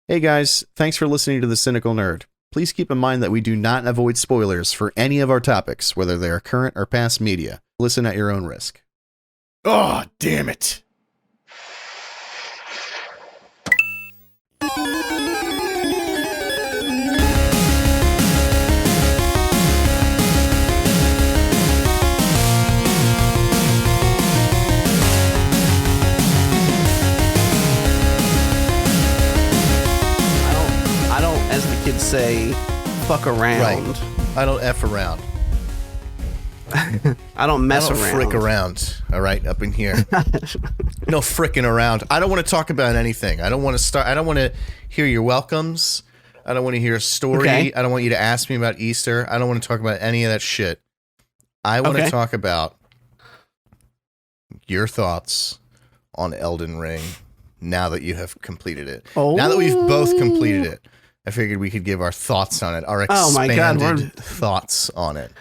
Hey guys, thanks for listening to The Cynical Nerd. Please keep in mind that we do not avoid spoilers for any of our topics, whether they are current or past media. Listen at your own risk. Oh, damn it. I don't, as the kids say, fuck around. Right. I don't F around. I don't mess I don't around. frick around, all right, up in here. No fricking around. I don't want to talk about anything. I don't want to start. I don't want to hear your welcomes. I don't want to hear a story. Okay. I don't want you to ask me about Easter. I don't want to talk about any of that shit. I want to talk about your thoughts on Elden Ring now that you have completed it. Oh. Now that we've both completed it, I figured we could give our thoughts on it, our expanded thoughts on it.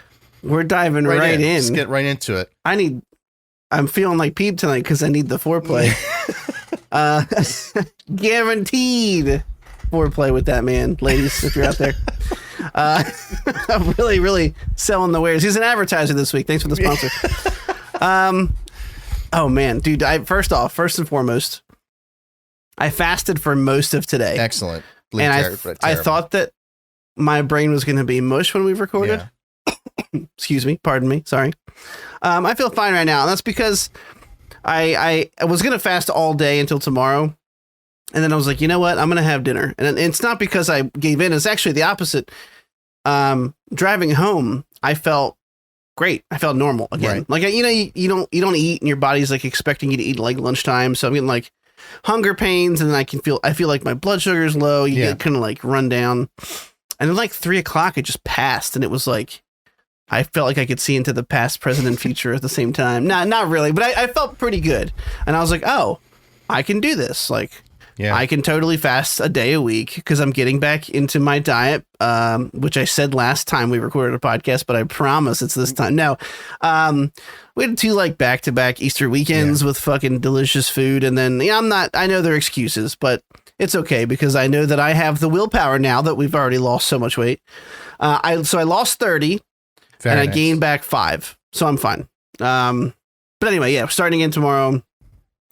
We're diving right in. Let's get right into it. I'm feeling like Peep tonight because I need the foreplay. Guaranteed foreplay with that man, ladies, if you're out there. I'm really selling the wares. He's an advertiser this week. Thanks for the sponsor. Oh man, dude, first and foremost, I fasted for most of today. Excellent. And I thought that my brain was going to be mush when we recorded. Yeah. Excuse me. Pardon me. Sorry. I feel fine right now. And that's because I was going to fast all day until tomorrow. And then I was like, you know what? I'm going to have dinner. And it's not because I gave in. It's actually the opposite. Driving home, I felt great. I felt normal again. Right. Like, you don't eat and your body's like expecting you to eat like lunchtime. So I'm getting like hunger pains and then I feel like my blood sugar is low. You get kind of like run down. And then like 3:00, it just passed. And it was like, I felt like I could see into the past, present, and future at the same time. Not really, but I felt pretty good. And I was like, oh, I can do this. Like, I can totally fast a day a week because I'm getting back into my diet, which I said last time we recorded a podcast, but I promise it's this time. No, we had 2 like back-to-back Easter weekends with fucking delicious food. And then, I know they're excuses, but it's okay because I know that I have the willpower now that we've already lost so much weight. So I lost 30. Very I nice. gained back 5, so I'm fine. But anyway, starting in tomorrow,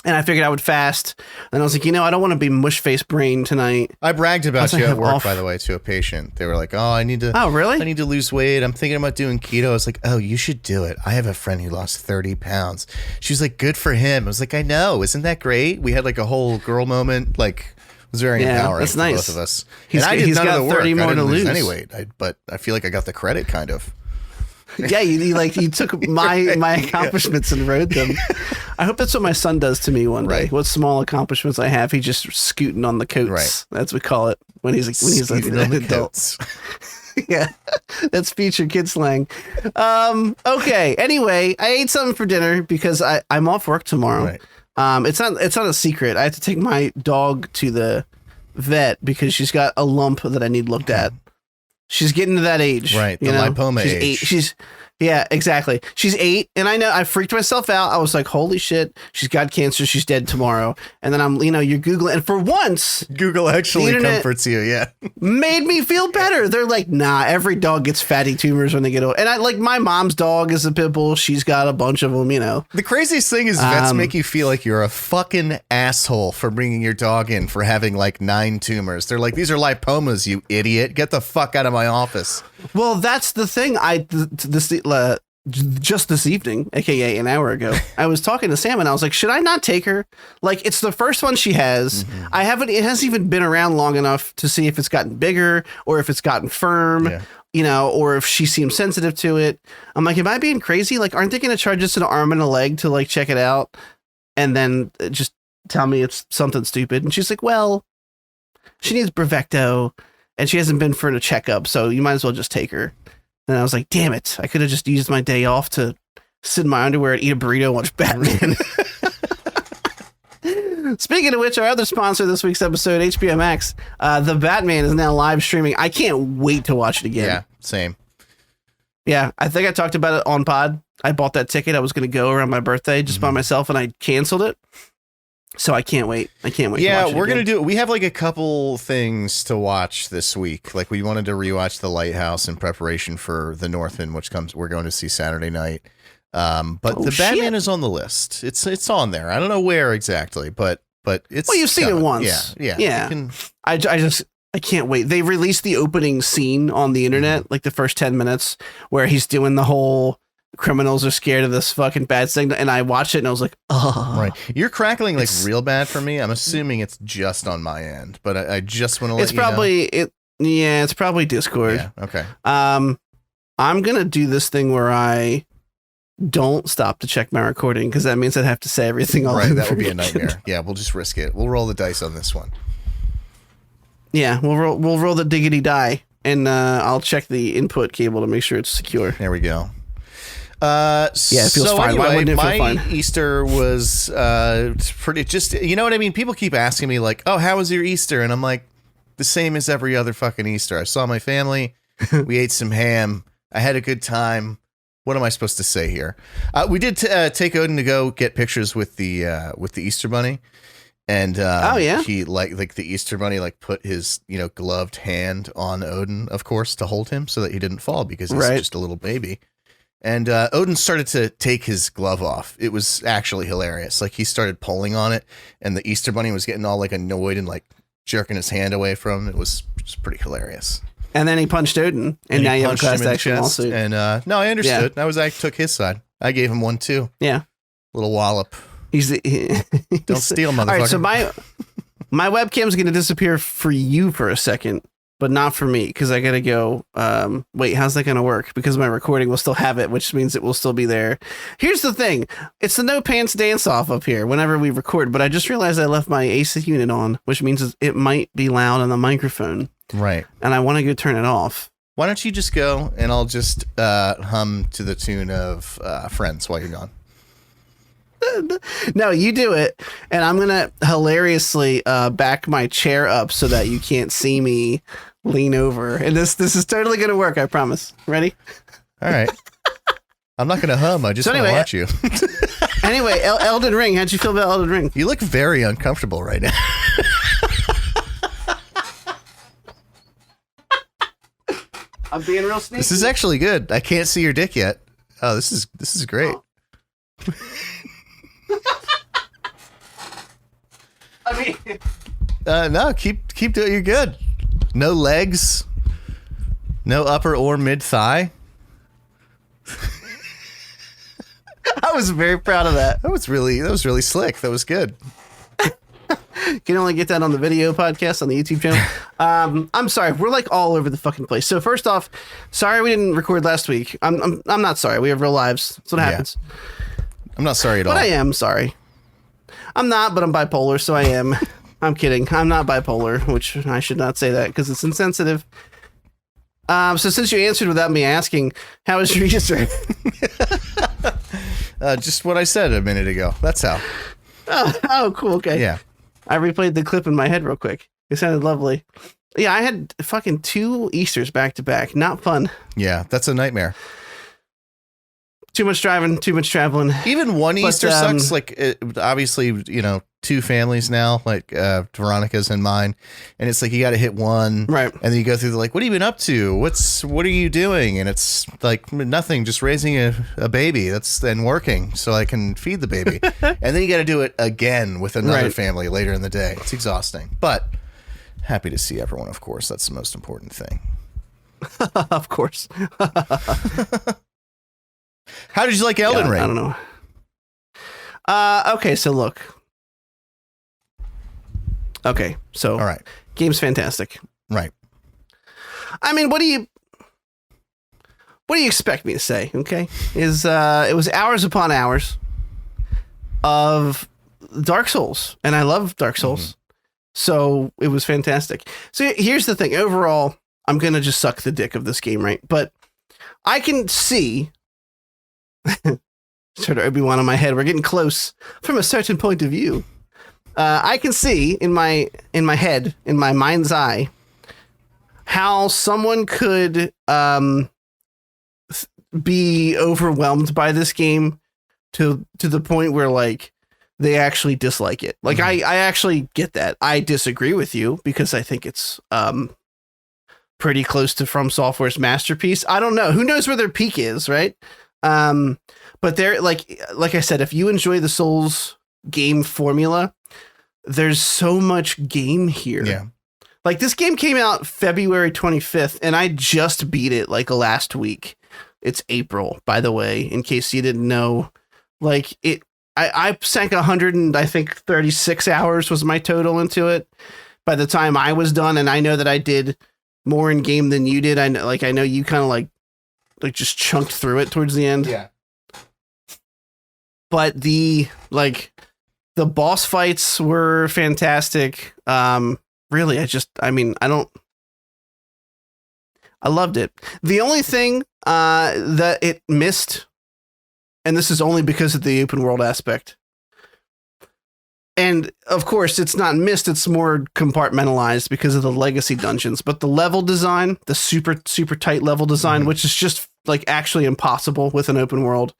and I figured I would fast. And I was like, I don't want to be mush-faced brain tonight. I bragged about you at work, off. by the way, to a patient. They were like, "Oh, I need to. Oh, really? I need to lose weight. I'm thinking about doing keto." I was like, "Oh, you should do it. I have a friend who lost 30 pounds." She was like, "Good for him." I was like, "I know. Isn't that great?" We had like a whole girl moment. Like, it was very empowering that's for nice. both of us. He's and I did none got of the work. 30 more I didn't to lose lose. any weight, but I feel like I got the credit, kind of. Yeah, you took my accomplishments and rode them. I hope that's what my son does to me one day. Right. What small accomplishments I have, he's just scooting on the coats. Right. That's what we call it when he's like Scooting on an the adult. coats. Yeah, that's future kid slang. Okay. Anyway, I ate something for dinner because I'm off work tomorrow. Right. It's not a secret. I have to take my dog to the vet because she's got a lump that I need looked at. She's getting to that age. Right, the lipoma she's age. 8. Yeah, exactly. She's 8, and I know I freaked myself out. I was like, holy shit, she's got cancer. She's dead tomorrow. And then you're Googling, and for once, Google actually the internet comforts you. Yeah. made me feel better. They're like, nah, every dog gets fatty tumors when they get old. And I like my mom's dog is a pit bull. She's got a bunch of them, The craziest thing is vets make you feel like you're a fucking asshole for bringing your dog in for having like 9 tumors. They're like, these are lipomas, you idiot. Get the fuck out of my office. Well, that's the thing. Just this evening, aka an hour ago, I was talking to Sam and I was like, should I not take her? Like, it's the first one she has. Mm-hmm. It hasn't even been around long enough to see if it's gotten bigger or if it's gotten firm, or if she seems sensitive to it. I'm like, am I being crazy? Like, aren't they going to charge us an arm and a leg to like check it out and then just tell me it's something stupid? And she's like, well, she needs Bravecto and she hasn't been for a checkup, so you might as well just take her. And I was like, damn it, I could have just used my day off to sit in my underwear and eat a burrito and watch Batman. Speaking of which, our other sponsor this week's episode, HBO Max, The Batman is now live streaming. I can't wait to watch it again. Yeah, same. Yeah, I think I talked about it on pod. I bought that ticket. I was going to go around my birthday just by myself, and I canceled it. So I can't wait. Yeah, we're gonna do it. We have like a couple things to watch this week. Like we wanted to rewatch The Lighthouse in preparation for The Northman, which we're going to see Saturday night. But the Batman is on the list. It's on there. I don't know where exactly, but it's. Well, you've seen it once. Yeah. I can't wait. They released the opening scene on the internet, like the first 10 minutes, where he's doing the whole criminals are scared of this fucking bad signal, and I watched it and I was like, oh. Right. You're crackling like real bad for me. I'm assuming it's just on my end, but I just want to let you know. It's probably Discord. Yeah, okay. I'm gonna do this thing where I don't stop to check my recording, because that means I'd have to say everything all right. over That would be a again. nightmare. Yeah, we'll just risk it. We'll roll the dice on this one. Yeah, we'll roll the diggity die, and I'll check the input cable to make sure it's secure. There we go. Yeah, it feels fine. Anyway, Why wouldn't it feel my fine? Easter was pretty. Just, you know what I mean. People keep asking me like, "Oh, how was your Easter?" And I'm like, the same as every other fucking Easter. I saw my family. We ate some ham. I had a good time. What am I supposed to say here? We did take Odin to go get pictures with the Easter Bunny, and he like the Easter Bunny like put his gloved hand on Odin, of course, to hold him so that he didn't fall because he's just a little baby. And Odin started to take his glove off. It was actually hilarious. Like he started pulling on it, and the Easter Bunny was getting all like annoyed and like jerking his hand away from him. It was just pretty hilarious. And then he punched Odin, and now you have a class action lawsuit. And no, I understood. Yeah. I took his side. I gave him one too. Yeah, little wallop. He's don't steal, motherfucker. All right, so my webcam's going to disappear for you for a second, but not for me, because I got to go. Wait, how's that going to work? Because my recording will still have it, which means it will still be there. Here's the thing. It's the no pants dance off up here whenever we record, but I just realized I left my AC unit on, which means it might be loud on the microphone. Right. And I want to go turn it off. Why don't you just go and I'll just hum to the tune of Friends while you're gone. No, you do it, and I'm gonna hilariously back my chair up so that you can't see me lean over, and this is totally gonna work. I promise. Ready? All right. I'm not gonna hum. I just want to watch you. Anyway, Elden Ring. How'd you feel about Elden Ring? You look very uncomfortable right now. I'm being real sneaky. This is actually good. I can't see your dick yet. Oh, this is great. Oh. I mean, no, keep doing. You're good. No legs, no upper or mid thigh. I was very proud of that. That was really slick. That was good. Can only get that on the video podcast on the YouTube channel. I'm sorry, we're like all over the fucking place. So first off, sorry we didn't record last week. I'm not sorry. We have real lives. That's what happens. I'm not sorry at all. But I am sorry. I'm not, but I'm bipolar, so I am. I'm kidding. I'm not bipolar, which I should not say that because it's insensitive. So since you answered without me asking, how was your Easter? Just what I said a minute ago. That's how. Oh, cool. Okay. Yeah. I replayed the clip in my head real quick. It sounded lovely. Yeah, I had fucking 2 Easters back to back. Not fun. Yeah, that's a nightmare. Too much driving, too much traveling. Even one Easter sucks. Like, obviously, 2 families now, like Veronica's and mine, and it's like you got to hit one, right? And then you go through the like, what have you been up to? What are you doing? And it's like nothing, just raising a baby. That's then working so I can feed the baby, and then you got to do it again with another family later in the day. It's exhausting, but happy to see everyone. Of course, that's the most important thing. Of course. How did you like Elden Ring? I don't know. Okay, so look. Okay, so all right, game's fantastic. Right. I mean, what do you expect me to say? Okay, it was hours upon hours of Dark Souls, and I love Dark Souls, so it was fantastic. So here's the thing: overall, I'm gonna just suck the dick of this game, right? But I can see. Sort of Obi-Wan on my head. We're getting close from a certain point of view. I can see in my head, in my mind's eye, how someone could be overwhelmed by this game to the point where like they actually dislike it. Like I actually get that. I disagree with you because I think it's pretty close to From Software's masterpiece. I don't know. Who knows where their peak is, right? But they're like I said, if you enjoy the Souls game formula, there's so much game here. Yeah. Like this game came out February 25th and I just beat it like last week. It's April, by the way, in case you didn't know. Like I sank 36 hours was my total into it by the time I was done. And I know that I did more in game than you did. I know you kind of like just chunked through it towards the end. Yeah. But the boss fights were fantastic. Really, I loved it. The only thing that it missed, and this is only because of the open world aspect, and of course it's not missed, it's more compartmentalized because of the legacy dungeons, but the level design, the super, super tight level design, which is just like actually impossible with an open world,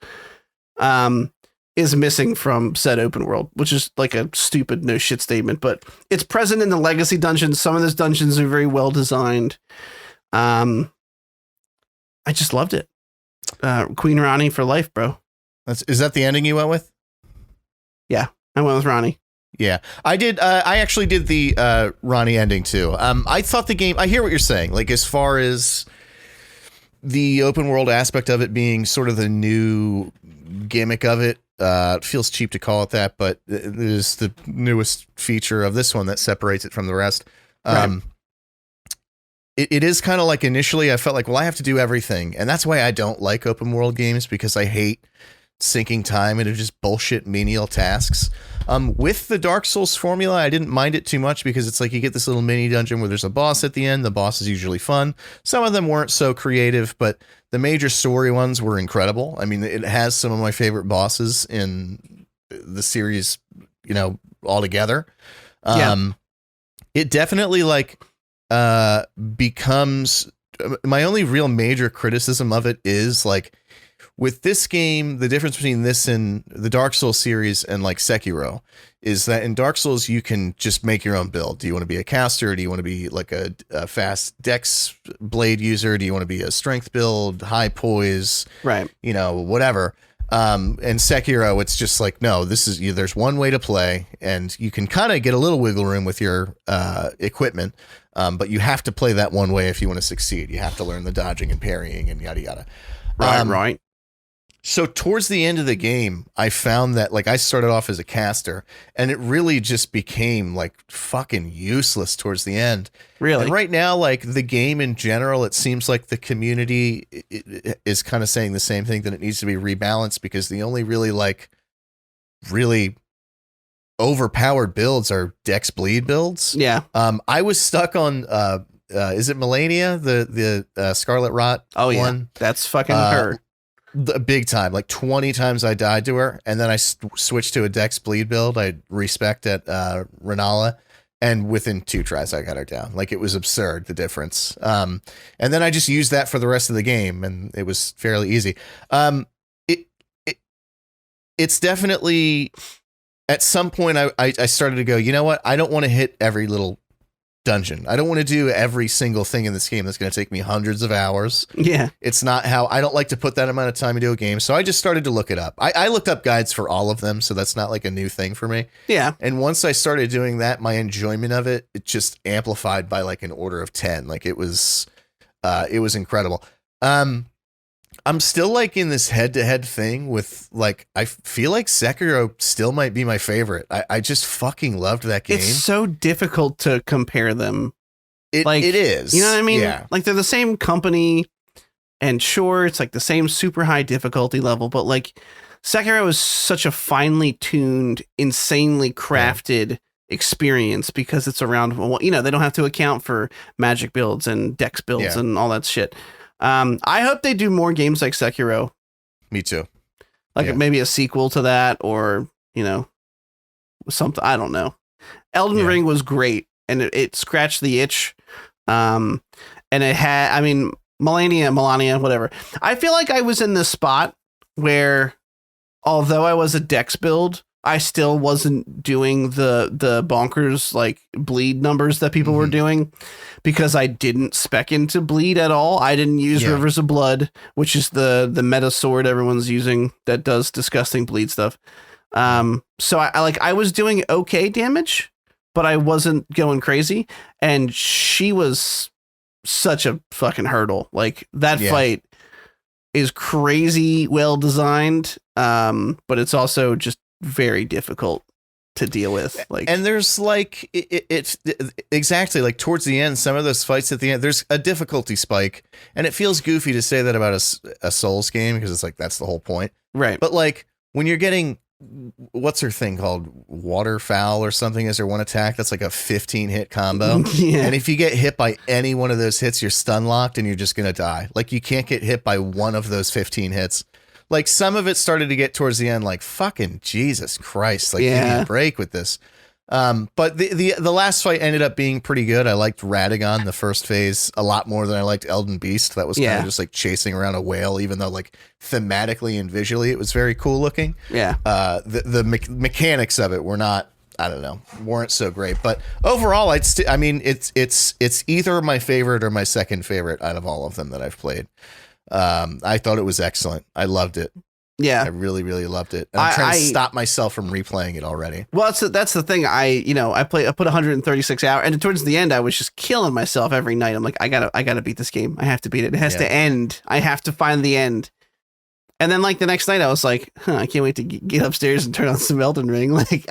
is missing from said open world, which is like a stupid no shit statement, but it's present in the legacy dungeons. Some of those dungeons are very well designed. I just loved it. Queen Ronnie for life, bro. Is that the ending you went with? Yeah, I went with Ronnie. Yeah, I did. I actually did the Ronnie ending too. I thought the game, I hear what you're saying. Like as far as the open world aspect of it being sort of the new gimmick of it, it feels cheap to call it that, but it is the newest feature of this one that separates it from the rest. Right. It is kind of like initially I felt like, well, I have to do everything. And that's why I don't like open world games, because I hate sinking time into just bullshit menial tasks. With the Dark Souls formula, I didn't mind it too much because it's like you get this little mini dungeon where there's a boss at the end. The boss is usually fun. Some of them weren't so creative, but the major story ones were incredible. I mean, it has some of my favorite bosses in the series, altogether. It definitely becomes, my only real major criticism of it is like, with this game, the difference between this and the Dark Souls series and like Sekiro is that in Dark Souls, you can just make your own build. Do you want to be a caster? Do you want to be like a fast dex blade user? Do you want to be a strength build, high poise? Right. Whatever. And Sekiro, it's just like, no, there's one way to play, and you can kind of get a little wiggle room with your equipment. But you have to play that one way if you want to succeed. You have to learn the dodging and parrying and yada, yada. Right. So towards the end of the game, I found that like I started off as a caster, and it really just became like fucking useless towards the end. Really? And right now, like the game in general, it seems like the community is kind of saying the same thing, that it needs to be rebalanced, because the only really overpowered builds are Dex Bleed builds. Yeah. I was stuck on is it Melania, the Scarlet Rot? Oh yeah, one? That's fucking her. The big time, like 20 times I died to her, and then I switched to a Dex Bleed build. I respect at Renala, and within 2 tries I got her down. Like it was absurd, the difference. And then I just used that for the rest of the game, and it was fairly easy. It's definitely, at some point I started to go, you know what? I don't want to hit every little dungeon. I don't want to do every single thing in this game that's going to take me hundreds of hours. Yeah. It's not how, I don't like to put that amount of time into a game. So I just started to look it up. I looked up guides for all of them, so that's not like a new thing for me. Yeah. And once I started doing that, my enjoyment of it just amplified by like an order of 10. Like it was incredible. I'm still like in this head-to-head thing with like, I feel like Sekiro still might be my favorite. I just fucking loved that game. It's so difficult to compare them. It is. You know what I mean? Yeah. Like they're the same company, and sure, it's like the same super high difficulty level, but like Sekiro is such a finely tuned, insanely crafted experience because it's around, they don't have to account for magic builds and dex builds and all that shit. I hope they do more games like Sekiro. Me too. Like maybe a sequel to that, or, something. I don't know. Elden Ring was great, and it scratched the itch. And it had, Melania, whatever. I feel like I was in this spot where, although I was a dex build, I still wasn't doing the bonkers like bleed numbers that people were doing because I didn't spec into bleed at all. I didn't use Rivers of Blood, which is the meta sword everyone's using that does disgusting bleed stuff. So I was doing okay damage, but I wasn't going crazy. And she was such a fucking hurdle. Like that fight is crazy well designed. But it's also just very difficult to deal with. Like, and there's like it's exactly like towards the end, some of those fights at the end, there's a difficulty spike, and it feels goofy to say that about a Souls game because it's like that's the whole point, right? But like when you're getting what's her thing called waterfowl or something as her one attack, that's like a 15 hit combo, and if you get hit by any one of those hits, you're stun locked and you're just gonna die. Like you can't get hit by one of those 15 hits. Like some of it started to get towards the end, like fucking Jesus Christ, like give me a break with this. But the last fight ended up being pretty good. I liked Radagon, the first phase, a lot more than I liked Elden Beast. That was kind of just like chasing around a whale, even though like thematically and visually it was very cool looking. Yeah. The mechanics of it were not, I don't know, weren't so great. But overall, I mean, it's either my favorite or my second favorite out of all of them that I've played. I thought it was excellent. I loved it. Yeah, I really, really loved it. And I'm trying to stop myself from replaying it already. Well, that's the thing. I put 136 hours, and towards the end, I was just killing myself every night. I'm like, I gotta beat this game. I have to beat it. It has to end. I have to find the end. And then like the next night, I was like, I can't wait to get upstairs and turn on some Elden Ring. Like,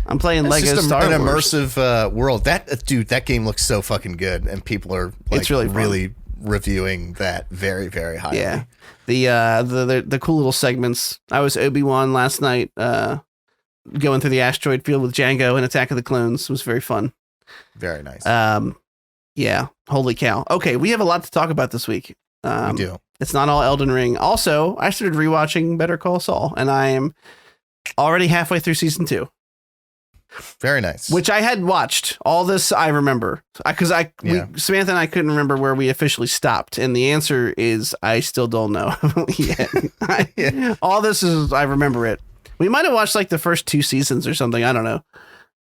I'm playing Lego Star Wars. An immersive world. That game looks so fucking good, and people are like, it's really reviewing that very, very highly. Yeah, the cool little segments. I was Obi-Wan last night, going through the asteroid field with Django and Attack of the Clones. It was very fun. Very nice. Yeah. Holy cow. Okay, we have a lot to talk about this week. We do. It's not all Elden Ring. Also, I started rewatching Better Call Saul, and I am already halfway through season 2. Very nice. Which I had watched. All this I remember. Samantha and I couldn't remember where we officially stopped. And the answer is I still don't know yet. All this is, I remember it. We might have watched like the first 2 seasons or something. I don't know.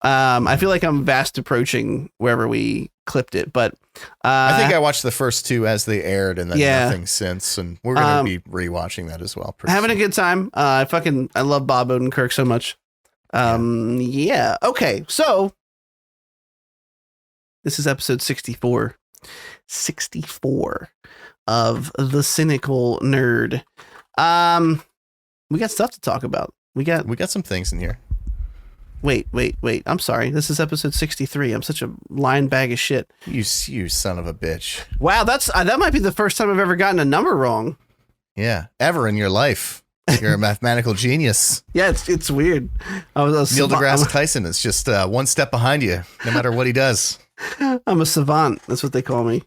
I feel like I'm fast approaching wherever we clipped it. But I think I watched the first 2 as they aired and then nothing since. And we're going to be rewatching that as well. Having a good time. I love Bob Odenkirk so much. Okay, so this is episode 64 of The Cynical Nerd. We got stuff to talk about. We got some things in here. Wait, I'm sorry, this is episode 63. I'm such a lying bag of shit. You son of a bitch. Wow, that might be the first time I've ever gotten a number wrong. Yeah, ever in your life. You're a mathematical genius. Yeah, it's weird. Neil deGrasse Tyson is just one step behind you, no matter what he does. I'm a savant. That's what they call me.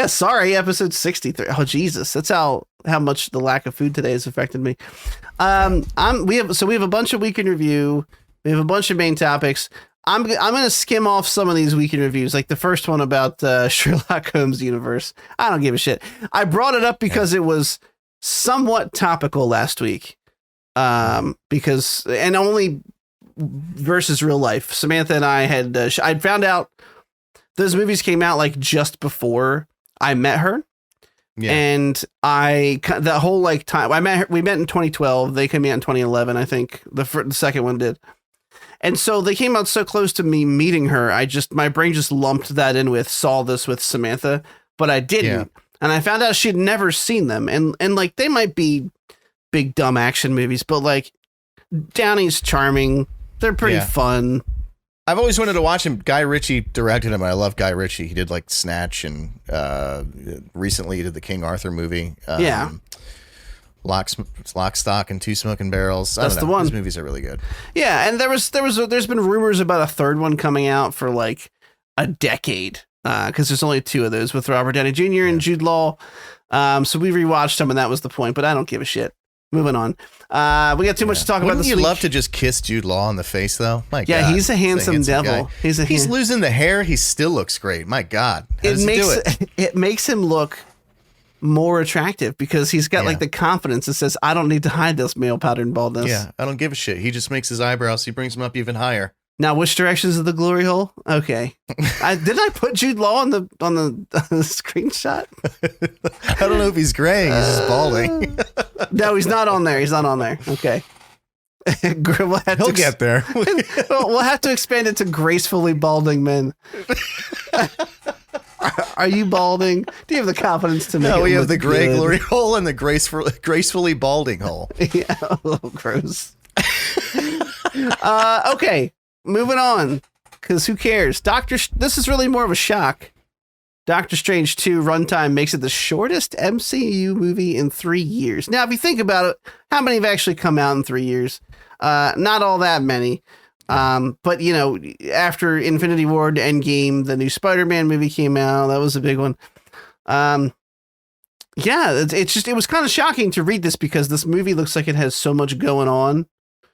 Sorry, episode 63. Oh, Jesus. That's how much the lack of food today has affected me. We have a bunch of week in review. We have a bunch of main topics. I'm going to skim off some of these weekend reviews, like the first one about Sherlock Holmes universe. I don't give a shit. I brought it up because it was somewhat topical last week, because and only versus real life. Samantha and I had I'd found out those movies came out like just before I met her, and the whole like time we met in 2012. They came out in 2011, I think. The second one did, and so they came out so close to me meeting her. My brain just lumped that in with saw this with Samantha, but I didn't. Yeah. And I found out she'd never seen them. And like, they might be big, dumb action movies, but like, Downey's charming. They're pretty fun. I've always wanted to watch him. Guy Ritchie directed him. I love Guy Ritchie. He did like Snatch, and recently he did the King Arthur movie. Lock, Stock, and Two Smoking Barrels. That's the one. These movies are really good. Yeah, and there's been rumors about a third one coming out for like a decade. Because there's only 2 of those with Robert Downey Jr. and Jude Law. So we rewatched them, and that was the point. But I don't give a shit. Moving on. We got too much to talk about this week. Wouldn't you love to just kiss Jude Law in the face, though? My God. Yeah, he's a handsome devil. Guy. He's losing the hair. He still looks great. My God. How does he do it? It makes him look more attractive because he's got like the confidence that says, I don't need to hide this male pattern baldness. Yeah, I don't give a shit. He just makes his eyebrows. He brings them up even higher. Now, which directions of the glory hole? Okay. Didn't I put Jude Law on the screenshot? I don't know if he's gray. He's just balding. No, he's not on there. He's not on there. Okay. He'll get there. We'll have to expand it to gracefully balding men. Are you balding? Do you have the confidence to make it? No, we have the gray good? glory hole and the gracefully balding hole. Yeah, a little gross. Okay, moving on. Because who cares? This is really more of a shock. Doctor Strange 2 runtime makes it the shortest MCU movie in 3 years. Now, if you think about it, how many have actually come out in 3 years? Not all that many. But you know, after Infinity War and Endgame, the new Spider-Man movie came out. That was a big one. Yeah, it was kind of shocking to read this because this movie looks like it has so much going on.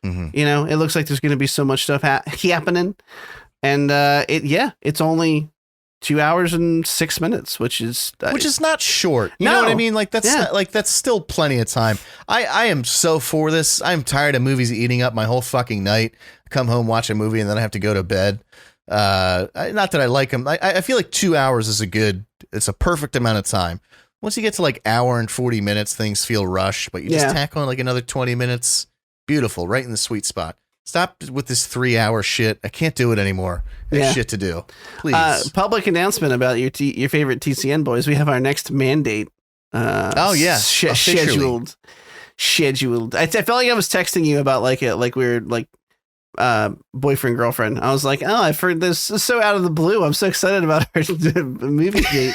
Mm-hmm. You know, it looks like there's going to be so much stuff happening. And it's only 2 hours and 6 minutes, which is not short. You know what I mean? Like that's still plenty of time. I am so for this. I'm tired of movies eating up my whole fucking night. Come home, watch a movie, and then I have to go to bed. Not that I like them. I feel like 2 hours is it's a perfect amount of time. Once you get to like hour and 40 minutes, things feel rushed, but you just tack on like another 20 minutes. Beautiful, right in the sweet spot. Stop with this 3 hour shit. I can't do it anymore. There's shit to do. Please. Public announcement about your favorite TCN boys. We have our next mandate. Scheduled. I felt like I was texting you about like we were like boyfriend girlfriend. I was like, I've heard this is so out of the blue. I'm so excited about our movie date.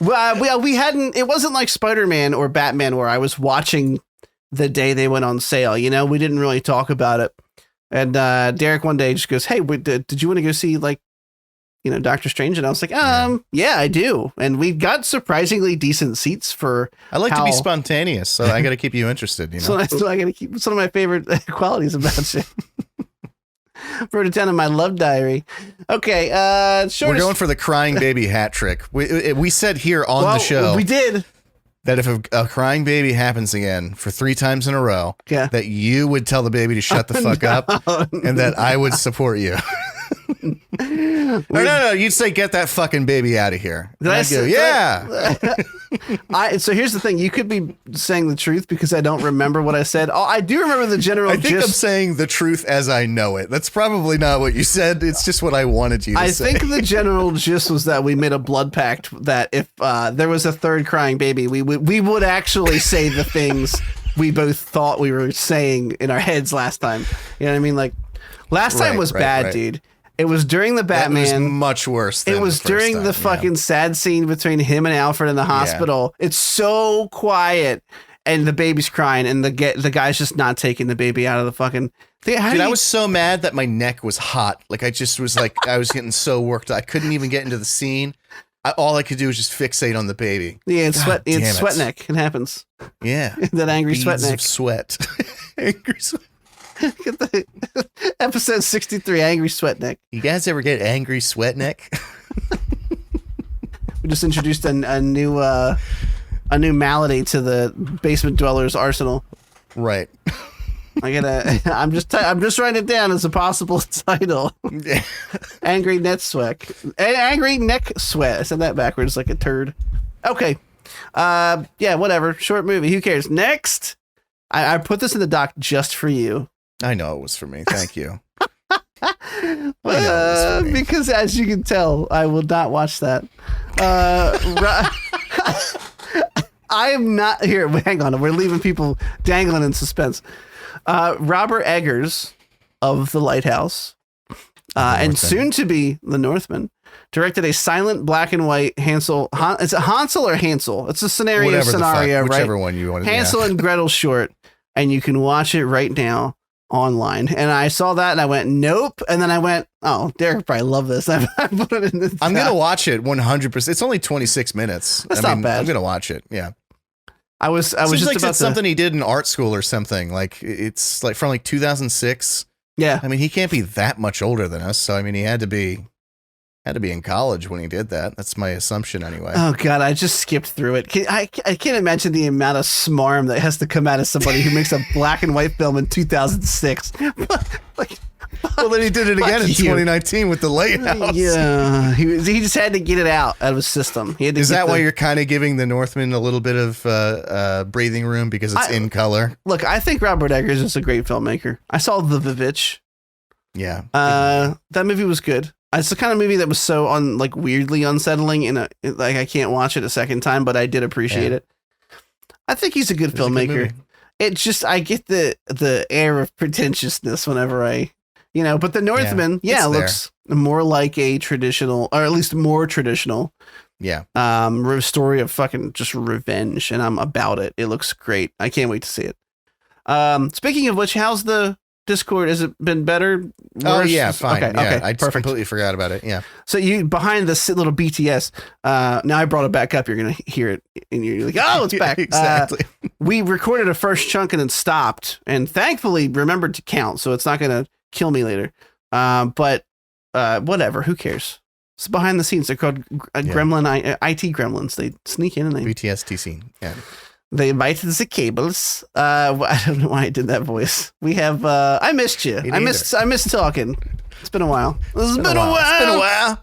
we hadn't. It wasn't like Spider-Man or Batman where I was watching the day they went on sale. You know, we didn't really talk about it. And Derek one day just goes, hey, did you want to go see like, you know, Doctor Strange? And I was like, yeah, I do. And we got surprisingly decent seats for. I like to be spontaneous, so I got to keep you interested. You know, so I got to keep some of my favorite qualities about you. Wrote it down in my love diary. Okay, we're going for the crying baby hat trick. We said here on the show, we did. That if a crying baby happens again for 3 times in a row, that you would tell the baby to shut the fuck up, and that I would support you. No, you'd say, get that fucking baby out of here. I'd go, yeah. So here's the thing. You could be saying the truth because I don't remember what I said. Oh, I do remember the general gist. I think I'm saying the truth as I know it. That's probably not what you said. It's just what I wanted you to say. I think the general gist was that we made a blood pact that if there was a third crying baby, we would actually say the things we both thought we were saying in our heads last time. You know what I mean? Like last time was bad, dude. It was during the Batman. That was much worse. It was during the fucking sad scene between him and Alfred in the hospital. Yeah. It's so quiet, and the baby's crying, and the guy's just not taking the baby out of the fucking thing. I was so mad that my neck was hot. Like I just was like, I was getting so worked up. I couldn't even get into the scene. All I could do was just fixate on the baby. Yeah, it's sweat neck. It happens. Yeah, that angry Beads sweat neck. Of sweat. Angry sweat. Get the episode 63, Angry Sweat Neck. You guys ever get angry sweat neck? We just introduced a new malady to the basement dwellers arsenal. Right. I'm just writing it down as a possible title. Angry neck sweat. Angry neck sweat. I said that backwards like a turd. Okay. Yeah, whatever. Short movie. Who cares? Next. I put this in the doc just for you. I know it was for me. Thank you. Because as you can tell, I will not watch that. I am not here. Hang on. We're leaving people dangling in suspense. Robert Eggers of The Lighthouse and soon to be The Northman directed a silent black and white Hansel. Is it Hansel or Hansel? It's a scenario, right? Whichever one you want. Hansel and Gretel short, and you can watch it right now online. And I saw that and I went, nope. And then I went, oh, Derek probably love this. I put it in this. I'm going to watch it 100%. It's only 26 minutes. That's not bad. I'm going to watch it. Yeah. I was just like about it's something he did in art school or something. Like it's like from like 2006. Yeah. I mean, he can't be that much older than us. So, I mean, he had to be Had to be in college when he did that. That's my assumption anyway. Oh God, I just skipped through it. I can't imagine the amount of smarm that has to come out of somebody who makes a black and white film in 2006. Like, well, then he did it again in 2019 with the Lighthouse. Yeah, he just had to get it out of his system. Is that why you're kind of giving the Northman a little bit of breathing room because it's in color? Look, I think Robert Eggers is a great filmmaker. I saw The Vivitch. Yeah. That movie was good. It's the kind of movie that was so weirdly unsettling, and I can't watch it a second time, but I did appreciate it. I think he's a good filmmaker. It's just I get the air of pretentiousness whenever but the Northman, looks more like a traditional, or at least more traditional. Yeah. Story of fucking just revenge, and I'm about it. It looks great. I can't wait to see it. Speaking of which, how's the Discord? Has it been better? Worse? Oh yeah, fine. Okay, I just completely forgot about it. Yeah. So you behind the little BTS. Now I brought it back up. You're gonna hear it, and you're like, "Oh, it's back!" Exactly. We recorded a first chunk and then stopped, and thankfully remembered to count, so it's not gonna kill me later. But whatever. Who cares? It's behind the scenes. They're called Gremlin IT Gremlins. They sneak in and they BTSTC. Yeah. They invited the cables. I don't know why I did that voice. We have. I missed you. I missed talking. It's been a while. It's been a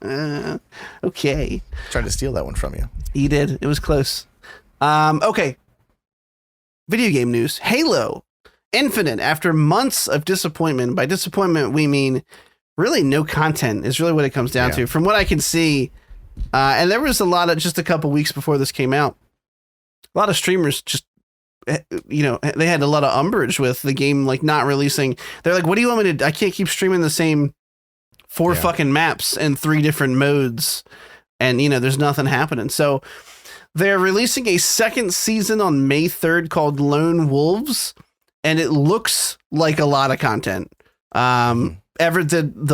while. Okay. Tried to steal that one from you. You did. It was close. Okay. Video game news. Halo Infinite. After months of disappointment. By disappointment, we mean really no content is really what it comes down to. From what I can see, and there was just a couple weeks before this came out. A lot of streamers just, they had a lot of umbrage with the game, not releasing. They're like, what do you want me to, I can't keep streaming the same 4 fucking maps and 3 different modes. And, there's nothing happening. So they're releasing a second season on May 3rd called Lone Wolves. And it looks like a lot of content. The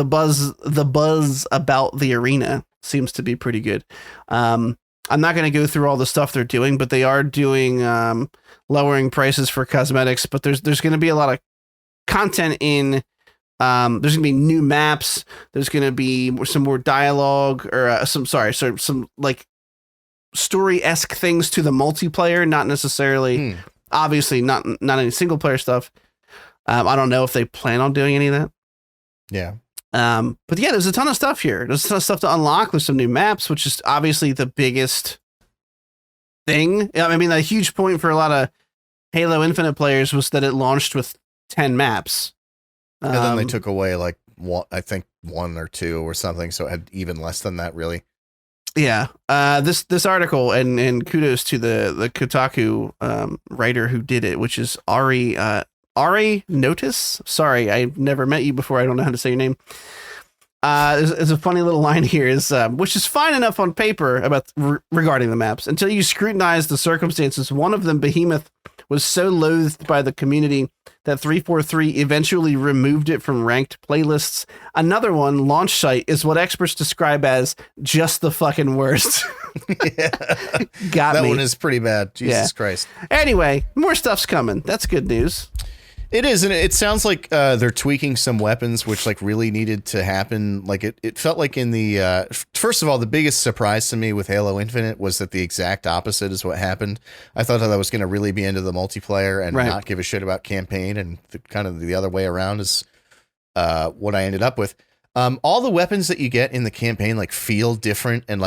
buzz about the arena seems to be pretty good. I'm not going to go through all the stuff they're doing, but they are doing lowering prices for cosmetics. But there's going to be a lot of content in. There's going to be new maps. There's going to be some more dialogue or some story-esque things to the multiplayer. Not necessarily, obviously, not any single player stuff. I don't know if they plan on doing any of that. Yeah. But yeah, there's a ton of stuff here. There's a ton of stuff to unlock. There's some new maps, which is obviously the biggest thing. I mean, a huge point for a lot of Halo Infinite players was that it launched with 10 maps. And then they took away I think 1 or 2 or something. So it had even less than that, really. Yeah. This article and kudos to the Kotaku writer who did it, which is Ari Notice. Sorry, I've never met you before. I don't know how to say your name. There's a funny little line here, which is fine enough on paper regarding the maps until you scrutinize the circumstances. One of them, Behemoth, was so loathed by the community that 343 eventually removed it from ranked playlists. Another one, Launch Site, is what experts describe as just the fucking worst. Got that me. One is pretty bad. Jesus Christ. Anyway, more stuff's coming. That's good news. It is, and it sounds like they're tweaking some weapons, which really needed to happen. It felt like in the first of all, the biggest surprise to me with Halo Infinite was that the exact opposite is what happened. I thought that was going to really be into the multiplayer and not give a shit about campaign, and kind of the other way around is what I ended up with. All the weapons that you get in the campaign feel different, and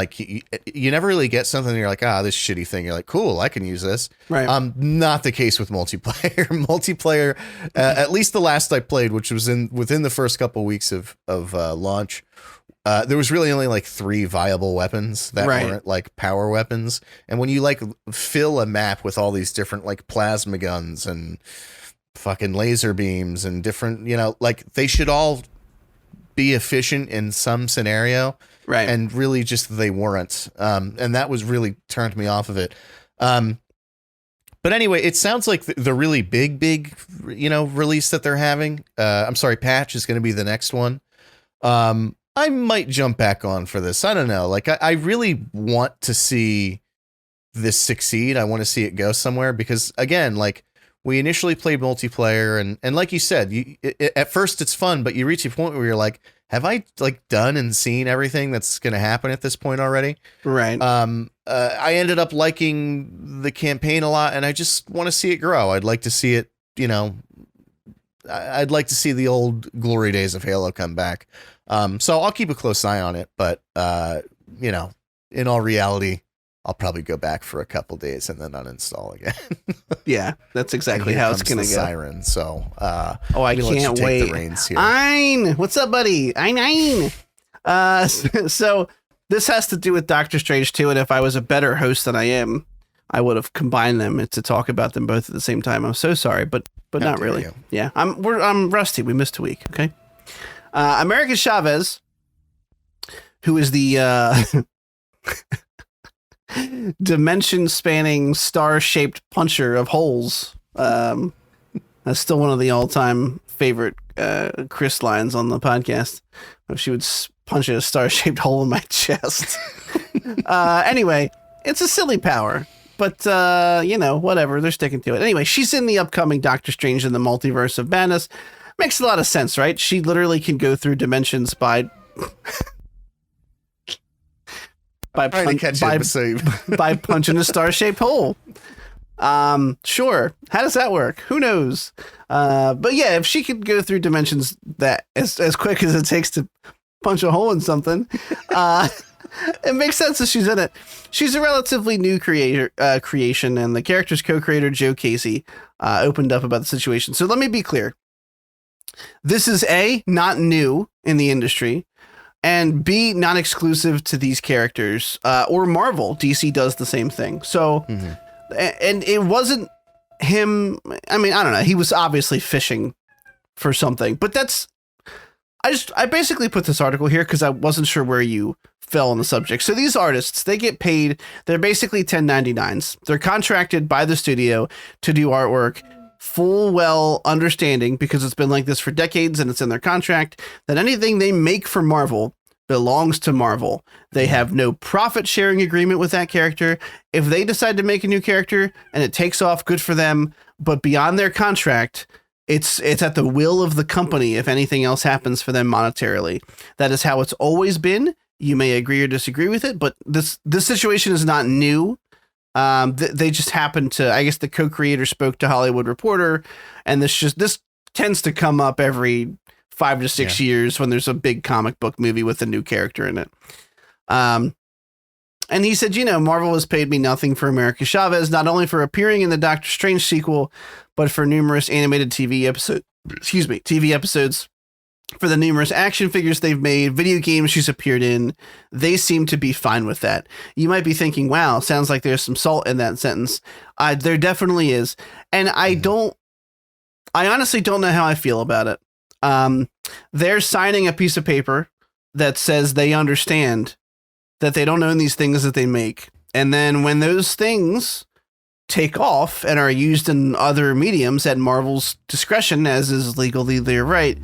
you never really get something and you're like, this shitty thing. You're like, cool, I can use this. Right. Not the case with multiplayer. Multiplayer, at least the last I played, which was within the first couple weeks of launch, there was really only 3 viable weapons that weren't power weapons. And when you fill a map with all these different plasma guns and fucking laser beams and different, they should all be efficient in some scenario, right? And really just they weren't, and that was really turned me off of it. But anyway, it sounds like the really big release that they're having, patch is going to be the next one. I might jump back on for this. I don't know. I really want to see this succeed. I want to see it go somewhere because again, we initially played multiplayer and like you said, at first it's fun, but you reach a point where you're like, have I like done and seen everything that's going to happen at this point already? Right. I ended up liking the campaign a lot, and I just want to see it grow. I'd like to see it, I'd like to see the old glory days of Halo come back. So I'll keep a close eye on it, but in all reality, I'll probably go back for a couple days and then uninstall again. Yeah, that's exactly how it's going to go. Siren. So, I can't wait. The reins here. Ein, what's up, buddy? Ein. So this has to do with Doctor Strange too. And if I was a better host than I am, I would have combined them to talk about them both at the same time. I'm so sorry, but not really. You. Yeah, I'm rusty. We missed a week. Okay. America Chavez, who is the dimension-spanning, star-shaped puncher of holes. That's still one of the all-time favorite Chris lines on the podcast. If she would punch a star-shaped hole in my chest. Anyway, it's a silly power, but whatever. They're sticking to it. Anyway, she's in the upcoming Doctor Strange in the Multiverse of Madness. Makes a lot of sense, right? She literally can go through dimensions by punching a star-shaped hole. Sure. How does that work? Who knows? But yeah, if she could go through dimensions that as quick as it takes to punch a hole in something, it makes sense that she's in it. She's a relatively new creation, and the character's co-creator, Joe Casey, opened up about the situation. So let me be clear. This is A, not new in the industry, and B, not exclusive to these characters or Marvel. DC does the same thing. So, and it wasn't him. I mean, I don't know. He was obviously fishing for something, but I basically put this article here because I wasn't sure where you fell on the subject. So these artists, they get paid. They're basically 1099s. They're contracted by the studio to do artwork, full well understanding, because it's been like this for decades and it's in their contract, that anything they make for Marvel belongs to Marvel. They have no profit sharing agreement with that character. If they decide to make a new character and it takes off, good for them. But beyond their contract, it's at the will of the company if anything else happens for them monetarily. That is how it's always been. You may agree or disagree with it, but this situation is not new. They just happened to, I guess the co-creator spoke to Hollywood Reporter, and this tends to come up every 5 to 6 years when there's a big comic book movie with a new character in it. And he said, Marvel has paid me nothing for America Chavez, not only for appearing in the Doctor Strange sequel, but for numerous animated TV episodes, for the numerous action figures they've made, video games she's appeared in. They seem to be fine with that. You might be thinking, wow, sounds like there's some salt in that sentence. There definitely is. And I honestly don't know how I feel about it. They're signing a piece of paper that says they understand that they don't own these things that they make. And then when those things take off and are used in other mediums at Marvel's discretion, as is legally their right,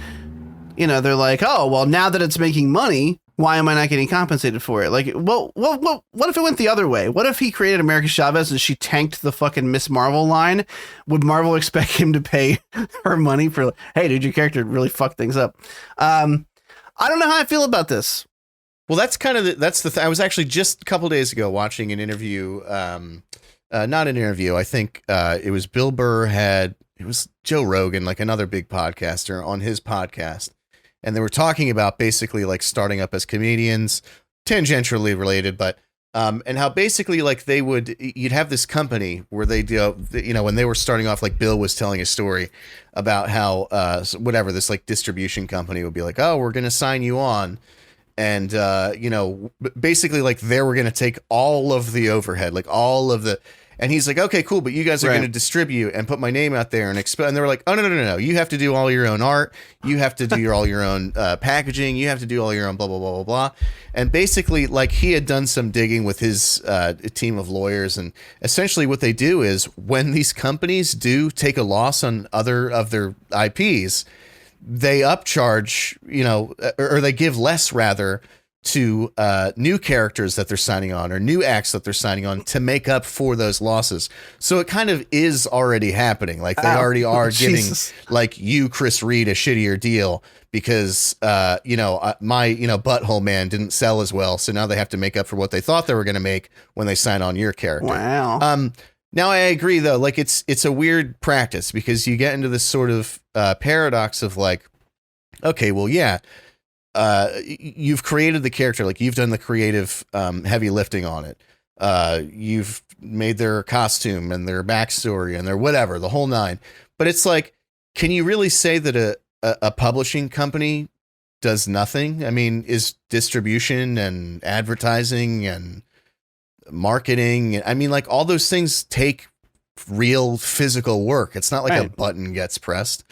they're like, oh, well, now that it's making money, why am I not getting compensated for it? Like, well, what if it went the other way? What if he created America Chavez and she tanked the fucking Miss Marvel line? Would Marvel expect him to pay her money for, hey, dude, your character really fucked things up? I don't know how I feel about this. Well, that's kind of I was actually just a couple days ago watching an interview, not an interview. I think it was Bill Burr it was Joe Rogan, like another big podcaster, on his podcast. And they were talking about basically like starting up as comedians, tangentially related, but and how basically like you'd have this company where they do, when they were starting off, like Bill was telling a story about how this like distribution company would be like, oh, we're going to sign you on. And, basically like they were going to take all of the overhead, like all of the, and he's like, okay, cool. But you guys are going to distribute and put my name out there and and they were like, oh, no. You have to do all your own art. You have to do all your own packaging. You have to do all your own blah, blah, blah, blah, blah. And basically like he had done some digging with his team of lawyers. And essentially what they do is when these companies do take a loss on other of their IPs, they upcharge, or they give less rather to new characters that they're signing on or new acts that they're signing on to make up for those losses. So it kind of is already happening. Like they already are giving like you, Chris Reed, a shittier deal because, my, Butthole Man didn't sell as well. So now they have to make up for what they thought they were going to make when they sign on your character. Wow. Now I agree though. Like it's a weird practice because you get into this sort of paradox of like, okay, well, yeah. You've created the character, like you've done the creative heavy lifting on it. You've made their costume and their backstory and their whatever, the whole nine. But it's like, can you really say that a publishing company does nothing? I mean, is distribution and advertising and marketing, I mean, like all those things take real physical work. It's not like a button gets pressed.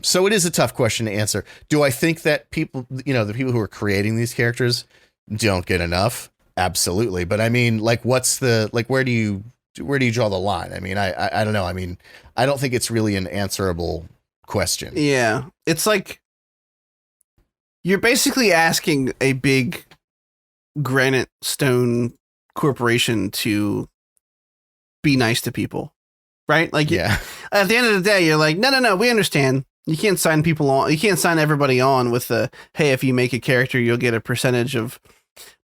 So it is a tough question to answer. Do I think that people, the people who are creating these characters don't get enough? Absolutely. But I mean, like, where do you draw the line? I mean, I don't know. I mean, I don't think it's really an answerable question. Yeah. It's like, you're basically asking a big granite stone corporation to be nice to people. Right? Like, yeah. At the end of the day, you're like, no, we understand. You can't sign people on. You can't sign everybody on with the, hey, if you make a character, you'll get a percentage of,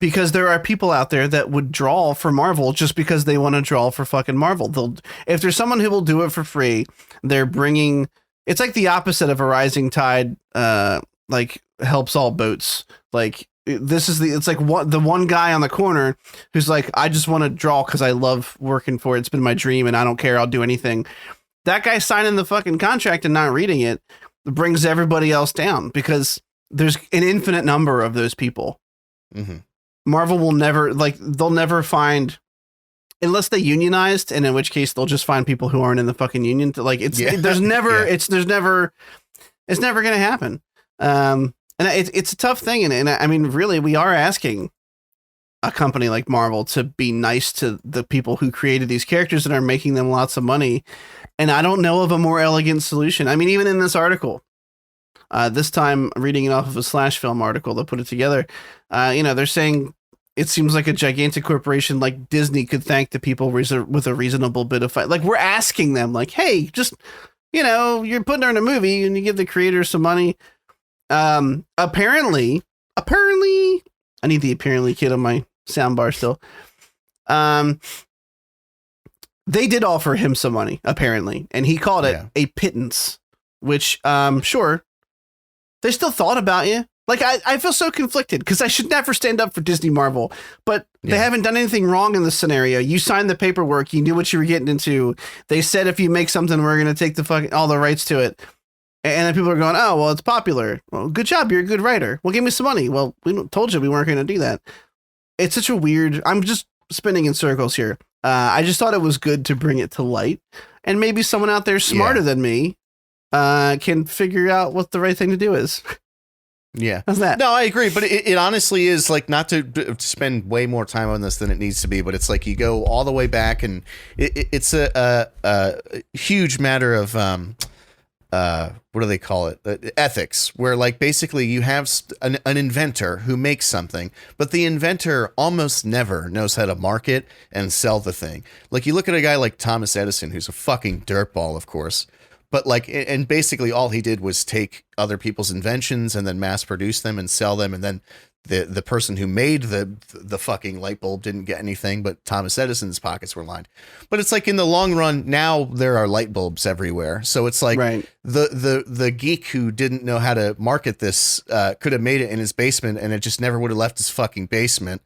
because there are people out there that would draw for Marvel just because they want to draw for fucking Marvel. If there's someone who will do it for free, they're bringing, it's like the opposite of a rising tide, like helps all boats. Like, it's like the one guy on the corner who's like, I just want to draw because I love working for it. It's been my dream and I don't care. I'll do anything. That guy signing the fucking contract and not reading it brings everybody else down because there's an infinite number of those people. Mm-hmm. Marvel will never, they'll never find, unless they unionized, and in which case they'll just find people who aren't in the fucking union. There's never going to happen. And it's a tough thing. And I mean, really, we are asking a company like Marvel to be nice to the people who created these characters and are making them lots of money. And I don't know of a more elegant solution. I mean, even in this article, this time reading it off of a Slash Film article that put it together, they're saying it seems like a gigantic corporation like Disney could thank the people with a reasonable bit of fight. Like, we're asking them, like, hey, just, you're putting her in a movie and you give the creators some money. Apparently, I need the apparently kid on my soundbar still. They did offer him some money, apparently, and he called it a pittance, which, sure, they still thought about you. Like, I feel so conflicted because I should never stand up for Disney Marvel, but they haven't done anything wrong in this scenario. You signed the paperwork. You knew what you were getting into. They said, if you make something, we're going to take all the rights to it. And then people are going, oh, well, it's popular. Well, good job. You're a good writer. Well, give me some money. Well, we told you we weren't going to do that. It's such a weird, I'm just spinning in circles here. I just thought it was good to bring it to light. And maybe someone out there smarter than me can figure out what the right thing to do is. Yeah. How's that? No, I agree. But it honestly is like, not to spend way more time on this than it needs to be, but it's like you go all the way back and it's a huge matter of, what do they call it? Ethics, where like basically you have an inventor who makes something, but the inventor almost never knows how to market and sell the thing. Like you look at a guy like Thomas Edison, who's a fucking dirtball, of course, but like, and basically all he did was take other people's inventions and then mass produce them and sell them. And then the person who made the fucking light bulb didn't get anything, but Thomas Edison's pockets were lined. But it's like in the long run, now there are light bulbs everywhere. So it's like the geek who didn't know how to market this could have made it in his basement and it just never would have left his fucking basement.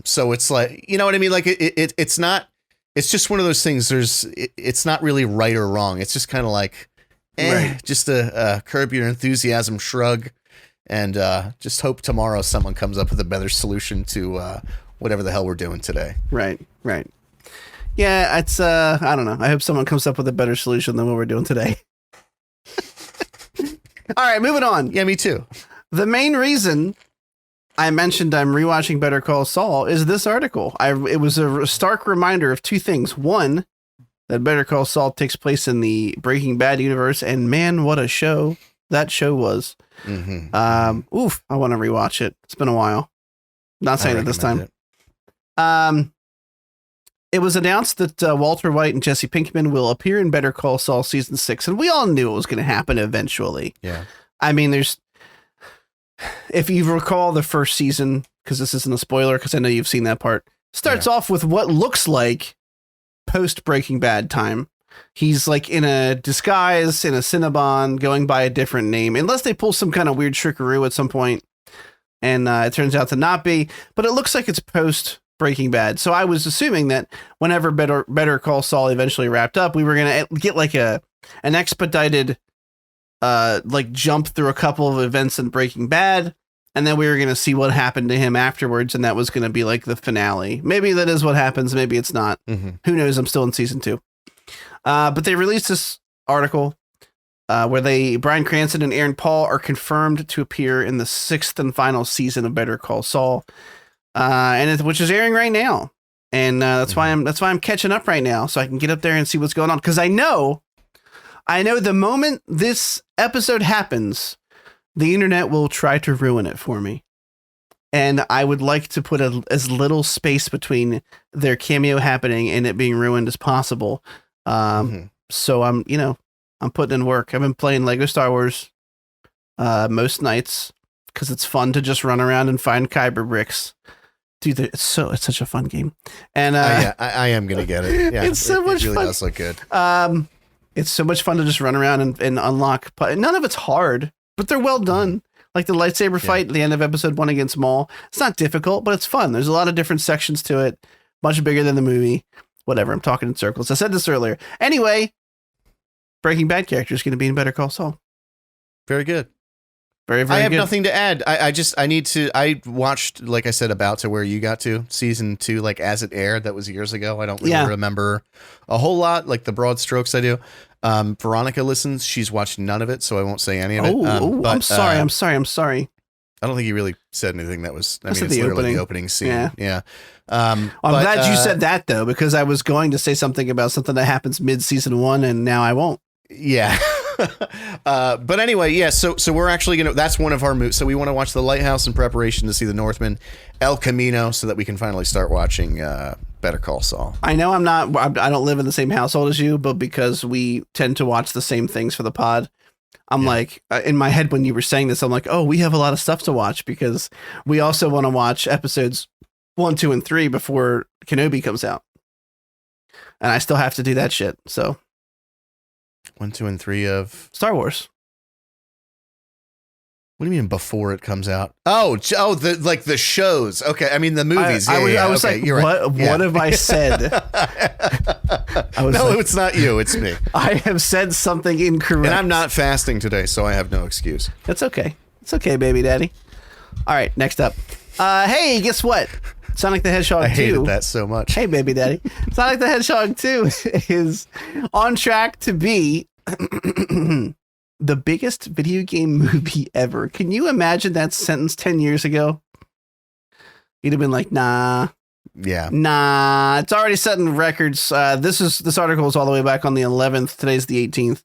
So it's like, you know what I mean? Like it's not, it's just one of those things. It's not really right or wrong. It's just kind of like, just a curb your enthusiasm shrug. And just hope tomorrow someone comes up with a better solution to whatever the hell we're doing today. Right. Yeah, it's, I don't know. I hope someone comes up with a better solution than what we're doing today. All right, moving on. Yeah, me too. The main reason I mentioned I'm rewatching Better Call Saul is this article. It was a stark reminder of two things. One, that Better Call Saul takes place in the Breaking Bad universe, and man, what a show that show was. Mm-hmm. I want to rewatch it. It's been a while. Not saying it this time. It was announced that Walter White and Jesse Pinkman will appear in Better Call Saul season 6, and we all knew it was going to happen eventually. Yeah. I mean, if you recall the first season, because this isn't a spoiler, because I know you've seen that part, starts off with what looks like post Breaking Bad time. He's like in a disguise, in a Cinnabon, going by a different name, unless they pull some kind of weird trickaroo at some point, and it turns out to not be, but it looks like it's post Breaking Bad. So I was assuming that whenever Better Call Saul eventually wrapped up, we were going to get like an expedited like jump through a couple of events in Breaking Bad, and then we were going to see what happened to him afterwards, and that was going to be like the finale. Maybe that is what happens, maybe it's not. Who knows? I'm still in season 2. But they released this article where Bryan Cranston and Aaron Paul are confirmed to appear in the 6th and final season of Better Call Saul, which is airing right now, and that's why I'm catching up right now, so I can get up there and see what's going on, because I know the moment this episode happens, the internet will try to ruin it for me, and I would like to put as little space between their cameo happening and it being ruined as possible. So I'm putting in work. I've been playing Lego Star Wars most nights because it's fun to just run around and find Kyber bricks. Dude, it's such a fun game. And I am gonna get it. Yeah, it's so much it really fun. does look good. It's so much fun to just run around and unlock. None of it's hard, but they're well done. Like the lightsaber fight at the end of episode 1 against Maul. It's not difficult, but it's fun. There's a lot of different sections to it. Much bigger than the movie. Whatever, I'm talking in circles. I said this earlier. Anyway, Breaking Bad character is going to be in Better Call Saul. Very good. Very, very I have good. nothing to add. I watched, like I said, about to where you got to season 2, like as it aired. That was years ago. I don't really remember a whole lot, like the broad strokes I do. Veronica listens. She's watched none of it, so I won't say any of it. But, I'm sorry. I don't think you really said anything that was, it's the literally the opening scene. Yeah. I'm glad you said that, though, because I was going to say something about something that happens mid-season 1, and now I won't. Yeah. But anyway, yeah, so we're actually that's one of our moves. So we want to watch The Lighthouse in preparation to see The Northman, El Camino, so that we can finally start watching Better Call Saul. I know I don't live in the same household as you, but because we tend to watch the same things for the pod, I'm like, in my head when you were saying this, I'm like, oh, we have a lot of stuff to watch, because we also want to watch episodes 1, 2, and 3 before Kenobi comes out. And I still have to do that shit, so. 1, 2, and 3 of Star Wars. What do you mean before it comes out? The shows. Okay, I mean the movies. I was like, you're right. What have I said? It's not you. It's me. I have said something incorrect. And I'm not fasting today, so I have no excuse. That's okay. It's okay, baby daddy. All right, next up. Hey, guess what? Sonic the Hedgehog 2. I hated that so much. Hey, baby daddy. Sonic the Hedgehog 2 is on track to be the biggest video game movie ever. Can you imagine that sentence 10 years ago? You'd have been like, nah. Yeah. Nah, it's already setting records. This article is all the way back on the 11th. Today's the 18th.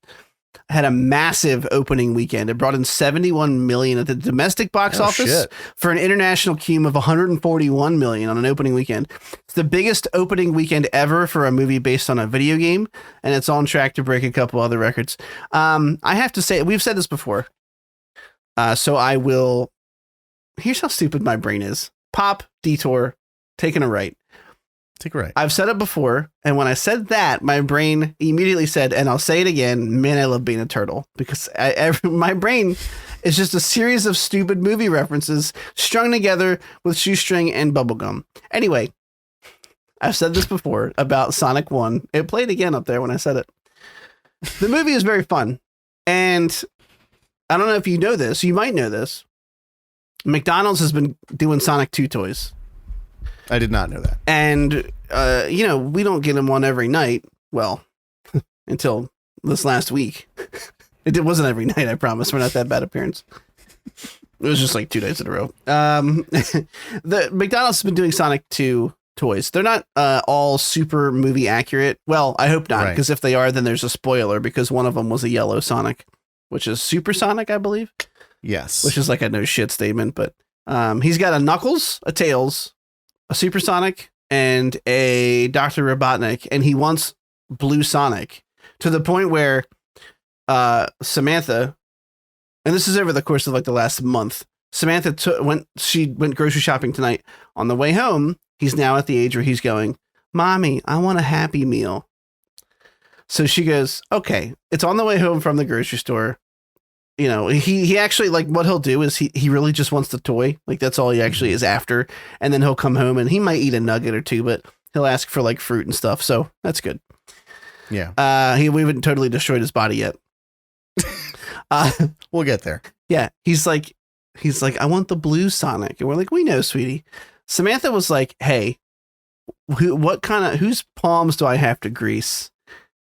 Had a massive opening weekend. It brought in 71 million at the domestic box office for an international cume of 141 million on an opening weekend. It's the biggest opening weekend ever for a movie based on a video game, and it's on track to break a couple other records. I have to say, we've said this before, so I will. Here's how stupid my brain is. Pop, detour, taking a right. Take a right. I've said it before, and when I said that, my brain immediately said, and I'll say it again, man, I love being a turtle, because my brain is just a series of stupid movie references strung together with shoestring and bubblegum. Anyway, I've said this before about Sonic 1. It played again up there when I said it. The movie is very fun, and I don't know if you know this, you might know this. McDonald's has been doing Sonic 2 toys. I did not know that. And, we don't get them one every night. Well, until this last week. It wasn't every night, I promise. We're not that bad appearance. It was just like 2 days in a row. The McDonald's has been doing Sonic 2 toys. They're not all super movie accurate. Well, I hope not, because if they are, then there's a spoiler, because one of them was a yellow Sonic, which is Super Sonic, I believe. Yes. Which is like a no shit statement, but He's got a Knuckles, a Tails, a Supersonic, and a Dr. Robotnik, and he wants Blue Sonic to the point where Samantha, and this is over the course of like the last month, Samantha went grocery shopping tonight. On the way home, he's now at the age where he's going, Mommy, I want a Happy Meal. So she goes, okay, it's on the way home from the grocery store. You know, he actually, like, what he'll do is he really just wants the toy. Like, that's all he actually is after. And then he'll come home and he might eat a nugget or two, but he'll ask for like fruit and stuff. So that's good. Yeah. We haven't totally destroyed his body yet. We'll get there. Yeah. He's like, I want the blue Sonic. And we're like, we know, sweetie. Samantha was like, hey, whose palms do I have to grease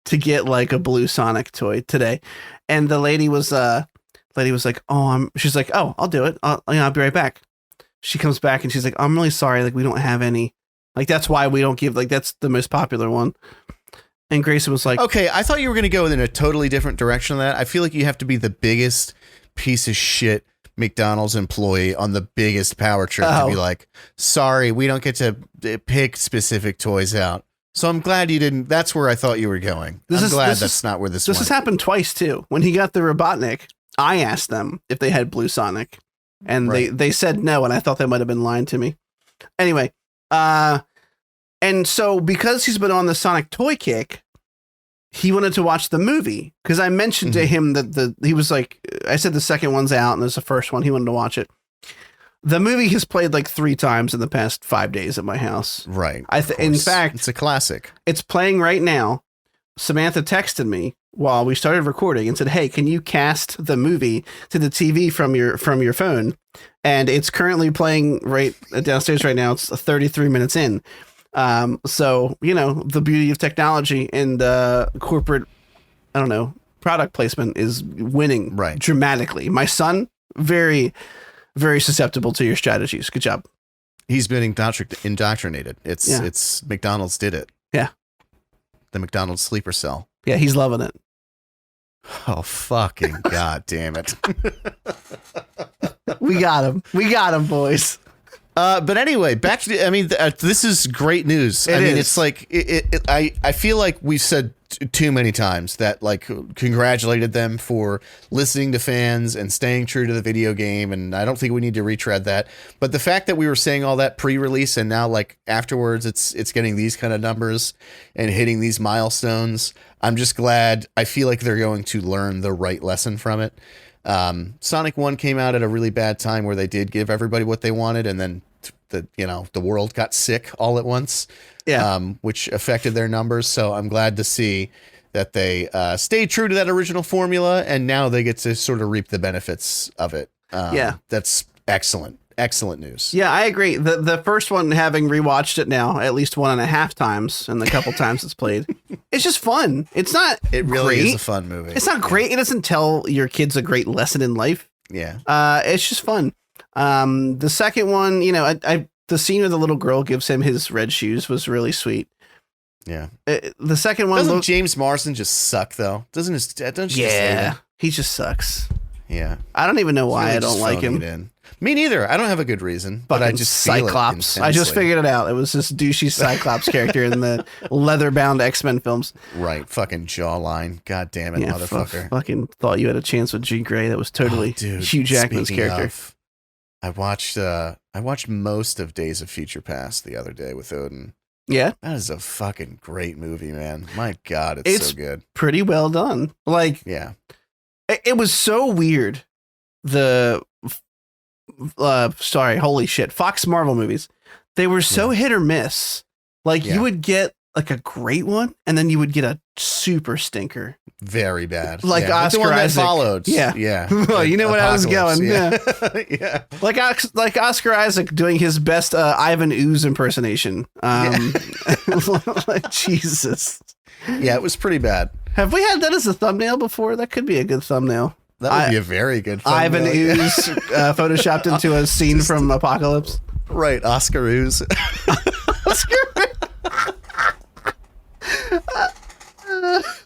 to get like a blue Sonic toy today? And the lady was like, she's like, oh, I'll do it. I'll be right back. She comes back and she's like, I'm really sorry. Like, we don't have any. Like, that's why we don't give, like, that's the most popular one. And Grayson was like, okay, I thought you were going to go in a totally different direction than that. I feel like you have to be the biggest piece of shit McDonald's employee on the biggest power trip to be like, sorry, we don't get to pick specific toys out. So I'm glad you didn't. That's where I thought you were going. I'm glad that's not where this went. This has happened twice, too. When he got the Robotnik, I asked them if they had Blue Sonic, and they said no, and I thought they might have been lying to me. Anyway, and so because he's been on the Sonic toy kick, he wanted to watch the movie because I mentioned to him that he was like, I said the second one's out and there's the first one. He wanted to watch it. The movie has played like 3 times in the past 5 days at my house. Right. In fact, it's a classic. It's playing right now. Samantha texted me while we started recording and said, hey, can you cast the movie to the TV from your phone? And it's currently playing right downstairs right now. It's 33 minutes in. So, you know, the beauty of technology and corporate, I don't know, product placement is winning dramatically. My son, very, very susceptible to your strategies. Good job. He's been indoctrinated. It's McDonald's did it. Yeah. The McDonald's sleeper cell. Yeah, he's loving it. Oh, fucking God damn it. We got him, boys. But anyway, back to, this is great news. It's like, I feel like we've said too many times that, like, congratulated them for listening to fans and staying true to the video game. And I don't think we need to retread that. But the fact that we were saying all that pre-release and now, like, afterwards, it's getting these kind of numbers and hitting these milestones. I'm just glad. I feel like they're going to learn the right lesson from it. Sonic 1 came out at a really bad time where they did give everybody what they wanted, and then the world got sick all at once, which affected their numbers. So I'm glad to see that they stayed true to that original formula, and now they get to sort of reap the benefits of it. That's excellent. Excellent news. Yeah, I agree. The first one, having rewatched it now at least 1.5 times, and the couple times it's played, it's just fun. It's not. It really great. is a fun movie. It's not great. It doesn't tell your kids a great lesson in life. Yeah. It's just fun. The second one, you know, the scene where the little girl gives him his red shoes was really sweet. Yeah. The second one. Doesn't James Marsden just suck though? He just sucks. Yeah. I don't even know why I don't like him. Me neither. I don't have a good reason, but I just Cyclops. I just figured it out. It was this douchey Cyclops character in the leather-bound X-Men films. Right. Fucking jawline. God damn it, motherfucker. Fucking thought you had a chance with Jean Grey. That was totally Hugh Jackman's character. I watched most of Days of Future Past the other day with Odin. Yeah. That is a fucking great movie, man. My God, it's so good. Pretty well done. Like, yeah. It was so weird. Holy shit. Fox Marvel movies. They were so hit or miss. Like, you would get like a great one, and then you would get a super stinker. Very bad. Like Oscar Isaac. Followed. Yeah. Yeah. Well, you know what I was going. Yeah. Yeah. Like Oscar Isaac doing his best Ivan Ooze impersonation. Jesus. Yeah, it was pretty bad. Have we had that as a thumbnail before? That could be a good thumbnail. That would be a very good thumbnail. Ivan Ooze photoshopped into a scene from Apocalypse. Right, Oscar Ooze. Oscar.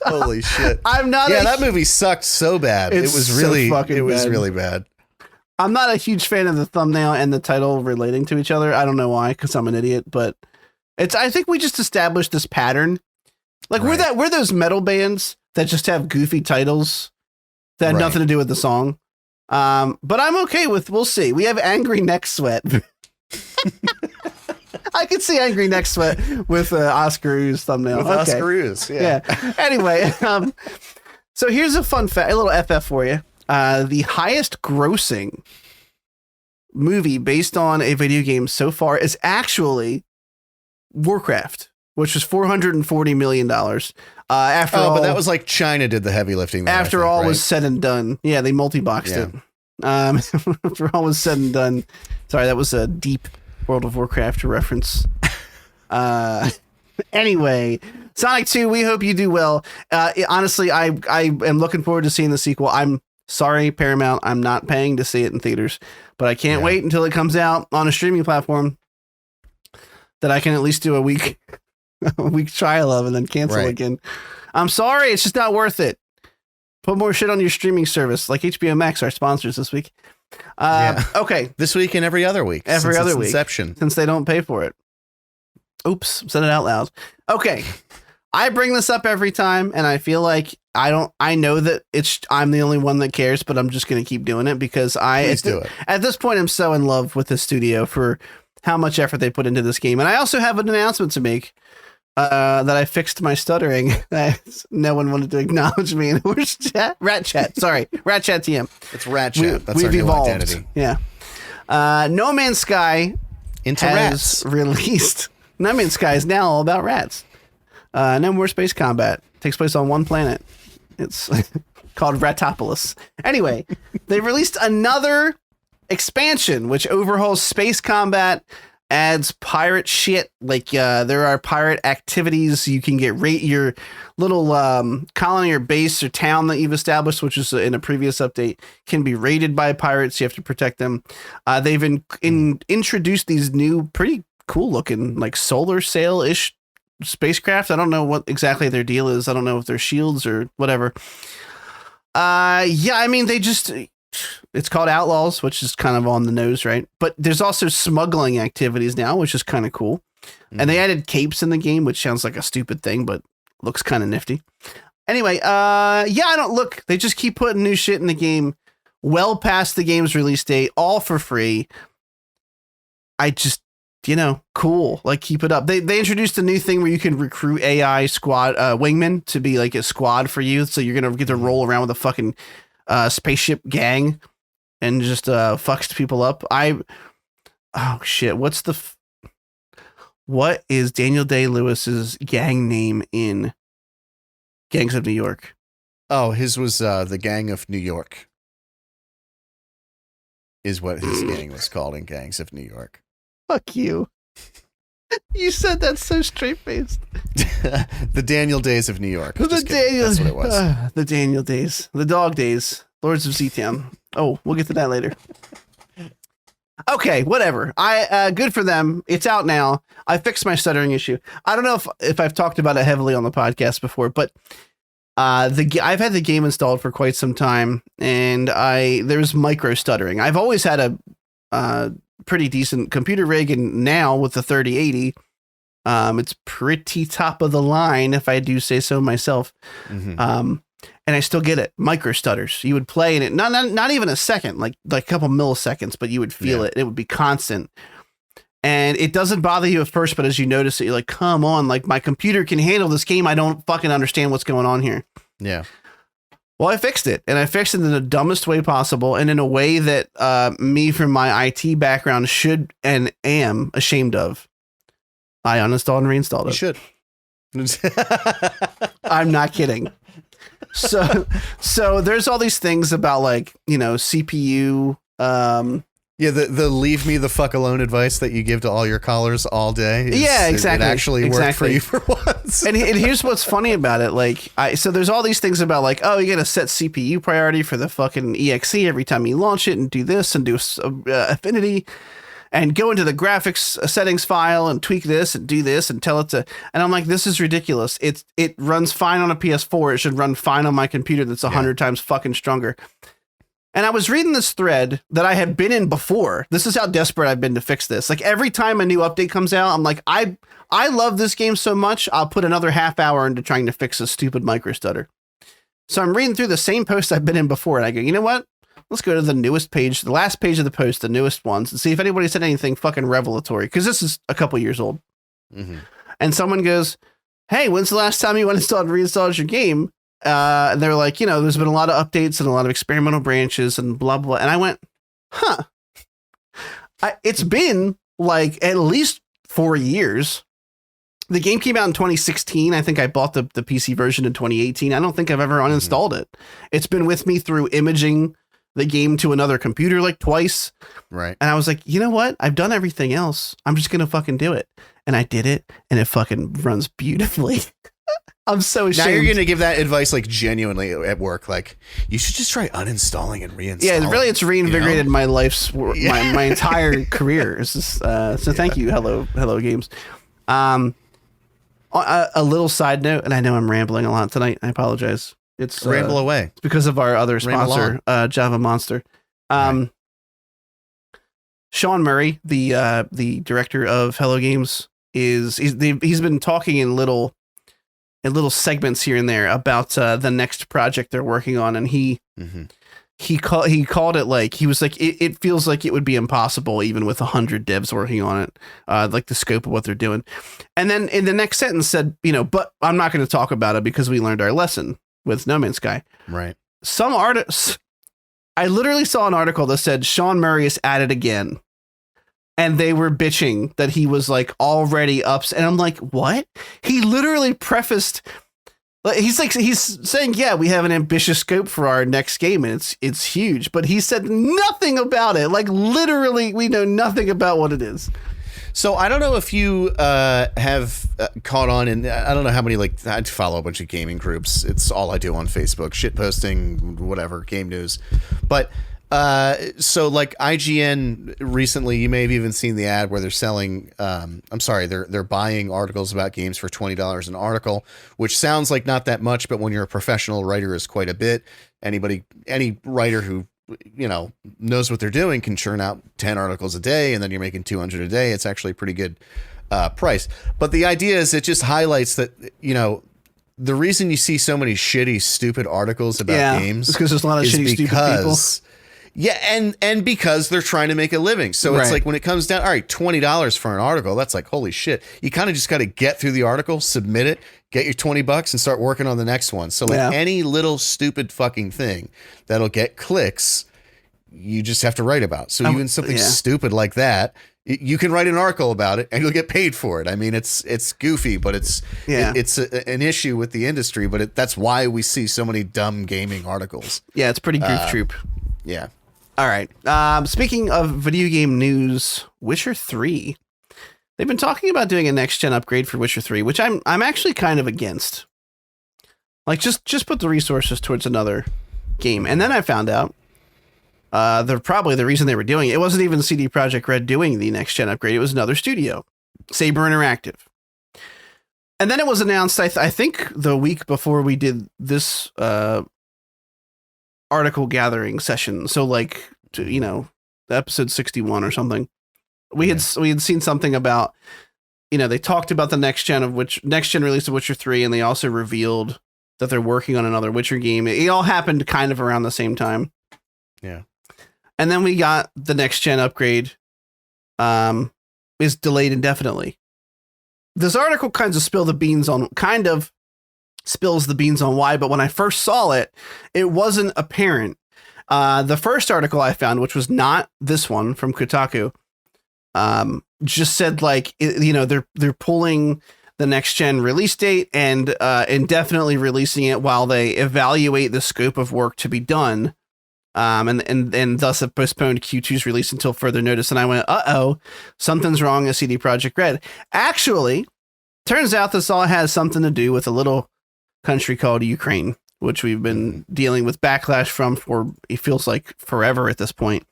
Holy shit! I'm not. Yeah, that movie sucked so bad. It was really really bad. bad. I'm not a huge fan of the thumbnail and the title relating to each other. I don't know why, because I'm an idiot, but I think we just established this pattern. Like we're those metal bands that just have goofy titles that have nothing to do with the song. But I'm okay with, we'll see. We have Angry Neck Sweat. I could see Angry Neck Sweat with Oscar Ooze thumbnail. With Oscar Ooze, yeah. Anyway, so here's a fun fact, a little FF for you. The highest grossing movie based on a video game so far is actually Warcraft, which was $440 million. After all, but that was like China did the heavy lifting. There, after all was said and done. Yeah, they multi-boxed it. After all was said and done. Sorry, that was a deep World of Warcraft reference. Anyway, Sonic 2, we hope you do well. Honestly, I am looking forward to seeing the sequel. I'm sorry, Paramount, I'm not paying to see it in theaters, but I can't wait until it comes out on a streaming platform that I can at least do a week trial of and then cancel again. I'm sorry, it's just not worth it. Put more shit on your streaming service, like HBO Max, our sponsors this week. Okay. This week and every other week. Every other week. Inception. Since they don't pay for it. Oops, said it out loud. Okay. I bring this up every time, and I feel like I know that I'm the only one that cares, but I'm just going to keep doing it because Please do it. At this point, I'm so in love with the studio for how much effort they put into this game. And I also have an announcement to make that I fixed my stuttering. No one wanted to acknowledge me. And where's chat? Rat Chat. Sorry. Rat Chat TM. It's Rat Chat. That's our new identity. Yeah. No Man's Sky Into has rats. released. No Man's Sky is now all about rats. No more space combat. Takes place on one planet. It's called Ratopolis. Anyway, they released another expansion which overhauls space combat, adds pirate shit. Like there are pirate activities. You can get your little colony or base or town that you've established, which is in a previous update, can be raided by pirates. You have to protect them. They've introduced these new pretty cool looking like solar sail-ish spacecraft. I don't know what exactly their deal is. I don't know if they're shields or whatever. I mean, it's called Outlaws, which is kind of on the nose, right? But there's also smuggling activities now, which is kind of cool. And they added capes in the game, which sounds like a stupid thing, but looks kind of nifty. Anyway, they just keep putting new shit in the game well past the game's release date, all for free. I just, cool. Like, keep it up. They introduced a new thing where you can recruit AI squad wingmen to be like a squad for you. So you're going to get to roll around with a fucking spaceship gang and just fucks people up. Oh shit. What is Daniel Day-Lewis's gang name in Gangs of New York? Oh, his was the Gang of New York is what his gang was called in Gangs of New York. Fuck you. You said that so straight-faced. The Daniel Days of New York. That's what it was. The Daniel Days. The Dog Days. Lords of Z-Town. Oh, we'll get to that later. Okay, whatever. Good for them. It's out now. I fixed my stuttering issue. I don't know if I've talked about it heavily on the podcast before, but I've had the game installed for quite some time, and there's micro stuttering. I've always had a pretty decent computer rig, and now with the 3080, it's pretty top of the line, if I do say so myself. Mm-hmm. And I still get it. Micro stutters. You would play in it, not even a second, like a couple milliseconds, but you would feel it. It would be constant. And it doesn't bother you at first, but as you notice it, you're like, come on, like my computer can handle this game. I don't fucking understand what's going on here. Yeah. Well, I fixed it, and I fixed it in the dumbest way possible, and in a way that me from my IT background should and am ashamed of. I uninstalled and reinstalled it. You should. I'm not kidding. So there's all these things about like, CPU. The leave me the fuck alone advice that you give to all your callers all day. Exactly. It actually worked for you for once. And here's what's funny about it. Like, so there's all these things about like, oh, you got to set CPU priority for the fucking EXE every time you launch it and do this and do affinity and go into the graphics settings file and tweak this and do this and tell it to, and I'm like, this is ridiculous. It runs fine on a PS4. It should run fine on my computer that's 100 times fucking stronger. And I was reading this thread that I had been in before. This is how desperate I've been to fix this. Like every time a new update comes out, I'm like, I love this game so much, I'll put another half hour into trying to fix a stupid micro stutter. So I'm reading through the same post I've been in before, and I go, you know what? Let's go to the newest page, the last page of the post, the newest ones, and see if anybody said anything fucking revelatory, because this is a couple years old. Mm-hmm. And someone goes, hey, when's the last time you went installed and reinstalled your game? And they're like, you know, there's been a lot of updates and a lot of experimental branches and blah, blah. And I went, huh. It's been like at least 4 years. The game came out in 2016. I think I bought the PC version in 2018. I don't think I've ever uninstalled it. It's been with me through imaging the game to another computer like twice. Right. And I was like, you know what? I've done everything else. I'm just going to fucking do it. And I did it, and it fucking runs beautifully. I'm so ashamed. Now you're going to give that advice like genuinely at work. Like, you should just try uninstalling and reinstalling. Yeah, really, it's reinvigorated my life's, my entire career. It's just, so thank you, Hello Games. A little side note, and I know I'm rambling a lot tonight. I apologize. It's ramble away. It's because of our other sponsor, Java Monster. Right. Sean Murray, the director of Hello Games, he's been talking in little segments here and there about the next project they're working on, and he called it, like, he was like, it feels like it would be impossible even with 100 devs working on it, like the scope of what they're doing. And then in the next sentence said, you know, but I'm not going to talk about it because we learned our lesson with No Man's Sky. Right. Some artists, I literally saw an article that said Sean Murray is at it again. And they were bitching that he was like already ups. And I'm like, what? He literally prefaced, he's saying, yeah, we have an ambitious scope for our next game, and it's huge, but he said nothing about it. Like, literally, we know nothing about what it is. So I don't know if you have caught on, and I don't know how many, like, I follow a bunch of gaming groups. It's all I do on Facebook, shit posting, whatever, game news. But so like IGN recently, you may have even seen the ad where they're selling, they're buying articles about games for $20 an article, which sounds like not that much, but when you're a professional writer is quite a bit. Any writer who, you know, knows what they're doing can churn out 10 articles a day, and then you're making 200 a day. It's actually a pretty good price. But the idea is it just highlights that, you know, the reason you see so many shitty, stupid articles about games is because there's a lot of shitty, stupid people. Yeah, and because they're trying to make a living. So it's like when it comes down, all right, $20 for an article, that's like, holy shit. You kind of just got to get through the article, submit it, get your $20 and start working on the next one. So like any little stupid fucking thing that'll get clicks, you just have to write about. So even something stupid like that, you can write an article about it and you'll get paid for it. I mean, it's goofy, but it's an issue with the industry, but that's why we see so many dumb gaming articles. Yeah, it's pretty goof troop. Yeah. All right. Speaking of video game news, Witcher 3. They've been talking about doing a next gen upgrade for Witcher 3, which I'm actually kind of against. Like, just put the resources towards another game. And then I found out the reason they were doing it wasn't even CD Projekt Red doing the next gen upgrade. It was another studio, Saber Interactive. And then it was announced, I think the week before we did this article gathering session. So like, episode 61 or something. We had seen something about, they talked about the next gen release of Witcher 3, and they also revealed that they're working on another Witcher game. It all happened kind of around the same time. Yeah. And then we got the next gen upgrade is delayed indefinitely. This article kind of spills the beans on why, but when I first saw it, it wasn't apparent. The first article I found, which was not this one from Kotaku, just said like, they're pulling the next gen release date and indefinitely releasing it while they evaluate the scope of work to be done. And thus have postponed Q2's release until further notice. And I went, something's wrong at CD Projekt Red. Actually, turns out this all has something to do with a little country called Ukraine, which we've been dealing with backlash from for, it feels like, forever at this point.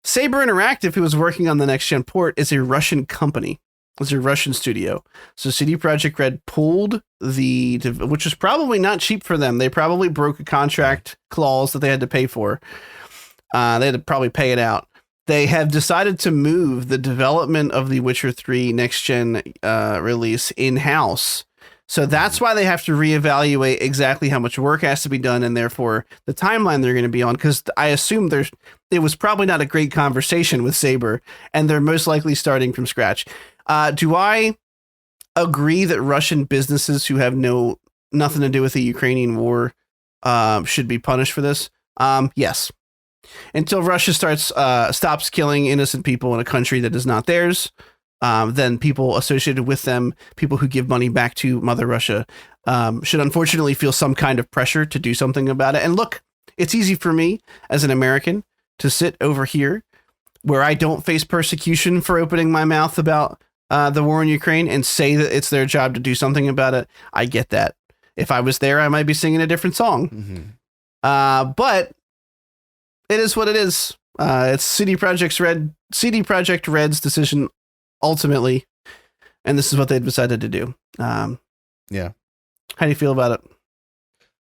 Saber Interactive, who was working on the next gen port, is a Russian company. It's a Russian studio. So CD Projekt Red pulled which was probably not cheap for them. They probably broke a contract clause that they had to pay for. They had to probably pay it out. They have decided to move the development of the Witcher 3 next gen release in-house. So that's why they have to reevaluate exactly how much work has to be done, and therefore the timeline they're going to be on. Because I assume it was probably not a great conversation with Saber, and they're most likely starting from scratch. Do I agree that Russian businesses who have nothing to do with the Ukrainian war should be punished for this? Yes. Until Russia stops killing innocent people in a country that is not theirs, then people associated with them, people who give money back to Mother Russia, should unfortunately feel some kind of pressure to do something about it. And look, it's easy for me as an American to sit over here where I don't face persecution for opening my mouth about the war in Ukraine and say that it's their job to do something about it. I get that. If I was there, I might be singing a different song. Mm-hmm. But it is what it is. It's CD Projekt Red's decision ultimately, and this is what they decided to do. Yeah. How do you feel about it?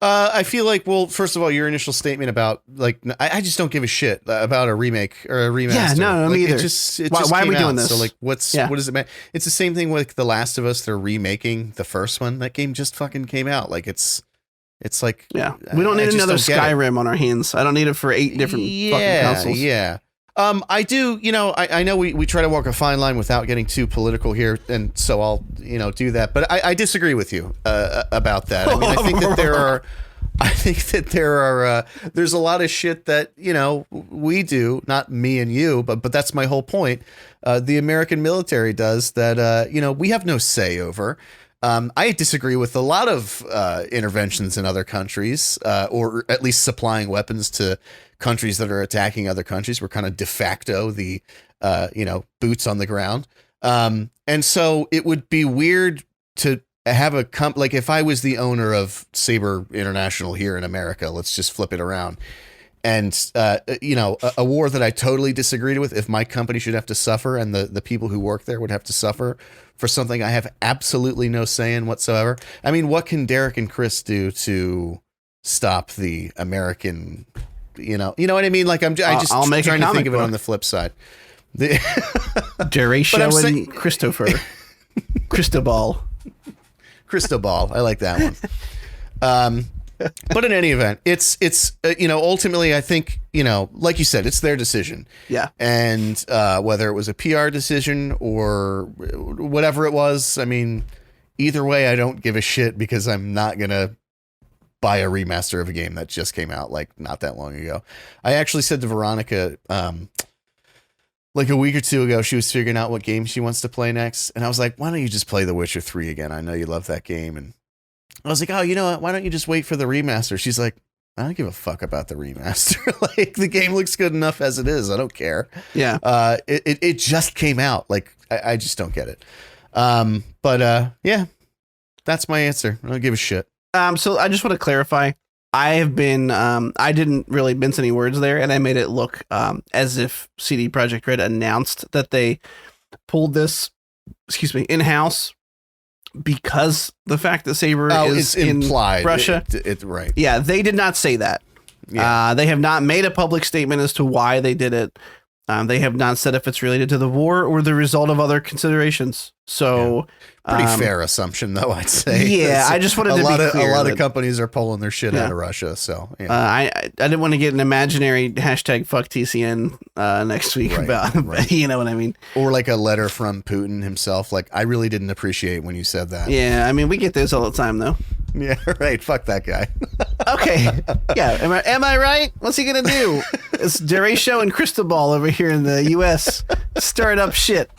I feel like, well, first of all, your initial statement about like, I just don't give a shit about a remake or a remaster. Yeah, no, me either. Why are we doing this? So like, what does it matter? It's the same thing with The Last of Us. They're remaking the first one. That game just fucking came out. Like it's like, yeah, we don't need another Skyrim on our hands. I don't need it for 8 different fucking consoles. Yeah. I do, I know we try to walk a fine line without getting too political here, and so I'll, do that. But I disagree with you about that. I mean, I think that there's a lot of shit that, we do, not me and you, but that's my whole point. The American military does that, we have no say over. I disagree with a lot of interventions in other countries, or at least supplying weapons to countries that are attacking other countries. We're kind of de facto the, boots on the ground. And so it would be weird to have like if I was the owner of Saber International here in America, let's just flip it around. And, a war that I totally disagreed with, if my company should have to suffer and the people who work there would have to suffer for something I have absolutely no say in whatsoever. I mean, what can Derek and Chris do to stop the American, you know what I mean? Like I'll make trying to think of it on the flip side. Derecho and Christopher. Cristobal. I like that one. But in any event, it's ultimately, I think, like you said, it's their decision. Yeah. And whether it was a PR decision or whatever it was, I mean, either way, I don't give a shit because I'm not going to buy a remaster of a game that just came out like not that long ago. I actually said to Veronica, like a week or two ago, she was figuring out what game she wants to play next. And I was like, why don't you just play The Witcher 3 again? I know you love that game. And I was like, oh, you know what? Why don't you just wait for the remaster? She's like, I don't give a fuck about the remaster. Like the game looks good enough as it is. I don't care. Yeah. It just came out. Like I just don't get it. But yeah, that's my answer. I don't give a shit. So I just want to clarify. I have been, I didn't really mince any words there, and I made it look as if CD Projekt Red announced that they pulled this, in-house because the fact that Saber is implied in Russia. It's right. Yeah, they did not say that. Yeah. They have not made a public statement as to why they did it. They have not said if it's related to the war or the result of other considerations. So, pretty fair assumption, though, I'd say. Yeah, I just wanted to be clear. A lot of companies are pulling their shit out of Russia. So, yeah. I didn't want to get an imaginary hashtag fuck TCN next week about, you know what I mean? Or like a letter from Putin himself. Like, I really didn't appreciate when you said that. Yeah, I mean, we get those all the time, though. Yeah, right. Fuck that guy. Okay. Yeah. Am I right? What's he gonna do? It's Derecho and Cristobal over here in the U.S. stirring up shit.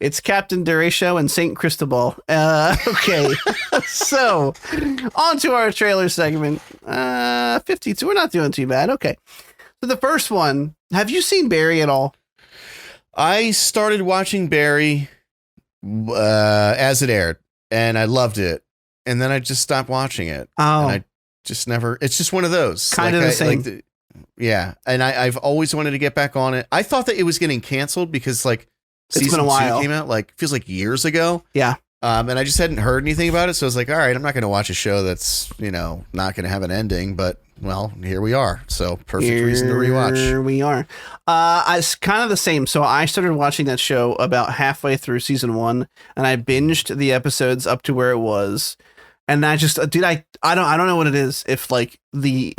It's Captain Derecho and Saint Cristobal. Okay. So, on to our trailer segment. 52. We're not doing too bad. Okay. So the first one. Have you seen Barry at all? I started watching Barry as it aired, and I loved it, and then I just stopped watching it. Oh, and I just never. It's just one of those kind of the same. Yeah, and I've always wanted to get back on it. I thought that it was getting canceled because like it's been a while. 2 came out feels like years ago. Yeah. And I just hadn't heard anything about it, so I was like, all right, I'm not going to watch a show that's not going to have an ending, but well, here we are. So perfect reason to rewatch. Here we are. It's kind of the same. So I started watching that show about halfway through season 1, and I binged the episodes up to where it was. And I just, dude, I don't know what it is. If like the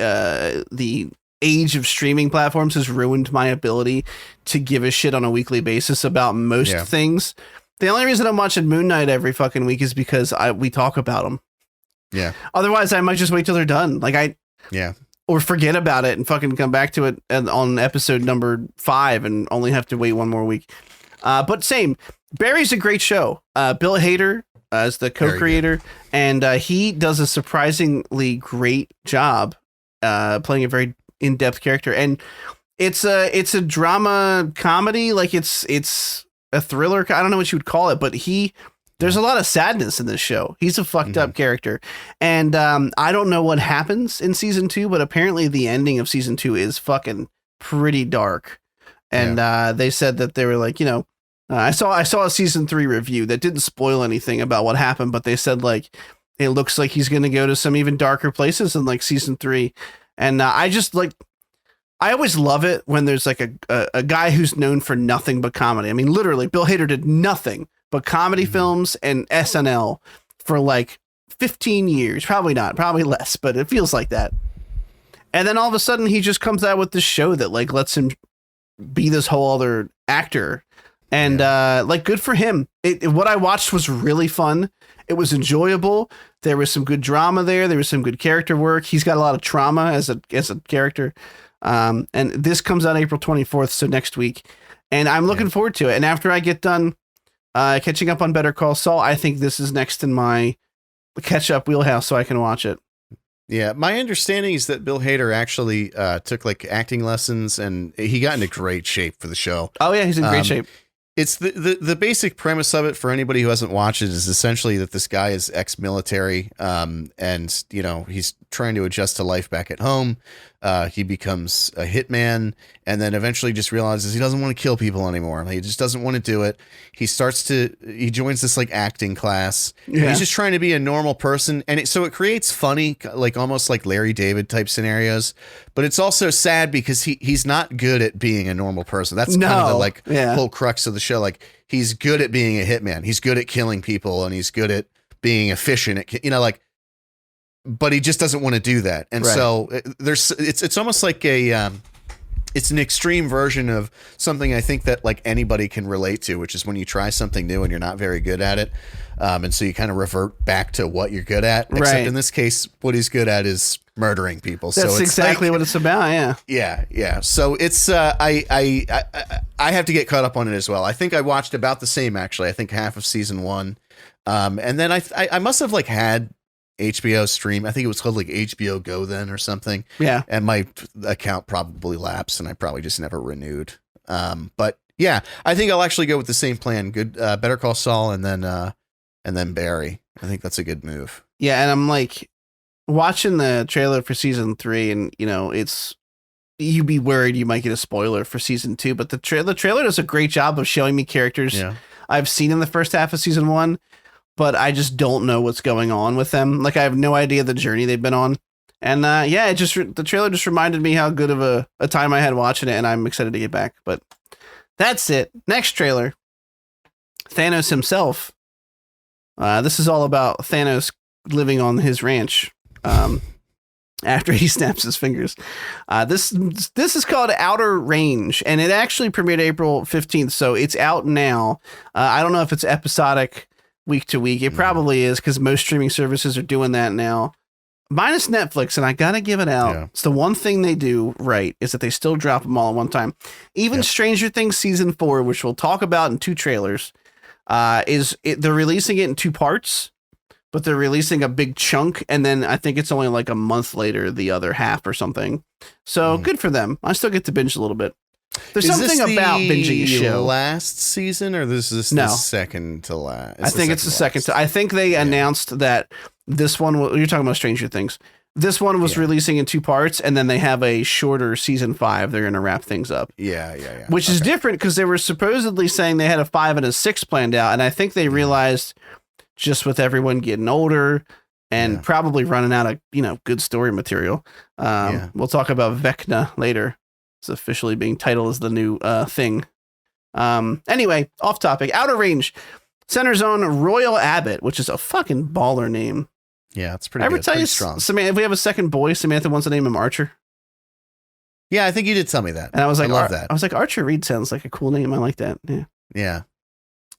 age of streaming platforms has ruined my ability to give a shit on a weekly basis about most things. The only reason I'm watching Moon Knight every fucking week is because we talk about them. Yeah. Otherwise, I might just wait till they're done. Or forget about it and fucking come back to it on episode number 5 and only have to wait one more week. But same. Barry's a great show. Bill Hader is the co-creator, and he does a surprisingly great job playing a very in-depth character. And it's a drama comedy, like it's a thriller. I don't know what you would call it, but there's a lot of sadness in this show. He's a fucked up character. And I don't know what happens in season 2, but apparently the ending of season 2 is fucking pretty dark. And they said that they were like, I saw a season 3 review that didn't spoil anything about what happened, but they said like, it looks like he's going to go to some even darker places in like season 3. And I just like, I always love it when there's like a guy who's known for nothing but comedy. I mean, literally, Bill Hader did nothing but comedy films and SNL for like 15 years. Probably not, probably less, but it feels like that. And then all of a sudden he just comes out with this show that like lets him be this whole other actor. And like, good for him. What I watched was really fun. It was enjoyable. There was some good drama there. There was some good character work. He's got a lot of trauma as a character. And this comes out April 24th, so next week. And I'm looking forward to it. And after I get done catching up on Better Call Saul, I think this is next in my catch-up wheelhouse so I can watch it. Yeah, my understanding is that Bill Hader actually took like acting lessons, and he got into great shape for the show. Oh, yeah, he's in great shape. It's the basic premise of it for anybody who hasn't watched it is essentially that this guy is ex-military, and he's trying to adjust to life back at home. He becomes a hitman, and then eventually just realizes he doesn't want to kill people anymore. He just doesn't want to do it. He joins this like acting class. Yeah. He's just trying to be a normal person, and so it creates funny, like almost like Larry David type scenarios. But it's also sad because he's not good at being a normal person. That's kind of the whole crux of the show. Like, he's good at being a hitman. He's good at killing people, and he's good at being efficient at, but he just doesn't want to do that. And so it's almost like it's an extreme version of something I think that like anybody can relate to, which is when you try something new and you're not very good at it. And so you kind of revert back to what you're good at. Right. Except in this case, what he's good at is murdering people. That's so exactly what it's about. Yeah. Yeah. Yeah. So it's, I have to get caught up on it as well. I think I watched about the same, actually. I think half of season 1. And then I must have like had HBO stream. I think it was called like HBO Go then or something. Yeah. And my account probably lapsed and I probably just never renewed. But yeah, I think I'll actually go with the same plan. Good, Better Call Saul and then Barry. I think that's a good move. Yeah. And I'm like watching the trailer for season 3 and you'd be worried you might get a spoiler for season 2, but the trailer does a great job of showing me characters I've seen in the first half of season 1. But I just don't know what's going on with them. Like, I have no idea the journey they've been on. And the trailer just reminded me how good of a time I had watching it, and I'm excited to get back. But that's it. Next trailer, Thanos himself. This is all about Thanos living on his ranch after he snaps his fingers. This is called Outer Range, and it actually premiered April 15th, so it's out now. I don't know if it's episodic week to week. It probably is because most streaming services are doing that now. Minus Netflix, and I gotta give it out. Yeah. It's the one thing they do right is that they still drop them all at one time. Even Stranger Things season 4, which we'll talk about in 2 trailers, they're releasing it in 2 parts, but they're releasing a big chunk, and then I think it's only like a month later the other half or something. So good for them. I still get to binge a little bit. There's something about binging a show. Last season, or this is the second to last? I think it's the second to. I think they announced that this one. You're talking about Stranger Things. This one was releasing in 2 parts, and then they have a shorter season 5. They're going to wrap things up. Yeah. Which is different because they were supposedly saying they had a 5 and a 6 planned out, and I think they realized just with everyone getting older and probably running out of, good story material. We'll talk about Vecna later. It's officially being titled as the new thing. Anyway, off topic. Outer Range centers on Royal Abbott, which is a fucking baller name. Yeah, it's pretty Ever good. tell Pretty you, strong. Samantha, if we have a second boy, Samantha wants to name him Archer. Yeah, I think you did tell me that. And I was like, I love that. I was like, Archer Reed sounds like a cool name. I like that. Yeah. Yeah.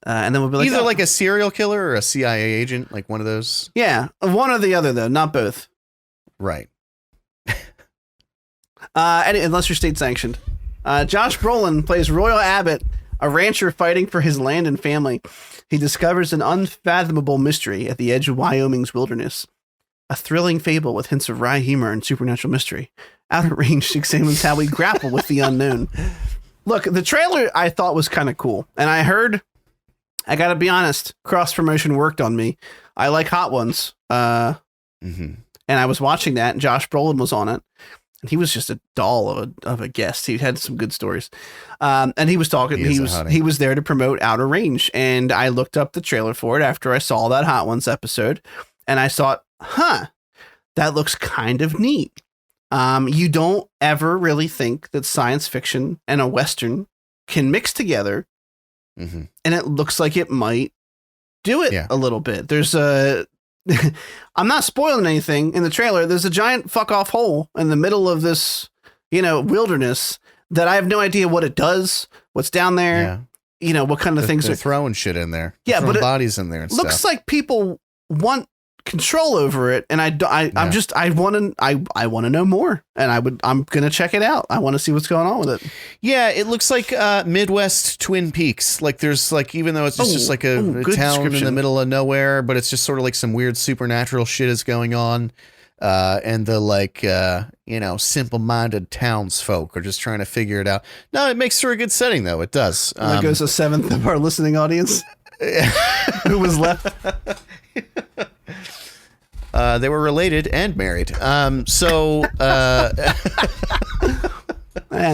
And then we'll be like, either like a serial killer or a CIA agent, like one of those. Yeah, one or the other though, not both. Right. Unless you're state sanctioned. Josh Brolin plays Royal Abbott, a rancher fighting for his land and family. He discovers an unfathomable mystery at the edge of Wyoming's wilderness. A thrilling fable with hints of wry humor and supernatural mystery. Outer Range examines how we grapple with the unknown. Look, the trailer I thought was kind of cool. And I gotta be honest, cross promotion worked on me. I like Hot Ones. And I was watching that, and Josh Brolin was on it. And he was just a doll of a guest. He had some good stories. And he was talking. He was there to promote Outer Range. And I looked up the trailer for it after I saw that Hot Ones episode. And I thought, that looks kind of neat. You don't ever really think that science fiction and a Western can mix together. And it looks like it might do it a little bit. There's I'm not spoiling anything in the trailer. There's a giant fuck off hole in the middle of this, wilderness that I have no idea what it does, what's down there, what kind of things they're are throwing shit in there. Yeah, throwing but bodies in there and looks stuff. like people want control over it, and I want to know more, and I'm gonna check it out. I want to see what's going on with it. Yeah, it looks like Midwest Twin Peaks. Like there's like, even though it's just like a town in the middle of nowhere, but it's just sort of like some weird supernatural shit is going on. And the simple-minded townsfolk are just trying to figure it out. No, it makes for a good setting though. It does. There goes a seventh of our listening audience who was left. They were related and married. And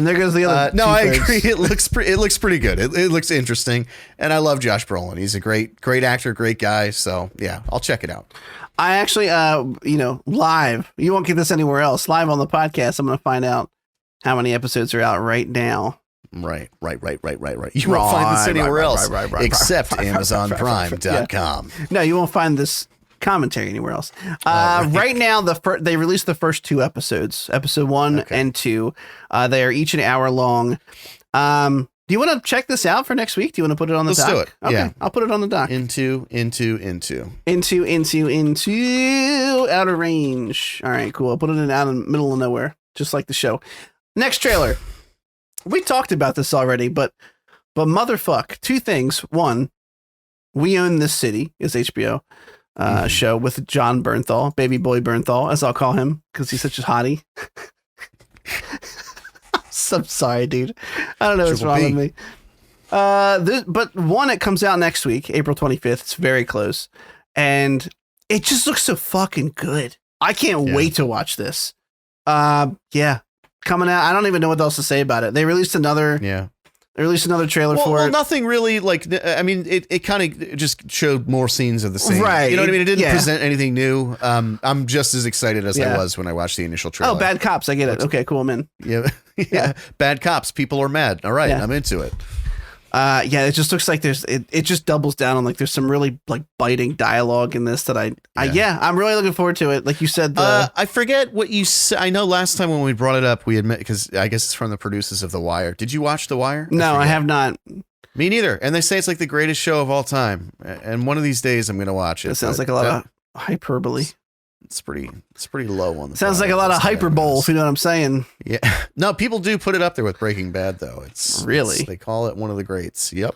there goes the other. No, I agree. It looks pretty good. It looks interesting, and I love Josh Brolin. He's a great actor, great guy. So yeah, I'll check it out. I actually, live. You won't get this anywhere else. Live on the podcast, I'm going to find out how many episodes are out right now. Right. You won't find this anywhere else except AmazonPrime.com. No, you won't find this commentary anywhere else. Right now, they released the first 2 episodes, episode 1 and 2. They are each an hour long. Do you want to check this out for next week? Do you want to put it on the doc? Let's do it. Okay, yeah. I'll put it on the doc. Into Outer Range. All right, cool. I'll put it out in the middle of nowhere, just like the show. Next trailer. We talked about this already, but motherfuck. 2 things. 1, We Own This City is HBO show with John Bernthal, Baby Boy Bernthal, as I'll call him, because he's such a hottie. I'm sorry, dude. I don't know what's wrong with me. But 1, it comes out next week, April 25th. It's very close. And it just looks so fucking good. I can't wait to watch this. Coming out. I don't even know what else to say about it. They released another trailer for it. Nothing really, like, I mean, it kind of just showed more scenes of the same. Right. You know what I mean? It didn't present anything new. I'm just as excited as I was when I watched the initial trailer. Oh, Bad Cops. I get it. Okay, cool. I'm in. Yeah. Bad Cops. People are mad. All right. I'm into it. It just looks like it just doubles down on, like, there's some really, like, biting dialogue in this that I'm really looking forward to it. Like you said, I forget what you said. I know last time when we brought it up, we admit, because I guess it's from the producers of The Wire. Did you watch The Wire? No, I have not. Me neither. And they say it's like the greatest show of all time. And one of these days I'm going to watch it. It sounds like a lot of hyperbole. It's pretty low on the. Sounds like a lot of hyperbole, if you know what I'm saying. Yeah. No, people do put it up there with Breaking Bad, though. They call it one of the greats. Yep.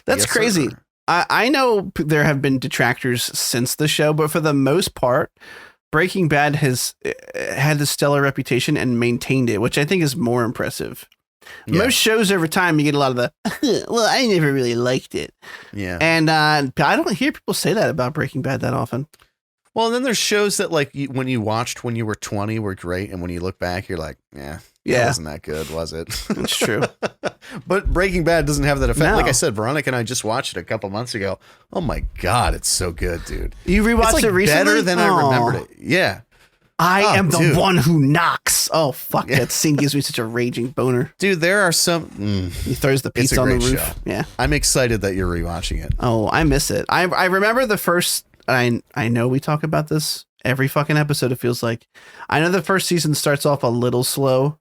That's crazy. I know there have been detractors since the show, but for the most part, Breaking Bad has had the stellar reputation and maintained it, which I think is more impressive. Yeah. Most shows over time, you get a lot of the, well, I never really liked it. Yeah. And I don't hear people say that about Breaking Bad that often. Well, and then there's shows that, like, when you watched when you were 20 were great, and when you look back, you're like, yeah. That wasn't that good, was it? It's true. But Breaking Bad doesn't have that effect. No. Like I said, Veronica and I just watched it a couple months ago. Oh my God, it's so good, dude. You rewatched it's it recently? better than I remembered it. Yeah. I am the dude. one who knocks. Oh, fuck. That scene gives me such a raging boner. Dude, there are some... He throws the pizza on the roof. Show. Yeah. I'm excited that you're rewatching it. Oh, I miss it. I remember the first... I know we talk about this every fucking episode, it feels like. I know the first season starts off a little slow,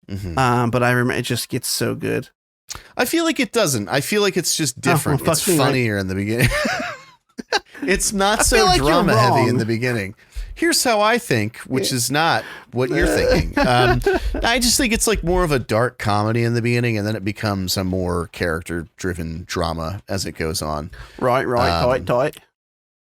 but I remember it just gets so good. I feel like it doesn't. I feel like it's just different. well, it's funnier in the beginning. It's not so like drama heavy in wrong. the beginning. Here's how I think, which is not what you're thinking. I just think it's like more of a dark comedy in the beginning, and then it becomes a more character-driven drama as it goes on. Right, tight.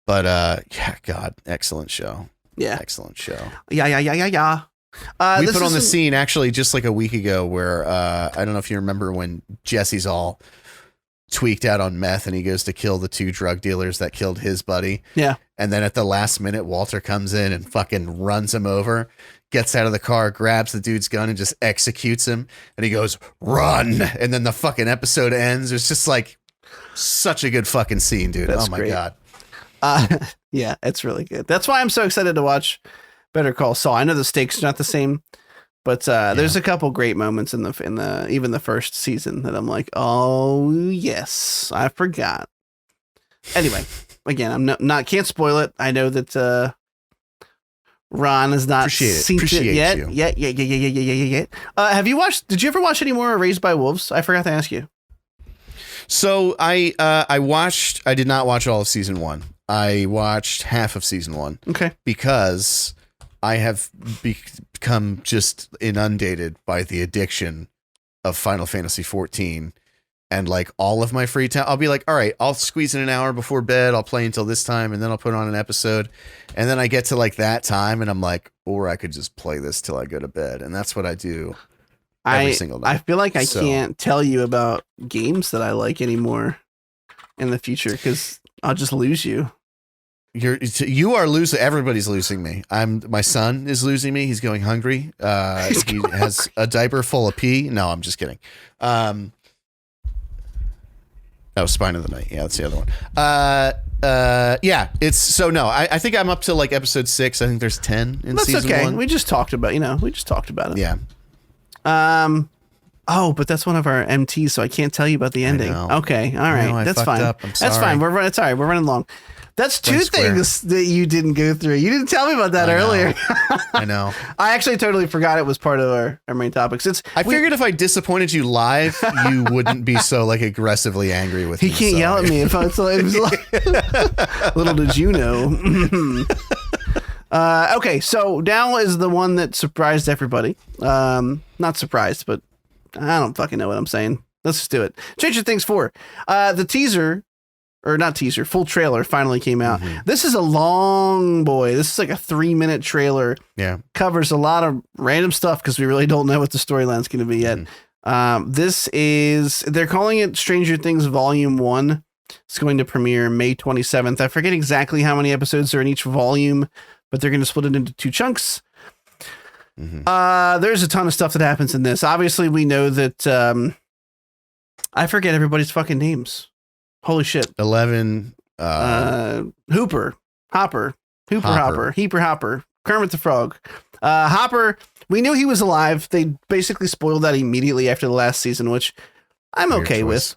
But yeah, God, excellent show. Yeah. Excellent show. Yeah. We put on the scene actually just like a week ago where I don't know if you remember when Jesse's all tweaked out on meth and he goes to kill the 2 drug dealers that killed his buddy. Yeah. And then at the last minute, Walter comes in and fucking runs him over, gets out of the car, grabs the dude's gun and just executes him. And he goes, run. And then the fucking episode ends. It's just like such a good fucking scene, dude. That's oh my great. God. Yeah, it's really good. That's why I'm so excited to watch Better Call Saul. I know the stakes are not the same, but there's a couple great moments in the even the first season that I'm like, oh yes, I forgot. Anyway, again, I'm not can't spoil it. I know that Ron has not seen it yet. Yeah. Have you watched? Did you ever watch any more Raised by Wolves? I forgot to ask you. So I did not watch all of season 1. I watched half of season 1. Okay. Because I have become just inundated by the addiction of Final Fantasy 14. And like all of my free time, I'll be like, all right, I'll squeeze in an hour before bed. I'll play until this time and then I'll put on an episode. And then I get to like that time and I'm like, or I could just play this till I go to bed. And that's what I do every single night. I feel like I can't tell you about games that I like anymore in the future because I'll just lose you. You are losing. Everybody's losing me. My son is losing me. He's going hungry. He has a diaper full of pee. No, I'm just kidding. Spine of the Night. Yeah, that's the other one. Yeah, it's so no. I think I'm up to like episode 6. I think there's 10 in that's season okay. 1. We just talked about it. Yeah. Oh, but that's one of our MTs, so I can't tell you about the ending. Okay, all right, that's fine. That's fine. It's all right. We're running long. That's 2 things that you didn't go through. You didn't tell me about that earlier. I know. I actually totally forgot it was part of our main topics. I figured if I disappointed you live, you wouldn't be so like aggressively angry with me. He can't yell at me if it's like, little did you know. Okay, so now is the one that surprised everybody. Not surprised, but I don't fucking know what I'm saying. Let's just do it. Stranger Things 4. The teaser. Or not teaser, full trailer finally came out. This is a long boy. This is like a 3-minute trailer. Yeah. Covers a lot of random stuff because we really don't know what the storyline's going to be yet. They're calling it Stranger Things Volume 1. It's going to premiere May 27th. I forget exactly how many episodes are in each volume, but they're going to split it into 2 chunks. There's a ton of stuff that happens in this. Obviously, we know that I forget everybody's fucking names. Holy shit. 11. Hooper, Hopper, Kermit the Frog. Hopper, we knew he was alive. They basically spoiled that immediately after the last season, which I'm Weird okay choice. with.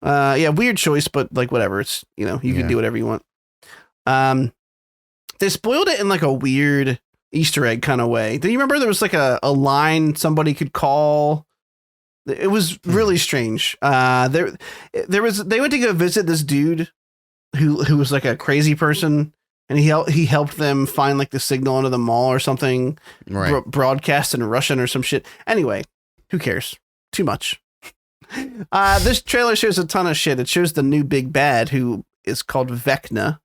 Yeah, weird choice, but like whatever. It's, you can do whatever you want. They spoiled it in like a weird Easter egg kind of way. Do you remember there was like a line somebody could call? It was really strange. They went to go visit this dude who was like a crazy person, and he helped them find like the signal under the mall or something, right. Broadcast in Russian or some shit. Anyway, who cares? Too much. This trailer shows a ton of shit. It shows the new big bad who is called Vecna,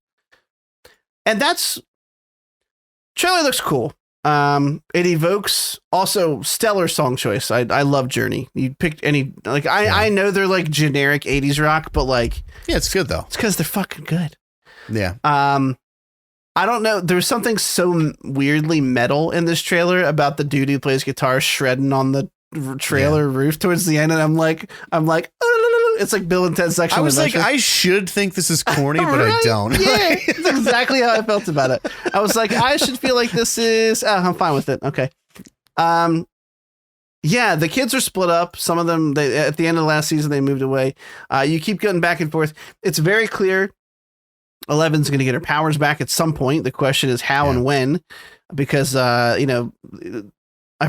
and trailer looks cool. It evokes also stellar song choice. I love Journey. You picked any, like, I know they're like generic 80s rock, but like, yeah, it's good though. It's because they're fucking good. Yeah. I don't know. There's something so weirdly metal in this trailer about the dude who plays guitar shredding on the trailer roof towards the end, and I'm like, it's like Bill and Ted's Sexual Adventure. I should think this is corny, but I don't. Yeah, it's exactly how I felt about it. I was like, I should feel like this is. I'm fine with it. Okay. Yeah, the kids are split up. Some of them, at the end of the last season, they moved away. You keep getting back and forth. It's very clear Eleven's going to get her powers back at some point. The question is how and when, because, I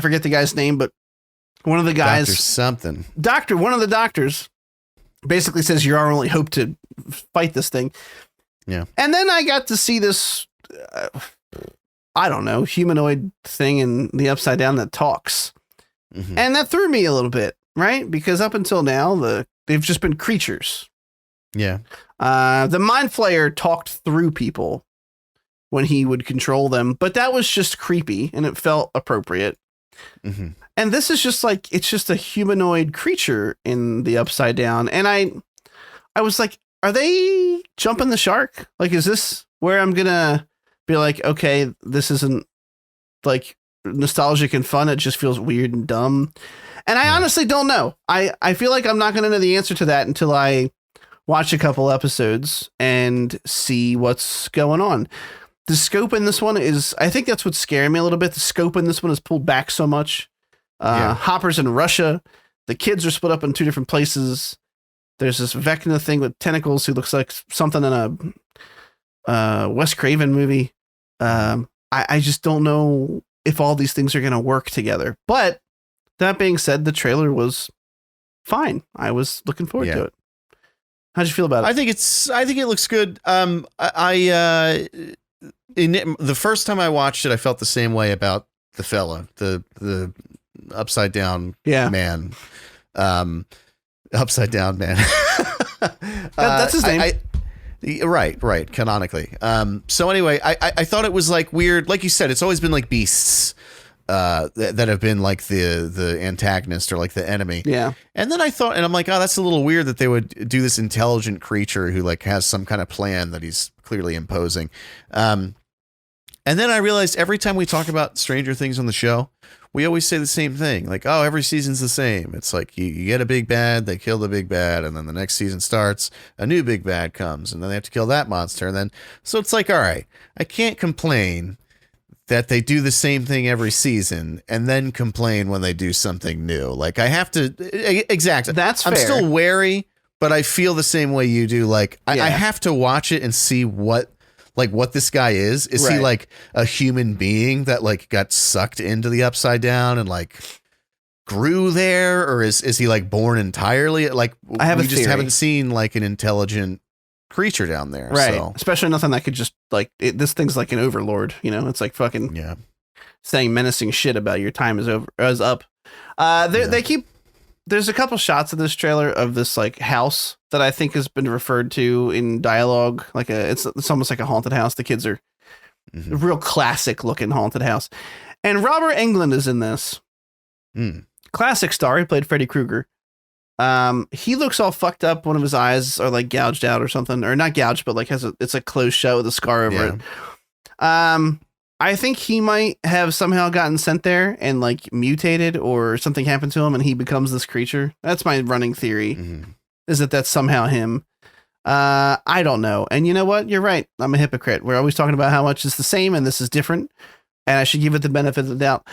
forget the guy's name, but one of the guys, one of the doctors basically says you're our only hope to fight this thing. Yeah. And then I got to see this, I don't know, humanoid thing in the Upside Down that talks. Mm-hmm. And that threw me a little bit, right? Because up until now, they've just been creatures. Yeah. The Mind Flayer talked through people when he would control them, but that was just creepy and it felt appropriate. Mm-hmm. And this is just like, it's just a humanoid creature in the Upside Down. And I was like, are they jumping the shark? Like, is this where I'm going to be like, okay, this isn't like nostalgic and fun. It just feels weird and dumb. And I honestly don't know. I feel like I'm not going to know the answer to that until I watch a couple episodes and see what's going on. The scope in this one is, I think that's what's scaring me a little bit. The scope in this one is pulled back so much. Hopper's in Russia. The kids are split up in two different places. There's this Vecna thing with tentacles who looks like something in a Wes Craven movie. I just don't know if all these things are going to work together. But that being said, the trailer was fine. I was looking forward to it. How'd you feel about it? I think it looks good. The first time I watched it, I felt the same way about the fella, the upside down man. Upside down man. That's his name. Right. Canonically. So anyway, I thought it was like weird. Like you said, it's always been like beasts that have been like the antagonist or like the enemy. Yeah. And then I thought, and I'm like, oh, that's a little weird that they would do this intelligent creature who like has some kind of plan that he's clearly imposing. And then I realized every time we talk about Stranger Things on the show, we always say the same thing. Like, oh, every season's the same. It's like you get a big bad, they kill the big bad, and then the next season starts, a new big bad comes, and then they have to kill that monster. And then, so it's like, all right, I can't complain that they do the same thing every season and then complain when they do something new. Like, I have to, exactly. That's fair. I'm still wary, but I feel the same way you do. Like, I have to watch it and see what this guy is. Is he like a human being that like got sucked into the Upside Down and like grew there? Or is he like born entirely? Like, we just haven't seen like an intelligent creature down there. Right. So. Especially nothing that could just like, this thing's like an overlord, you know, it's like fucking saying menacing shit about your time is up. There's a couple shots of this trailer of this like house that I think has been referred to in dialogue. Like it's almost like a haunted house. The kids are a real classic looking haunted house. And Robert Englund is in this. Classic star. He played Freddy Krueger. He looks all fucked up. One of his eyes are like gouged out or something, or not gouged, but like it's a closed shut with a scar over it. I think he might have somehow gotten sent there and like mutated or something happened to him and he becomes this creature. That's my running theory, is that's somehow him. I don't know. And you know what? You're right. I'm a hypocrite. We're always talking about how much is the same and this is different. And I should give it the benefit of the doubt.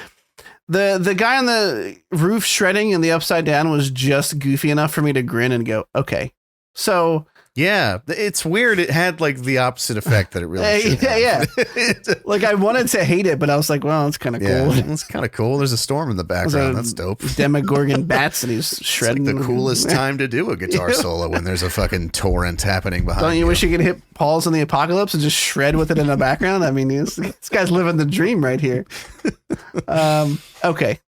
The guy on the roof shredding in the Upside Down was just goofy enough for me to grin and go, okay. So yeah, it's weird. It had like the opposite effect that it really should have. Like I wanted to hate it, but I was like, well, it's kind of cool. It's kind of cool. There's a storm in the background. That's dope. Demogorgon bats and he's shredding. It's like the coolest time to do a guitar solo when there's a fucking torrent happening behind you. Don't you wish you could hit Paul's in the Apocalypse and just shred with it in the background? I mean, this guy's living the dream right here. Okay.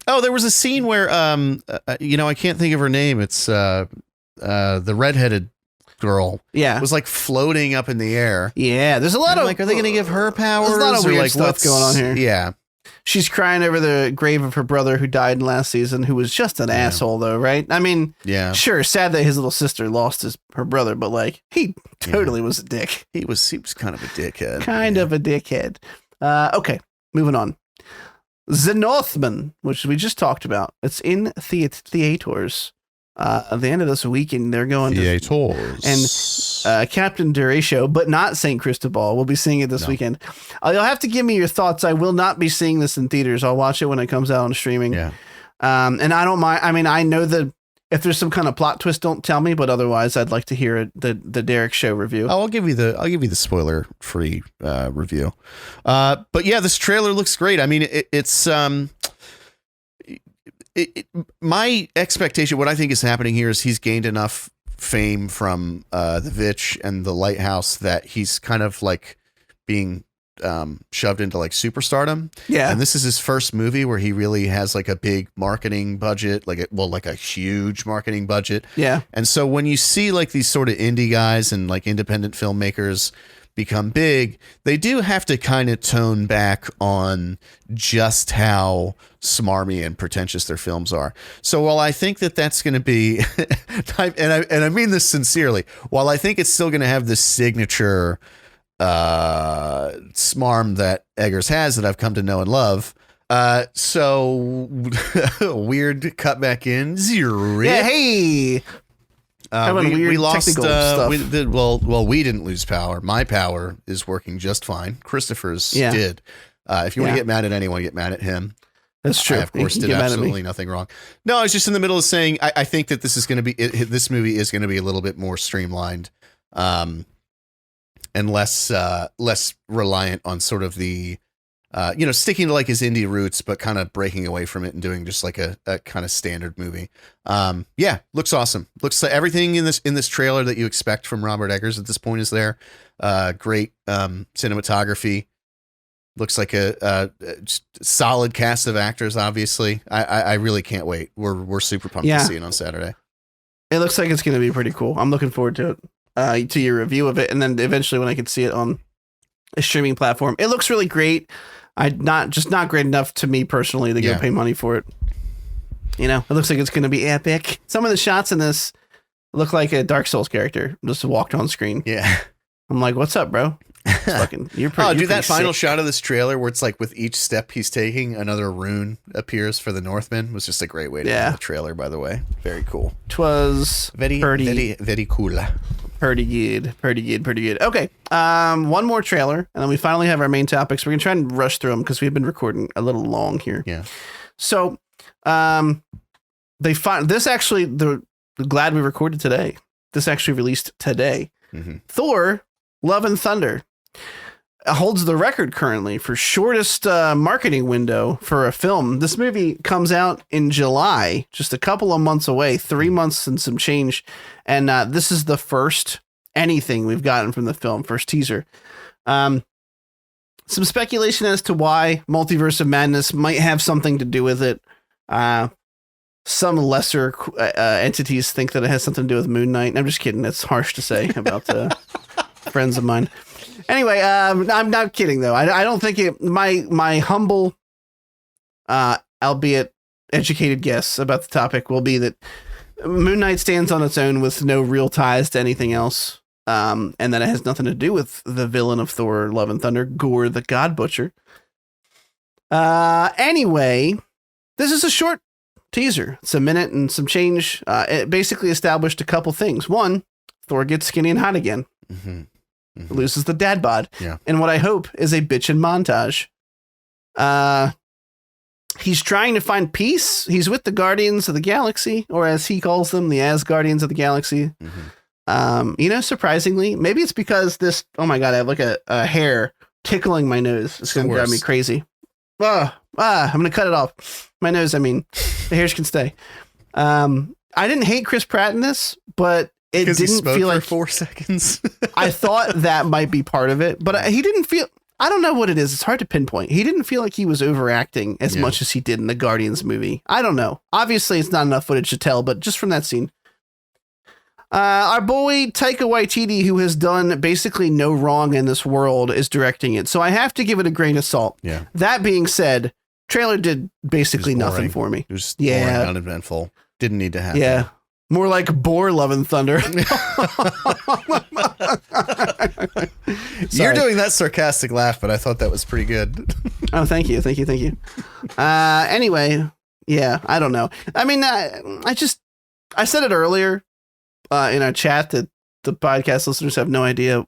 Oh, there was a scene where, I can't think of her name. It's the redheaded girl was like floating up in the air. Yeah, there's a lot of like, are they going to give her powers? There's a lot of weird like, stuff going on here. Yeah. she's crying over the grave of her brother who died in last season, who was just an asshole, though, right? I mean, sure, sad that his little sister lost her brother, but like he totally was a dick. He was kind of a dickhead. Kind of a dickhead. Okay, moving on. The Northman, which we just talked about, it's in theaters. At the end of this weekend, they're going theaters. And Captain Duratio, but not St. Cristobal, will be seeing it this weekend. You'll have to give me your thoughts. I will not be seeing this in theaters. I'll watch it when it comes out on streaming. Yeah. And I don't mind. I mean, I know that if there's some kind of plot twist, don't tell me. But otherwise, I'd like to hear the Derek Show review. I'll give you the spoiler free review. But yeah, this trailer looks great. I mean, it's my expectation, what I think is happening here is he's gained enough fame from the Vitch and the Lighthouse that he's kind of like being shoved into like superstardom. Yeah. And this is his first movie where he really has like a big marketing budget, like a huge marketing budget. Yeah. And so when you see like these sort of indie guys and like independent filmmakers become big, they do have to kind of tone back on just how smarmy and pretentious their films are. So while I think that that's going to be, and I mean this sincerely, while I think it's still going to have this signature smarm that Eggers has that I've come to know and love. So weird cut back in. Zero. Yeah, hey. We lost stuff. we didn't lose power. My power is working just fine. Christopher's did. If you want to get mad at anyone, get mad at him. That's true. I, of course, did absolutely nothing wrong. No, I was just in the middle of saying I think that this is going to be this movie is going to be a little bit more streamlined, and less reliant on sort of the sticking to like his indie roots, but kind of breaking away from it and doing just like a kind of standard movie. Looks awesome. Looks like everything in this trailer that you expect from Robert Eggers at this point is there. Great cinematography. Looks like a solid cast of actors. Obviously, I really can't wait. We're super pumped to see it on Saturday. It looks like it's going to be pretty cool. I'm looking forward to it. To your review of it, and then eventually when I can see it on a streaming platform. It looks really great. Not great enough to me personally to go pay money for it. You know, it looks like it's going to be epic. Some of the shots in this look like a Dark Souls character just walked on screen. Yeah. I'm like, what's up, bro? You're that final shot of this trailer where it's like with each step he's taking, another rune appears for the Northman was just a great way to end the trailer, by the way. Very cool. 'Twas very cool. Pretty good. Okay. One more trailer, and then we finally have our main topics. We're going to try and rush through them because we've been recording a little long here. Yeah. So, this actually, glad we recorded today. This actually released today. Mm-hmm. Thor, Love and Thunder holds the record currently for shortest marketing window for a film. This movie comes out in July, just a couple of months away, 3 months and some change. And this is the first anything we've gotten from the film, first teaser. Some speculation as to why Multiverse of Madness might have something to do with it. Some lesser entities think that it has something to do with Moon Knight. I'm just kidding. That's harsh to say about friends of mine. Anyway, I'm not kidding though. I don't think it. My humble, albeit educated guess about the topic will be that Moon Knight stands on its own with no real ties to anything else, and that it has nothing to do with the villain of Thor: Love and Thunder, Gore the God Butcher. Anyway, this is a short teaser. It's a minute and some change. It basically established a couple things. One, Thor gets skinny and hot again. Mm-hmm. Mm-hmm. Loses the dad bod. Yeah. And what I hope is a bitchin' montage. He's trying to find peace. He's with the Guardians of the Galaxy, or as he calls them, the Asgardians of the Galaxy. Mm-hmm. Surprisingly, maybe it's because this, oh my God, I have like a hair tickling my nose. It's going to drive me crazy. I'm going to cut it off. My nose, I mean, the hairs can stay. I didn't hate Chris Pratt in this, but it didn't feel like 4 seconds. I thought that might be part of it, but he didn't feel, I don't know what it is. It's hard to pinpoint. He didn't feel like he was overacting as much as he did in the Guardians movie. I don't know. Obviously it's not enough footage to tell, but just from that scene. Our boy Taika Waititi, who has done basically no wrong in this world, is directing it. So I have to give it a grain of salt. Yeah. That being said, trailer did basically nothing for me. It was boring, uneventful. Didn't need to happen. Yeah. More like Boar Love and Thunder. You're doing that sarcastic laugh, but I thought that was pretty good. Oh, thank you. Anyway, yeah, I don't know. I mean, I said it earlier in our chat that the podcast listeners have no idea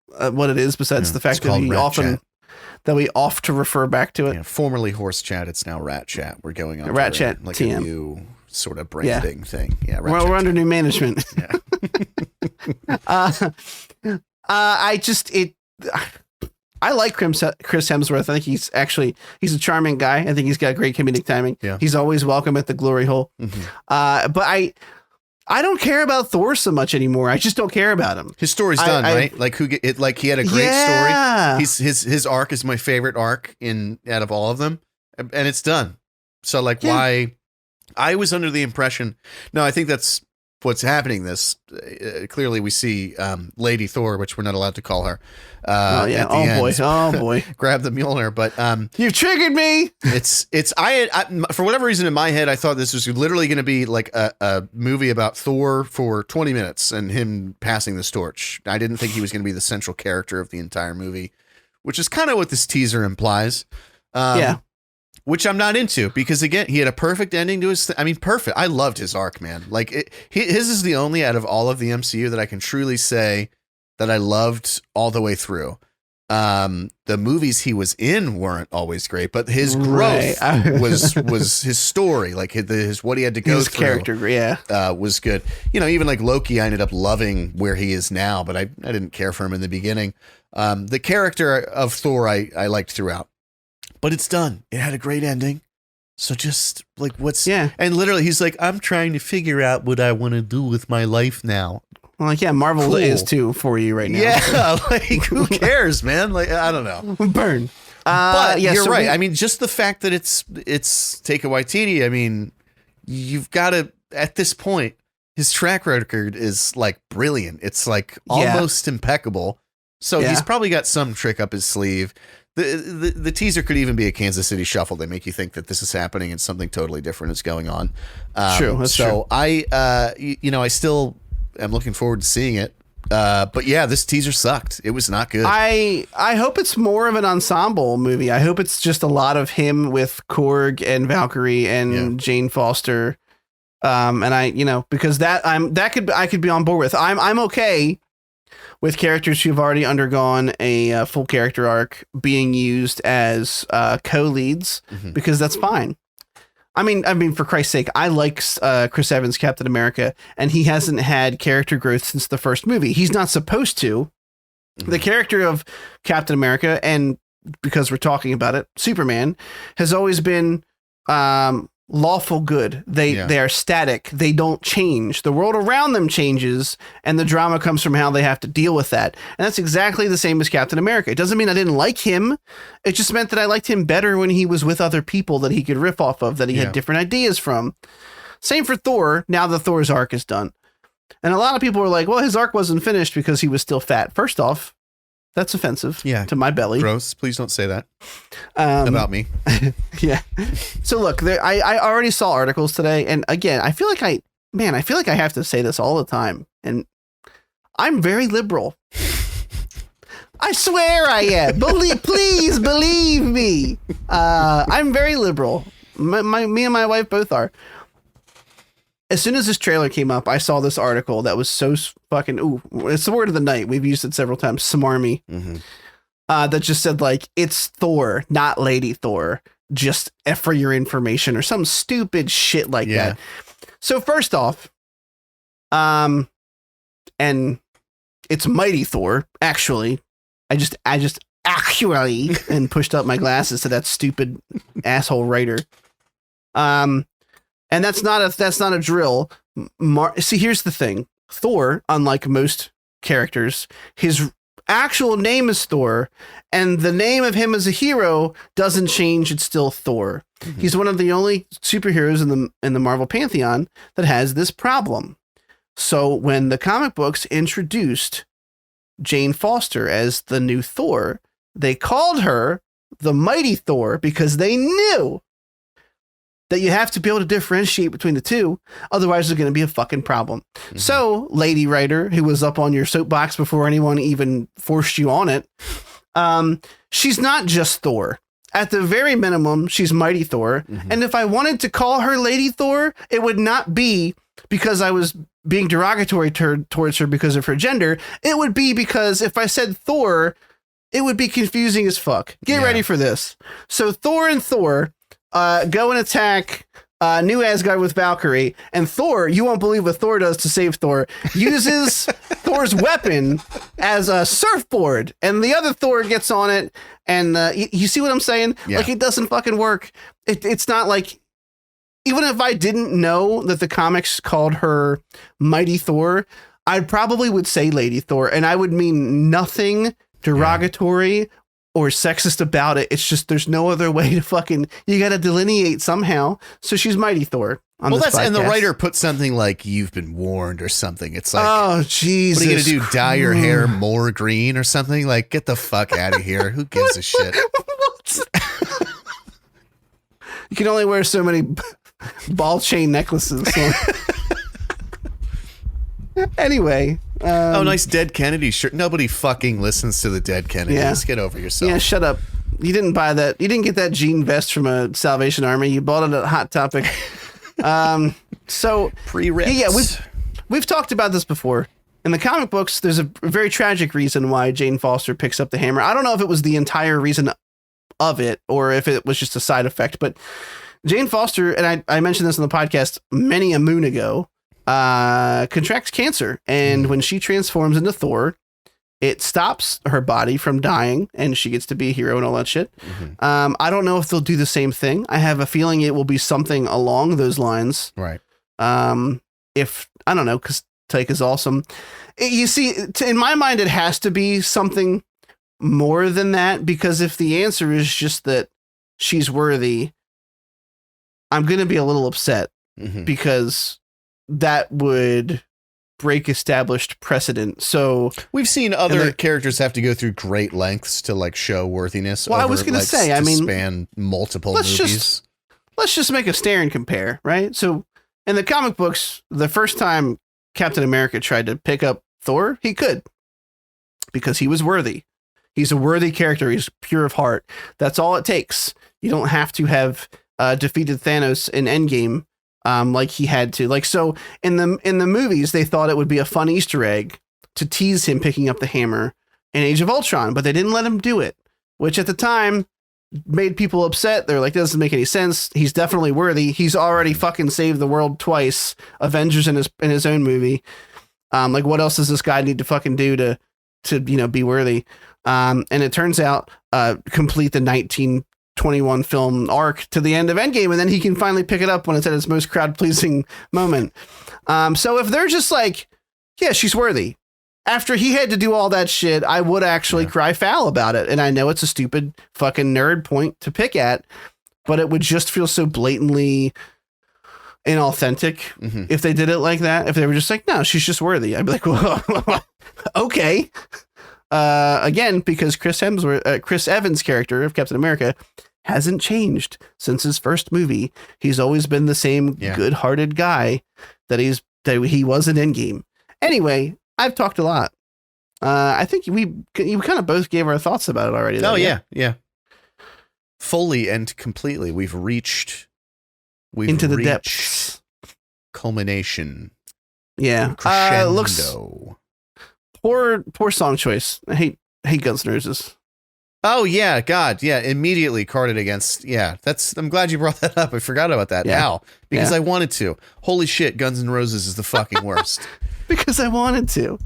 what it is besides the fact that we often to refer back to it. Yeah, formerly Horse Chat, it's now Rat Chat. We're going on Rat Chat like TM. a new sort of branding thing. Yeah, we're under new management. Yeah. I like Chris Hemsworth. I think he's a charming guy. I think he's got great comedic timing. Yeah. He's always welcome at the glory hole. Mm-hmm. But I don't care about Thor so much anymore. I just don't care about him. His story's done, right? Like he had a great story. His arc is my favorite arc out of all of them, and it's done. So why? I was under the impression. No, I think that's what's happening. Clearly we see Lady Thor, which we're not allowed to call her. Oh boy! Grab the Mjolnir, but you've triggered me. I for whatever reason in my head I thought this was literally going to be like a movie about Thor for 20 minutes and him passing the torch. I didn't think he was going to be the central character of the entire movie, which is kind of what this teaser implies. Which I'm not into because, again, he had a perfect ending to his. Perfect. I loved his arc, man. His is the only out of all of the MCU that I can truly say that I loved all the way through. The movies he was in weren't always great, but his growth was his story, his what he had to go through. Character, was good. Even like Loki, I ended up loving where he is now, but I didn't care for him in the beginning. The character of Thor, I liked throughout. But it's done. It had a great ending. So just and literally he's like, I'm trying to figure out what I want to do with my life now. Well, Marvel is too for you right now. Yeah, who cares, man? I don't know. Burn. But you're right. Just the fact that it's Taika Waititi, you've got to, at this point, his track record is brilliant. It's almost impeccable. So he's probably got some trick up his sleeve. The teaser could even be a Kansas City Shuffle. They make you think that this is happening and something totally different is going on. True. That's true. I still am looking forward to seeing it. But yeah, this teaser sucked. It was not good. I hope it's more of an ensemble movie. I hope it's just a lot of him with Korg and Valkyrie and Jane Foster. Because I could be on board with. I'm okay with characters who've already undergone a full character arc being used as co-leads, because that's fine. For Christ's sake, I like Chris Evans' Captain America, and he hasn't had character growth since the first movie. He's not supposed to. The character of Captain America, and because we're talking about it, Superman, has always been lawful good. They are static. They don't change. The world around them changes, and the drama comes from how they have to deal with that. And that's exactly the same as Captain America. It doesn't mean I didn't like him. It just meant that I liked him better when he was with other people that he could riff off of, that he had different ideas from. Same for Thor. Now that Thor's arc is done. And a lot of people were like, well, his arc wasn't finished because he was still fat. First off, that's offensive to my belly. Gross. Please don't say that about me. Yeah. So look, I already saw articles today, and again, I feel like I have to say this all the time, and I'm very liberal. I swear I am. Please believe me. I'm very liberal. Me and my wife both are. As soon as this trailer came up, I saw this article that was so fucking, it's the word of the night. We've used it several times. Smarmy. That just said it's Thor, not Lady Thor. Just for your information, or some stupid shit like that. So first off, and it's Mighty Thor. Actually, I just actually and pushed up my glasses to that stupid asshole writer. And that's not a drill. See, here's the thing. Thor, unlike most characters, his actual name is Thor, and the name of him as a hero doesn't change. It's still Thor. He's one of the only superheroes in the Marvel pantheon that has this problem. So when the comic books introduced Jane Foster as the new Thor, they called her the Mighty Thor because they knew that you have to be able to differentiate between the two. Otherwise, there's going to be a fucking problem. Mm-hmm. So, lady writer, who was up on your soapbox before anyone even forced you on it, she's not just Thor. At the very minimum, she's Mighty Thor. Mm-hmm. And if I wanted to call her Lady Thor, it would not be because I was being derogatory towards her because of her gender. It would be because if I said Thor, it would be confusing as fuck. Get ready for this. So Thor and Thor go and attack New Asgard with Valkyrie, and Thor, you won't believe what Thor does to save Thor, uses Thor's weapon as a surfboard, and the other Thor gets on it, and you see what I'm saying? Yeah. Like, it doesn't fucking work. It's not like, even if I didn't know that the comics called her Mighty Thor, I probably would say Lady Thor, and I would mean nothing derogatory or sexist about it. It's just there's no other way to fucking, you got to delineate somehow. So she's Mighty Thor. And the writer put something like "you've been warned" or something. It's like, oh Jesus, what are you gonna do? Dye your hair more green or something? Like, get the fuck out of here. Who gives a shit? You can only wear so many ball chain necklaces. So. Anyway. Nice Dead Kennedy shirt. Nobody fucking listens to the Dead Kennedys. Yeah. Get over yourself. Yeah, shut up. You didn't buy that. You didn't get that jean vest from a Salvation Army. You bought it at Hot Topic. So pre-ripped. Yeah, we've talked about this before. In the comic books, there's a very tragic reason why Jane Foster picks up the hammer. I don't know if it was the entire reason of it or if it was just a side effect, but Jane Foster, and I mentioned this on the podcast many a moon ago, contracts cancer, and when she transforms into Thor, it stops her body from dying, and she gets to be a hero and all that shit. Mm-hmm. I don't know if they'll do the same thing. I have a feeling it will be something along those lines. Right. If I don't know, because Tyke is awesome. You see, in my mind, it has to be something more than that, because if the answer is just that she's worthy, I'm going to be a little upset because that would break established precedent. So we've seen other characters have to go through great lengths to like show worthiness. Well, I was going to say, I mean, span multiple movies. Let's just make a stare and compare, right? So in the comic books, the first time Captain America tried to pick up Thor, he could, because he was worthy. He's a worthy character. He's pure of heart. That's all it takes. You don't have to have defeated Thanos in Endgame like he had to. Like, so in the movies, they thought it would be a fun Easter egg to tease him picking up the hammer in Age of Ultron, but they didn't let him do it, which at the time made people upset. They're like, that doesn't make any sense. He's definitely worthy. He's already fucking saved the world twice. Avengers in his own movie. Like, what else does this guy need to fucking do to be worthy? And it turns out complete the 1921 film arc to the end of Endgame, and then he can finally pick it up when it's at its most crowd-pleasing moment. So if they're just like, yeah, she's worthy, after he had to do all that shit, I would actually cry foul about it. And I know it's a stupid fucking nerd point to pick at, but it would just feel so blatantly inauthentic if they did it like that. If they were just like, no, she's just worthy, I'd be like, well, okay. Again, because Chris Evans' character of Captain America hasn't changed since his first movie. He's always been the same good-hearted guy that he was in Endgame. Anyway, I've talked a lot. I think you kind of both gave our thoughts about it already. Oh, yeah. Fully and completely. We've reached into the depths. Culmination. Yeah. Crescendo. Looks poor song choice. I hate Guns N' Roses. Oh yeah, God, yeah. Immediately carded against. Yeah, I'm glad you brought that up. I forgot about that now because I wanted to. Holy shit, Guns N' Roses is the fucking worst. Because I wanted to.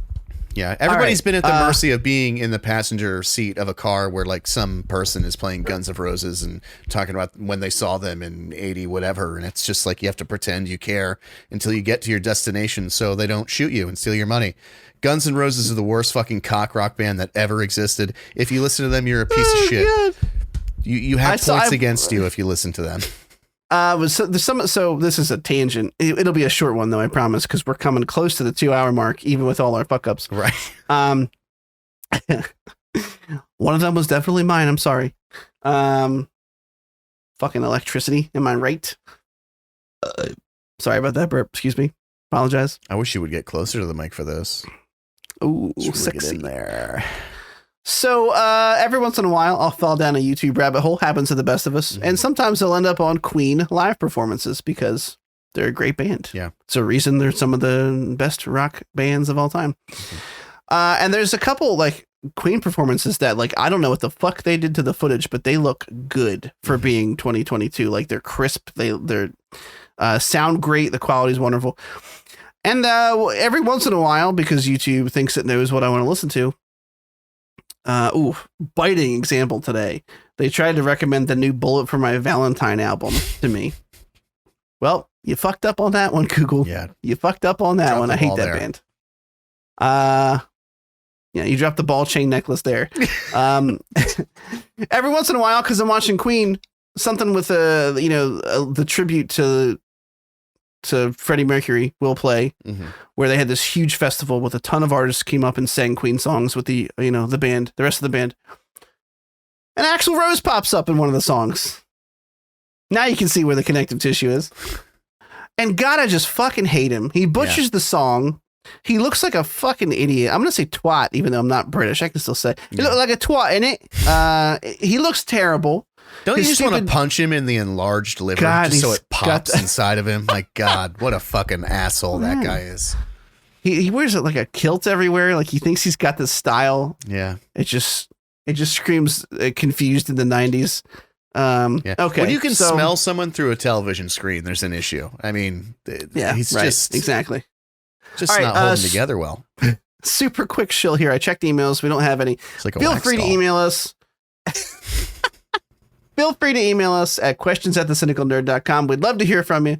Yeah, everybody's been at the mercy of being in the passenger seat of a car where like some person is playing Guns N' Roses and talking about when they saw them in 80 whatever, and it's just like you have to pretend you care until you get to your destination so they don't shoot you and steal your money. Guns N' Roses are the worst fucking cock rock band that ever existed. If you listen to them, you're a piece of shit. God. You have points against you if you listen to them. So there's some. So this is a tangent. It'll be a short one though, I promise, because we're coming close to the 2-hour mark, even with all our fuck ups. Right. One of them was definitely mine. I'm sorry. Fucking electricity. Am I right? Sorry about that burp. Excuse me. Apologize. I wish you would get closer to the mic for those. Ooh, Really sexy. get in there. So every once in a while, I'll fall down a YouTube rabbit hole. Happens to the best of us. And sometimes I'll end up on Queen live performances because they're a great band. Yeah. It's a reason they're some of the best rock bands of all time. And there's a couple like Queen performances that like, I don't know what the fuck they did to the footage, but they look good for being 2022. Like they're crisp. They're sound great. The quality is wonderful. And every once in a while, because YouTube thinks it knows what I want to listen to, biting example today. They tried to recommend the new Bullet for My Valentine album to me. Well, you fucked up on that one, Google. Yeah. You fucked up on that Dropped one. the I hate ball that there. band. Yeah, you dropped the ball chain necklace there. Every once in a while, because I'm watching Queen, something with the tribute to Freddie Mercury will play, where they had this huge festival with a ton of artists came up and sang Queen songs with the band, the rest of the band. And Axl Rose pops up in one of the songs. Now you can see where the connective tissue is. And God, I just fucking hate him. He butchers the song. He looks like a fucking idiot. I'm going to say twat, even though I'm not British. I can still say he looked like a twat in it. He looks terrible. Don't you His just want to punch him in the enlarged liver God, just so he's it pops inside of him? Like, God, what a fucking asshole that guy is. He wears it like a kilt everywhere. Like he thinks he's got this style. Yeah. It just screams confused in the 90s. Yeah. Okay. When you can smell someone through a television screen, there's an issue. I mean, he's right, just exactly. Just All right, not holding together well. Super quick shill here. I checked emails. We don't have any. It's like a Feel wax free doll. to email us. Feel free to email us at questions@thecynicalnerd.com. We'd love to hear from you.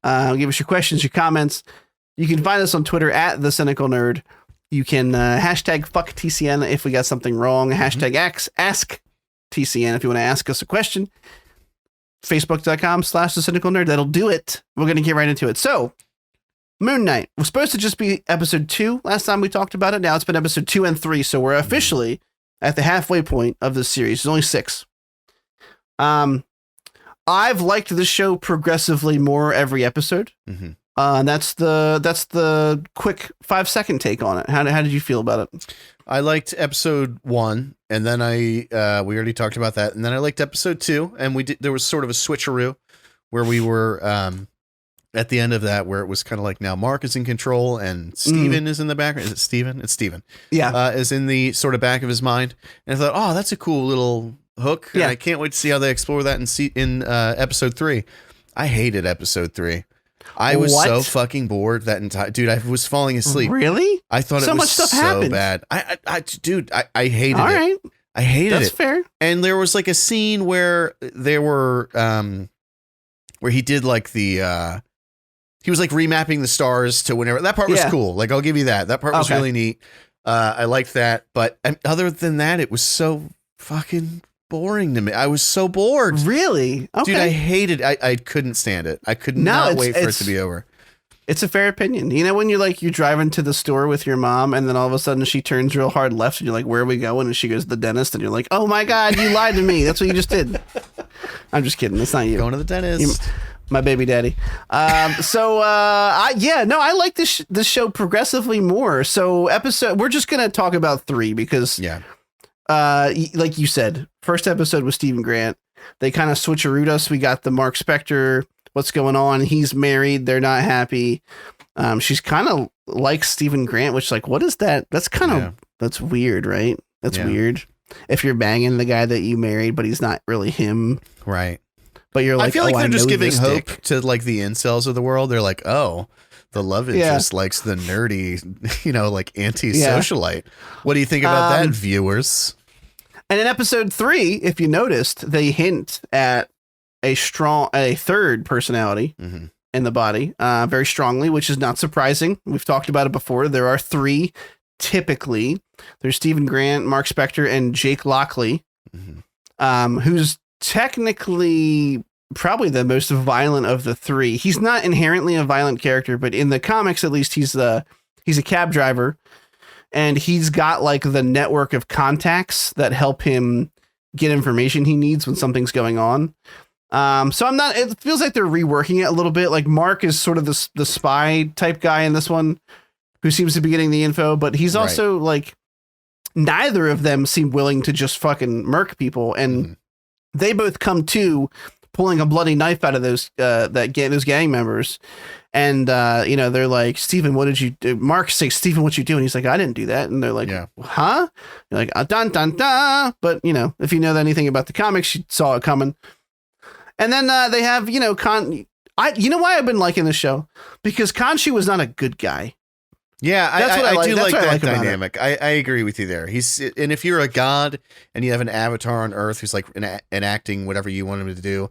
Give us your questions, your comments. You can find us on Twitter at The Cynical Nerd. You can hashtag fuck TCN if we got something wrong. Hashtag ask TCN if you want to ask us a question. Facebook.com/The Cynical Nerd. That'll do it. We're going to get right into it. So, Moon Knight was supposed to just be episode 2 last time we talked about it. Now it's been episode 2 and 3. So we're officially at the halfway point of this series. There's only 6. I've liked this show progressively more every episode. And that's the quick 5-second take on it. How did you feel about it? I liked episode 1, and then we already talked about that, and then I liked episode 2, and there was sort of a switcheroo where we were at the end of that, where it was kind of like now Mark is in control and Steven is in the background. Is it Steven? It's Steven. Yeah. Is in the sort of back of his mind. And I thought, oh, that's a cool little hook. Yeah. And I can't wait to see how they explore that in episode 3. I hated episode 3. I was so fucking bored that entire dude. I was falling asleep. Really? I thought so it was much stuff so happened. bad. I hated All it. right. I hated it. That's fair. And there was like a scene where there were where he did like the he was like remapping the stars to whenever. That part was cool. Like, I'll give you that. That part was really neat. I liked that. But other than that, it was so fucking boring to me. I was so bored. Really? Okay. Dude, I hated I couldn't stand it. I could not wait for it to be over. It's a fair opinion. You know, when you're driving to the store with your mom and then all of a sudden she turns real hard left and you're like, where are we going? And she goes to the dentist and you're like, oh my God, you lied to me. That's what you just did. I'm just kidding. That's not you. Going to the dentist. My baby daddy. I like this show progressively more. So we're just going to talk about 3 because like you said, first episode was Stephen Grant. They kind of switcherooed us. We got the Mark Spector. What's going on? He's married. They're not happy. She's kind of like Stephen Grant, which like, what is that? That's kind of, that's weird, right? That's weird. If you're banging the guy that you married, but he's not really him. Right. But you're like, I feel like they're just giving hope dick to like the incels of the world. They're like, oh, the love interest likes the nerdy, like anti-socialite. What do you think about that, viewers? And in episode 3, if you noticed, they hint at a third personality in the body very strongly, which is not surprising. We've talked about it before. There are 3 typically. There's Stephen Grant, Mark Spector, and Jake Lockley, who's technically probably the most violent of the three. He's not inherently a violent character, but in the comics, at least, he's a cab driver, and he's got like the network of contacts that help him get information he needs when something's going on. So it feels like they're reworking it a little bit. Like Mark is sort of the spy type guy in this one who seems to be getting the info, but he's also like, neither of them seem willing to just fucking murk people. And they both come to pulling a bloody knife out of those gang members. And, they're like, Steven, what did you do? Mark says, Steven, what you do? And he's like, I didn't do that. And they're like, huh? You're like, dun, dun, dun. But, if you know anything about the comics, you saw it coming. And then they have, you know why I've been liking this show? Because Khonshu was not a good guy. Yeah, I do like that dynamic. I agree with you there. And if you're a god and you have an avatar on Earth who's like enacting whatever you want him to do,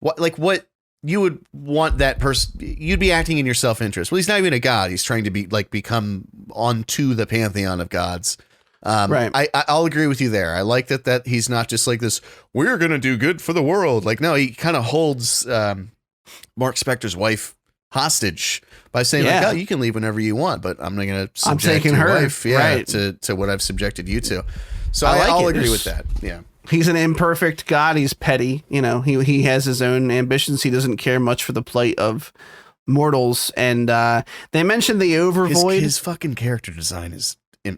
what you would want that person, you'd be acting in your self-interest. Well, he's not even a god. He's trying to become onto the pantheon of gods. Right. I'll agree with you there. I like that he's not just like this, we're going to do good for the world. Like, no, he kind of holds Mark Spector's wife hostage by saying, like, oh, you can leave whenever you want, but I'm not going to subject your wife to what I've subjected you to. So I'll agree with that. Yeah. He's an imperfect god. He's petty. He has his own ambitions. He doesn't care much for the plight of mortals. And they mentioned the Overvoid. His fucking character design is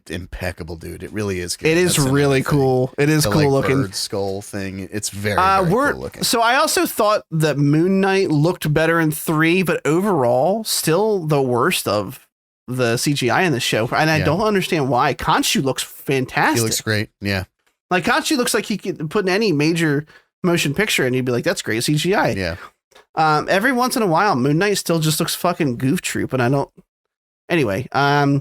impeccable, dude. It really is good. It is really cool. It is cool looking. Bird skull thing. It's very cool looking. So I also thought that Moon Knight looked better in 3, but overall still the worst of the CGI in the show. And I don't understand why. Khonshu looks fantastic. He looks great. Yeah. Like Khonshu looks like he could put in any major motion picture and you'd be like, that's great CGI. Yeah. Every once in a while, Moon Knight still just looks fucking goof troop, and I don't. Anyway, I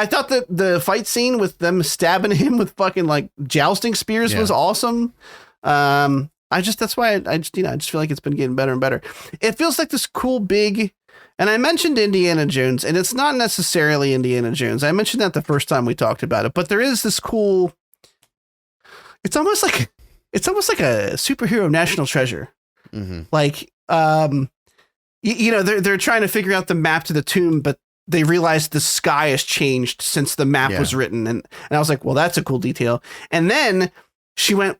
thought that the fight scene with them stabbing him with fucking like jousting spears was awesome. That's why I just feel like it's been getting better and better. It feels like this cool big, and I mentioned Indiana Jones, and it's not necessarily Indiana Jones. I mentioned that the first time we talked about it, but there is this cool. It's almost like a superhero national treasure. Mm-hmm. Like, they're trying to figure out the map to the tomb, but they realized the sky has changed since the map was written. And I was like, well, that's a cool detail. And then she went,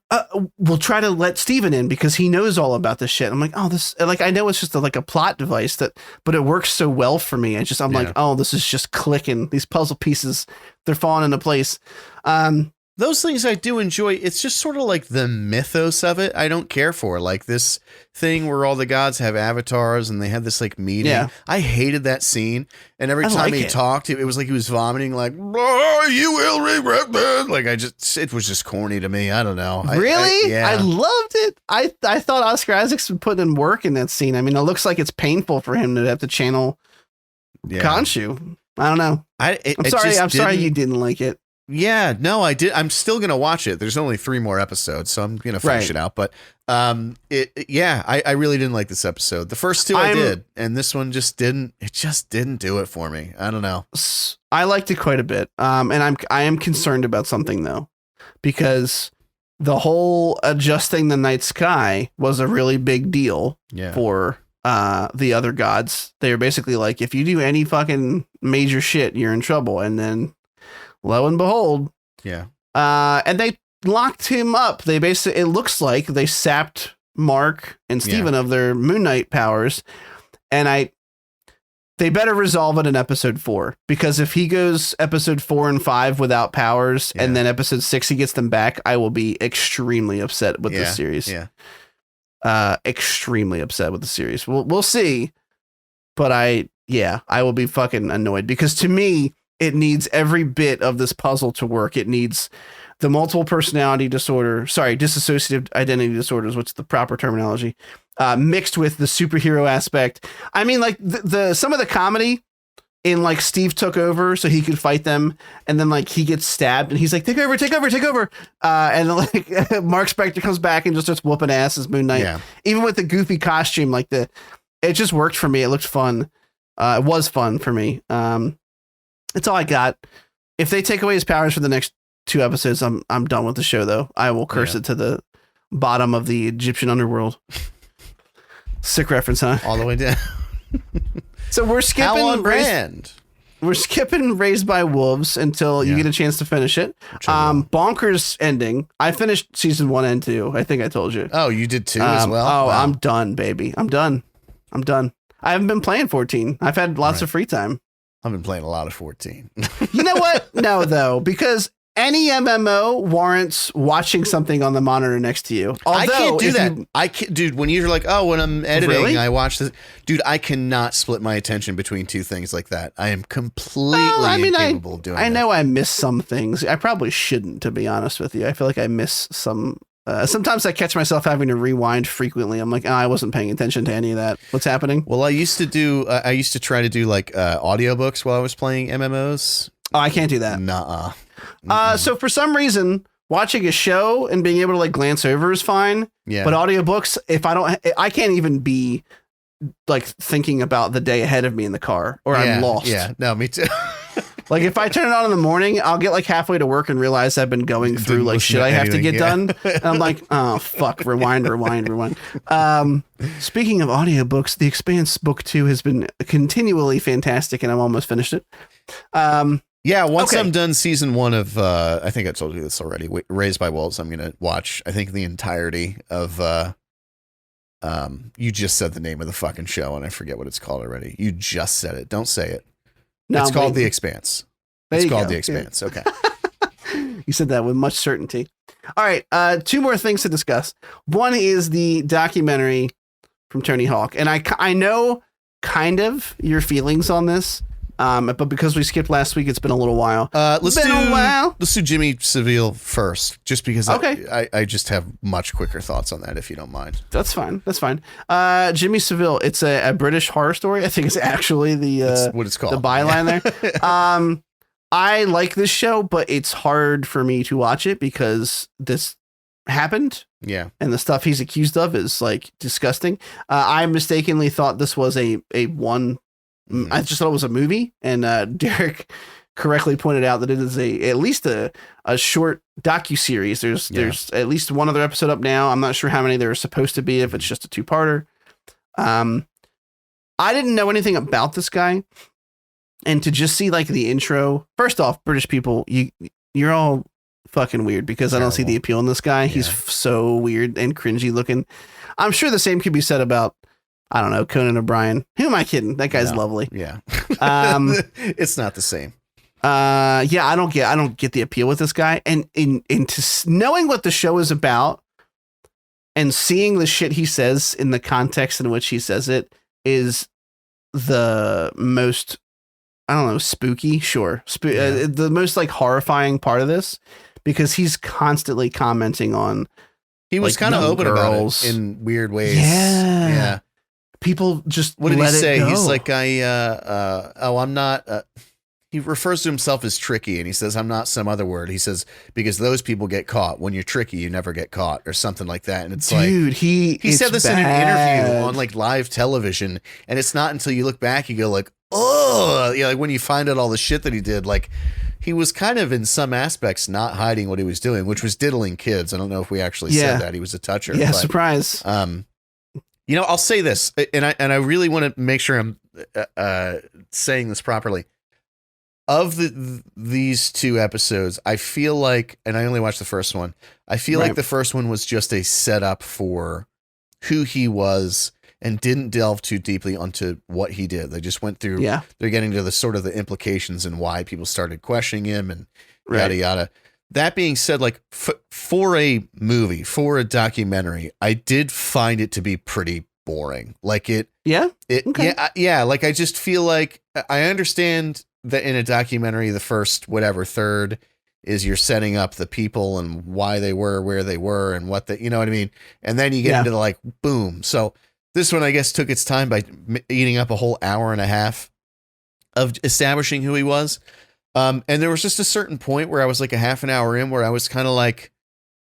we'll try to let Steven in because he knows all about this shit. I'm like, oh, I know it's just a plot device but it works so well for me. I'm like, oh, this is just clicking. These puzzle pieces, they're falling into place. Those things I do enjoy. It's just sort of like the mythos of it. I don't care for like this thing where all the gods have avatars and they have this like meeting. Yeah. I hated that scene. And every time he talked, it was like he was vomiting like, oh, you will regret that. Like it was just corny to me. I don't know. Really? I loved it. I thought Oscar Isaac's been putting in work in that scene. I mean, it looks like it's painful for him to have to channel Khonshu. I don't know. I'm sorry you didn't like it. Yeah, no, I did. I'm still going to watch it. There's only 3 more episodes, so I'm going to finish it out. But I really didn't like this episode. The first 2 I did, and this one just didn't. It just didn't do it for me. I don't know. I liked it quite a bit. And I am concerned about something though, because the whole adjusting the night sky was a really big deal for the other gods. They were basically like, if you do any fucking major shit, you're in trouble. And then lo and behold, and they locked him up. They basically, it looks like they sapped Mark and Steven of their Moon Knight powers, and they better resolve it in episode 4, because if he goes episode 4 and 5 without powers, and then episode 6 he gets them back, I will be extremely upset with this series. Extremely upset with the series. We'll see, but I will be fucking annoyed, because to me, it needs every bit of this puzzle to work. It needs the multiple personality disorder, dissociative identity disorders, what's the proper terminology, mixed with the superhero aspect. I mean, like the some of the comedy in like Steve took over so he could fight them, and then like he gets stabbed and he's like, take over. And like Mark Spector comes back and just starts whooping ass as Moon Knight. Yeah. Even with the goofy costume, like it just worked for me. It looked fun. It was fun for me. That's all I got. If they take away his powers for the next 2 episodes, I'm done with the show, though. I will curse it to the bottom of the Egyptian underworld. Sick reference, huh? all the way down. So we're skipping. How on brand? We're skipping Raised by Wolves until you get a chance to finish it. Bonkers ending. I finished season 1 and 2. I think I told you. Oh, you did too as well? Oh, wow. I'm done, baby. I'm done. I haven't been playing 14. I've had lots of free time. I've been playing a lot of 14. You know what? No, though, because any MMO warrants watching something on the monitor next to you. Although, I can't do that. I can't, dude. When you're like, oh, when I'm editing, I watch this. Dude, I cannot split my attention between two things like that. I am completely incapable of doing that. I know I miss some things. I probably shouldn't, to be honest with you. I feel like I miss some. Sometimes I catch myself having to rewind frequently. I'm like, I wasn't paying attention to any of that. What's happening? Well, I used to try to do like audiobooks while I was playing MMOs. Oh, I can't do that. Nuh-uh. So for some reason, watching a show and being able to like glance over is fine. Yeah. But audiobooks, I can't even be like thinking about the day ahead of me in the car, or I'm lost. Yeah. No, me too. Like if I turn it on in the morning, I'll get like halfway to work and realize I've been going through like shit I have to get done. And I'm like, oh fuck, rewind. Speaking of audiobooks, The Expanse Book 2 has been continually fantastic, and I'm almost finished it. Yeah, once I'm done season 1 of, I think I told you this already, Raised by Wolves, I'm going to watch, I think, the entirety of, you just said the name of the fucking show, and I forget what it's called already. You just said it. Don't say it. No, it's called The Expanse. It's called The Expanse. Okay. You said that with much certainty. All right. 2 more things to discuss. One is the documentary from Tony Hawk. And I know kind of your feelings on this. But because we skipped last week, it's been a little while. Let's do Jimmy Savile first, just because I just have much quicker thoughts on that, if you don't mind. That's fine. Jimmy Savile, it's a British horror story. I think it's actually that's what it's called. The byline there. I like this show, but it's hard for me to watch it because this happened. Yeah. And the stuff he's accused of is like disgusting. I mistakenly thought this was a one. I just thought it was a movie, and Derek correctly pointed out that it is at least a short docuseries. There's at least one other episode up now. I'm not sure how many there are supposed to be, if it's just a 2-parter. I didn't know anything about this guy, and to just see like the intro. First off, British people, you're all fucking weird, because I don't see the appeal in this guy. He's so weird and cringy looking. I'm sure the same could be said about, I don't know, Conan O'Brien. Who am I kidding? That guy's lovely. Yeah. It's not the same. I don't get the appeal with this guy. And knowing what the show is about and seeing the shit he says in the context in which he says it is the most, I don't know, spooky. Sure. The most like horrifying part of this, because he's constantly commenting on. He was kind of open about it in weird ways. Yeah. People just, what did he say? Go. He's like, I'm not, he refers to himself as tricky, and he says, I'm not some other word. He says, because those people get caught. When you're tricky, you never get caught, or something like that. And it's he said this in an interview on like live television. And it's not until you look back, you go like, oh, like when you find out all the shit that he did, like he was kind of in some aspects not hiding what he was doing, which was diddling kids. I don't know if we actually said that he was a toucher. Yeah. But, surprise. I'll say this, and I really want to make sure I'm saying this properly. Of these 2 episodes, I feel like, and I only watched the first one, I feel like the first one was just a setup for who he was and didn't delve too deeply onto what he did. They just went through, they're getting to the sort of the implications and why people started questioning him and yada, yada. That being said, like for a movie, for a documentary, I did find it to be pretty boring. Like like I just feel like I understand that in a documentary, the first third is you're setting up the people and why they were where they were and what you know what I mean? And then you get into the like, boom. So this one, I guess, took its time by eating up a whole hour and a half of establishing who he was. And there was just a certain point where I was like a half an hour in where I was kind of like,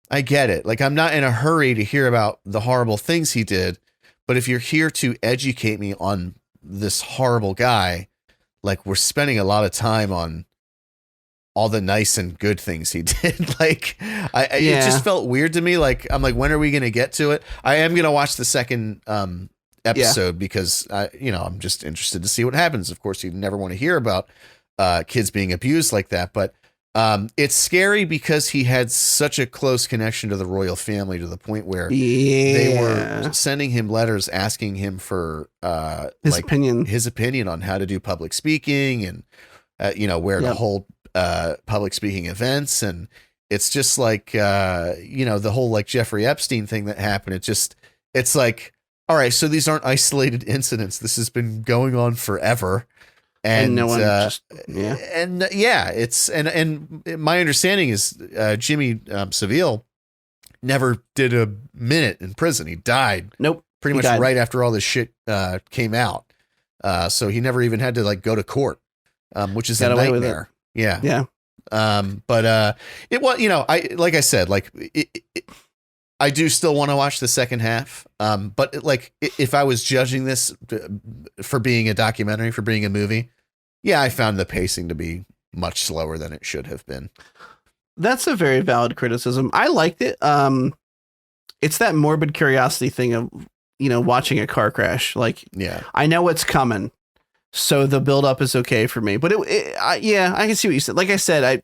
I get it. Like, I'm not in a hurry to hear about the horrible things he did, but if you're here to educate me on this horrible guy, like we're spending a lot of time on all the nice and good things he did. Like it just felt weird to me. Like, I'm like, when are we going to get to it? I am going to watch the second episode because I'm just interested to see what happens. Of course, you never want to hear about kids being abused like that, but it's scary because he had such a close connection to the royal family to the point where they were sending him letters asking him for his opinion on how to do public speaking and where to hold public speaking events. And it's just like the whole like Jeffrey Epstein thing that happened. It's like, all right, so these aren't isolated incidents. This has been going on forever. And no one and my understanding is Jimmy Savile never did a minute in prison. He died. Nope. Pretty much right after all this shit came out. So he never even had to like go to court, which is a nightmare. Yeah. Yeah. But it was, like I said, like I do still want to watch the second half. But like, if I was judging this for being a documentary, for being a movie, I found the pacing to be much slower than it should have been. That's a very valid criticism. I liked it. It's that morbid curiosity thing of, watching a car crash. Like, I know what's coming, so the buildup is okay for me. But I can see what you said. Like I said,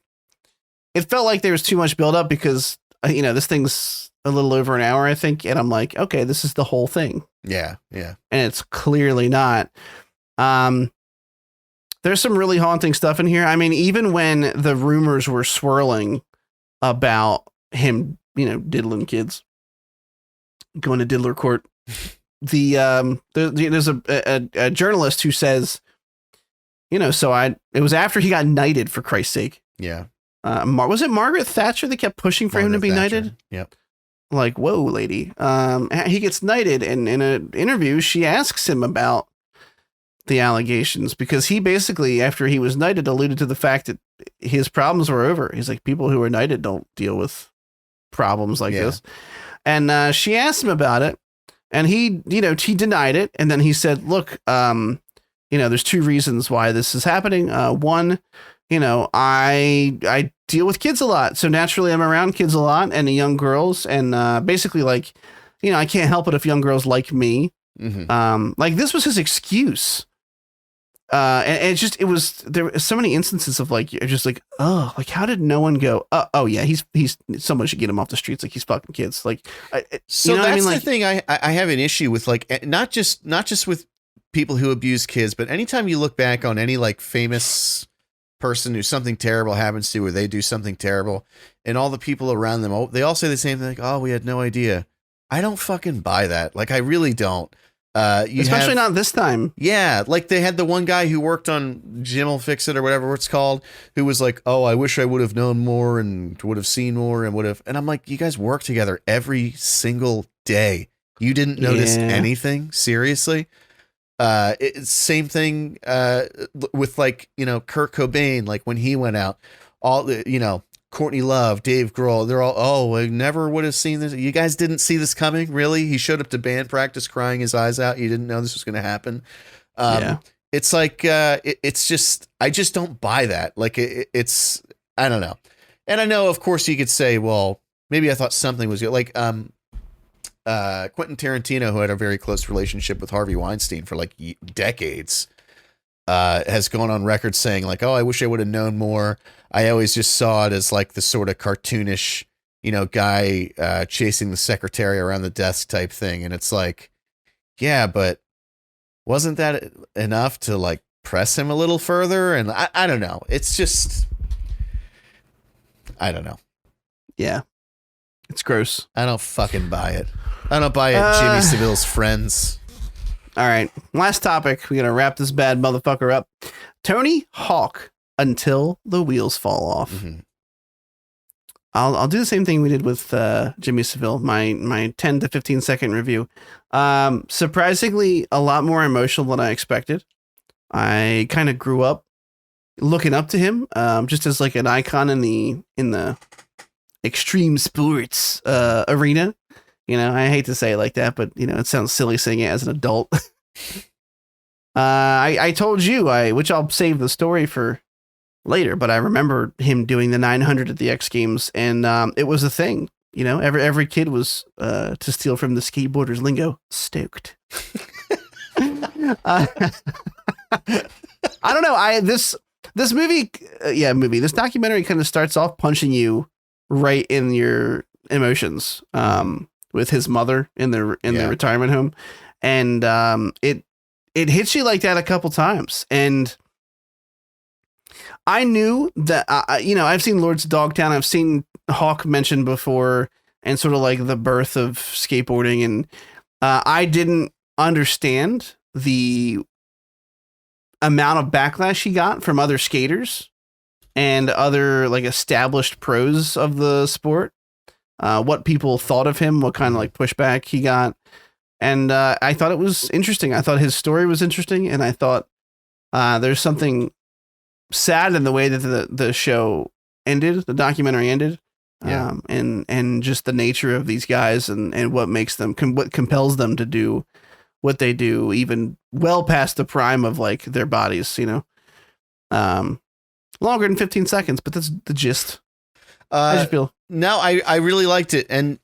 it felt like there was too much buildup because, this thing's a little over an hour, I think. And I'm like, okay, this is the whole thing. Yeah. Yeah. And it's clearly not. There's some really haunting stuff in here. I mean, even when the rumors were swirling about him, diddling kids, going to diddler court, there's a journalist who says, it was after he got knighted, for Christ's sake. Yeah. Was it Margaret Thatcher that kept pushing for him to be knighted? Yep. Like, whoa, lady. He gets knighted, and in an interview, she asks him about the allegations, because he basically, after he was knighted, alluded to the fact that his problems were over. He's like, people who are knighted don't deal with problems like this. And she asked him about it, and he denied it. And then he said, look, there's two reasons why this is happening. One, I deal with kids a lot. So naturally I'm around kids a lot and young girls. And basically, like, I can't help it if young girls like me. Mm-hmm. Like, this was his excuse. And there were so many instances of like, just like, oh, like, how did no one go, oh yeah, he's someone should get him off the streets. Like, he's fucking kids. Like, so that's the thing I have an issue with, like, not just with people who abuse kids, but anytime you look back on any like famous person who something terrible happens to, or they do something terrible, and all the people around them, they all say the same thing. Like, oh, we had no idea. I don't fucking buy that. Like, I really don't. Especially not this time. Yeah, like they had the one guy who worked on Jim'll Fix It or whatever it's called, who was like, oh, I wish I would have known more and would have seen more and would have. And I'm like, you guys work together every single day. You didn't notice anything? Seriously? Same thing with, like, Kurt Cobain, like when he went out, all the, Courtney Love, Dave Grohl, they're all, oh, I never would have seen this. You guys didn't see this coming? Really? He showed up to band practice crying his eyes out. You didn't know this was going to happen. It's like, it's just, I just don't buy that. Like, it's, I don't know. And I know, of course, you could say, well, maybe I thought something was good. Like, Quentin Tarantino, who had a very close relationship with Harvey Weinstein for like decades, has gone on record saying like, oh, I wish I would have known more. I always just saw it as like the sort of cartoonish, guy chasing the secretary around the desk type thing. And it's like, yeah, but wasn't that enough to like press him a little further? And I don't know. It's just, I don't know. Yeah. It's gross. I don't fucking buy it. I don't buy it. Jimmy Savile's friends. All right. Last topic. We're going to wrap this bad motherfucker up. Tony Hawk, Until the Wheels Fall Off. Mm-hmm. I'll do the same thing we did with Jimmy Savile, my 10 to 15 second review. Surprisingly, a lot more emotional than I expected. I kind of grew up looking up to him, just as like an icon in the extreme sports arena. I hate to say it like that, but it sounds silly saying it as an adult. I told you, which I'll save the story for later, but I remember him doing the 900 at the X Games, and it was a thing. Every kid was, to steal from the skateboarders lingo, stoked. I don't know. This documentary kind of starts off punching you right in your emotions. With his mother in the retirement home, and it hits you like that a couple times. And I knew that I've seen Lords of Dogtown, I've seen Hawk mentioned before, and sort of like the birth of skateboarding, and I didn't understand the amount of backlash he got from other skaters and other like established pros of the sport. What people thought of him, what kind of like pushback he got. And I thought it was interesting. I thought his story was interesting. And I thought there's something sad in the way that the show ended, the documentary ended. Yeah. And just the nature of these guys and what makes them, what compels them to do what they do, even well past the prime of like their bodies, longer than 15 seconds, but that's the gist. How did you feel? No, I really liked it. And